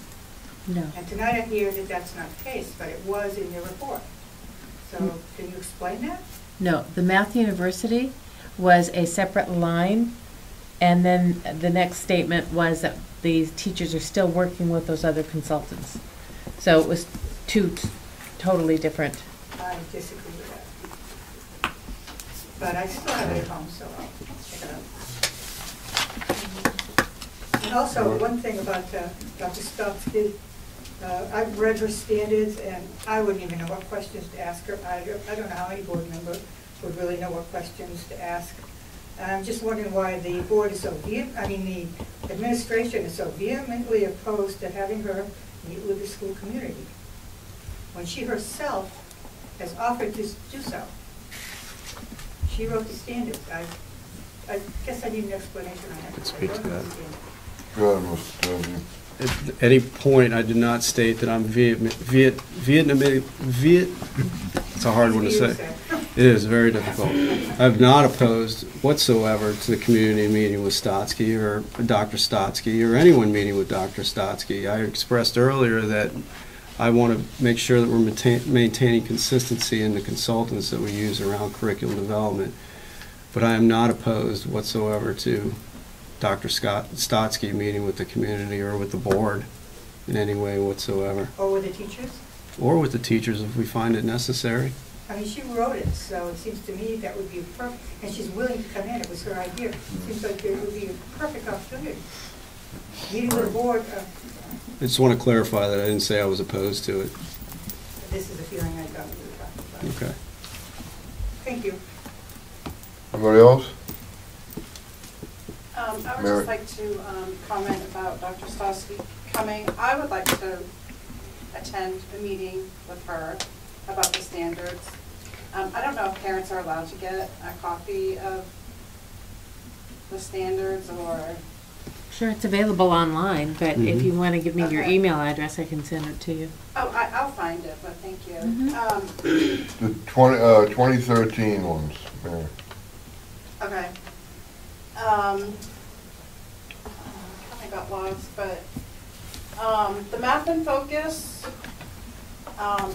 No. And tonight I hear that that's not the case, but it was in your report. So can you explain that? No, the Math University was a separate line, and then the next statement was that the teachers are still working with those other consultants. So it was two totally different. I disagree with that. But I still have it at home, so I'll check it out. And also, one thing about Dr. Stotsky, I've read her standards, and I wouldn't even know what questions to ask her. I don't know how any board member would really know what questions to ask. And I'm just wondering why the board is so the administration is so vehemently opposed to having her meet with the school community, when she herself has offered to do so. She wrote the standards. I guess I need an explanation on that. Could speak to that. Go ahead, Mr. Townsend. At any point, I did not state that I'm Vietnamese. It's a hard one to say. It is very difficult. I've not opposed whatsoever to the community meeting with Stotsky or Dr. Stotsky or anyone meeting with Dr. Stotsky. I expressed earlier that I want to make sure that we're maintaining consistency in the consultants that we use around curriculum development. But I am not opposed whatsoever to Dr. Stotsky meeting with the community or with the board in any way whatsoever. Or with the teachers? Or with the teachers if we find it necessary. I mean, she wrote it, so it seems to me that would be perfect, and she's willing to come in. It was her idea. It seems like it would be a perfect opportunity. Meeting with the board. I just want to clarify that I didn't say I was opposed to it. This is a feeling I got when we were talking about it. Okay. Thank you. Anybody else? I would Mary. just like to comment about Dr. Stosky coming. I would like to attend a meeting with her about the standards. I don't know if parents are allowed to get a copy of the standards or... Sure, it's available online, but if you want to give me your Okay. email address, I can send it to you. Oh, I'll find it, but thank you. The 2013 ones, Mary. Okay. I got lost, but the Math in Focus,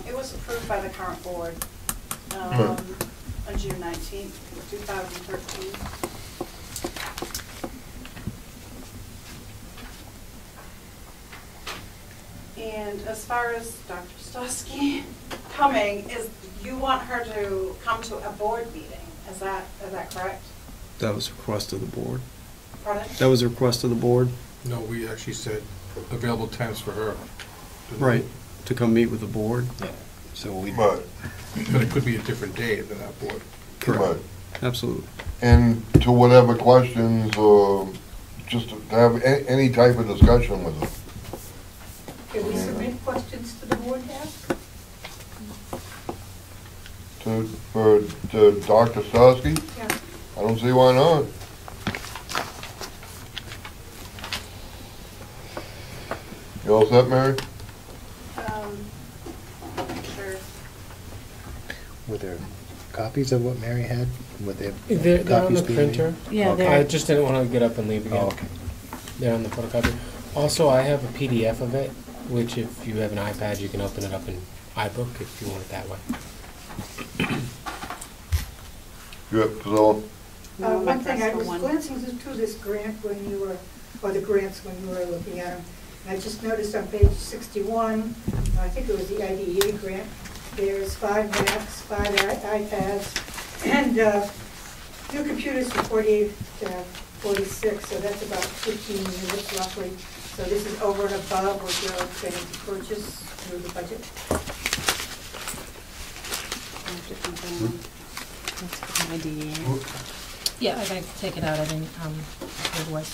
it was approved by the current board on June 19th, 2013. And as far as Dr. Stosky coming, you want her to come to a board meeting? Is that correct? That was a request of the board. Pardon? That was a request of the board? No, we actually said available times for her. Right, to come meet with the board? Yeah. So we. But, But it could be a different day than that board. but, Absolutely. and to whatever questions, just to have any type of discussion with them. Can we submit questions to the board now? For Dr. Stosky? Yeah. I don't see why not. You all set, Mary? Sure. Were there copies of what Mary had? Were there They're on the copies being made? printer. Yeah, Okay. I just didn't want to get up and leave again. Oh, okay. They're on the photocopy. Also, I have a PDF of it, which if you have an iPad, you can open it up in iBook if you want it that way. Yep, so, One thing, I for was one. glancing through this grant when you were, or the grants when you were looking at them, and I just noticed on page 61, I think it was the IDEA grant, there's 5 Macs, 5 iPads, and new computers for 46, so that's about 15 units roughly. So this is over and above what you're planning to purchase through the budget. Yeah, I gotta take it out, I didn't, it was,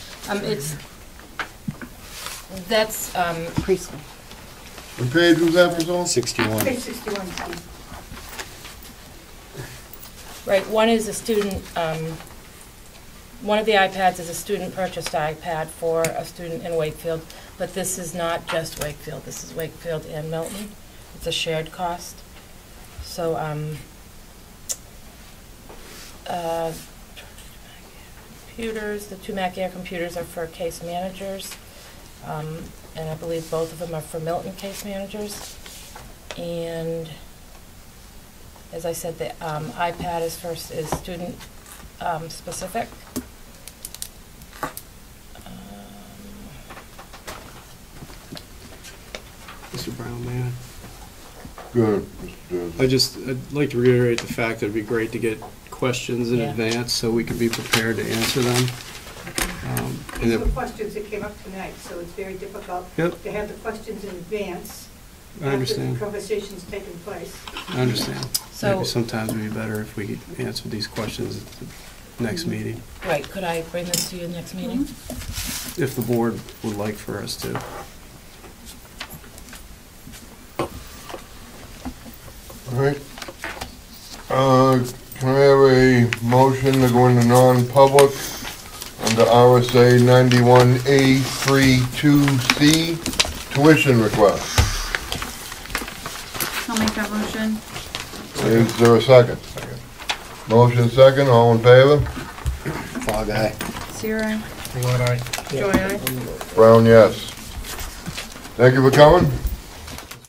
that's, Preschool. what page was that, Priscilla? 61. Page 61, Steve. Right, one is a student, one of the iPads is a student-purchased iPad for a student in Wakefield, but this is not just Wakefield, this is Wakefield and Milton. It's a shared cost. So, computers, the two Mac Air computers are for case managers, and I believe both of them are for Milton case managers. And as I said, the iPad is student specific. Mr. Brown, may I? Good. I'd like to reiterate the fact that it'd be great to get questions in Yeah. advance so we can be prepared to answer them. And These if- were questions that came up tonight, so it's very difficult Yep. to have the questions in advance. I understand. After the conversation's taken place. I understand. So- Maybe sometimes it'd be better if we could answer these questions at the next meeting, Right, could I bring this to you next meeting? if the board would like for us to. All right. Can I have a motion to go into non-public under RSA 91A32C tuition request? I'll make that motion. Is there a second? Motion second, all in favor? Fog eye. Zero. What I. Joy, aye? Brown, yes. Thank you for coming.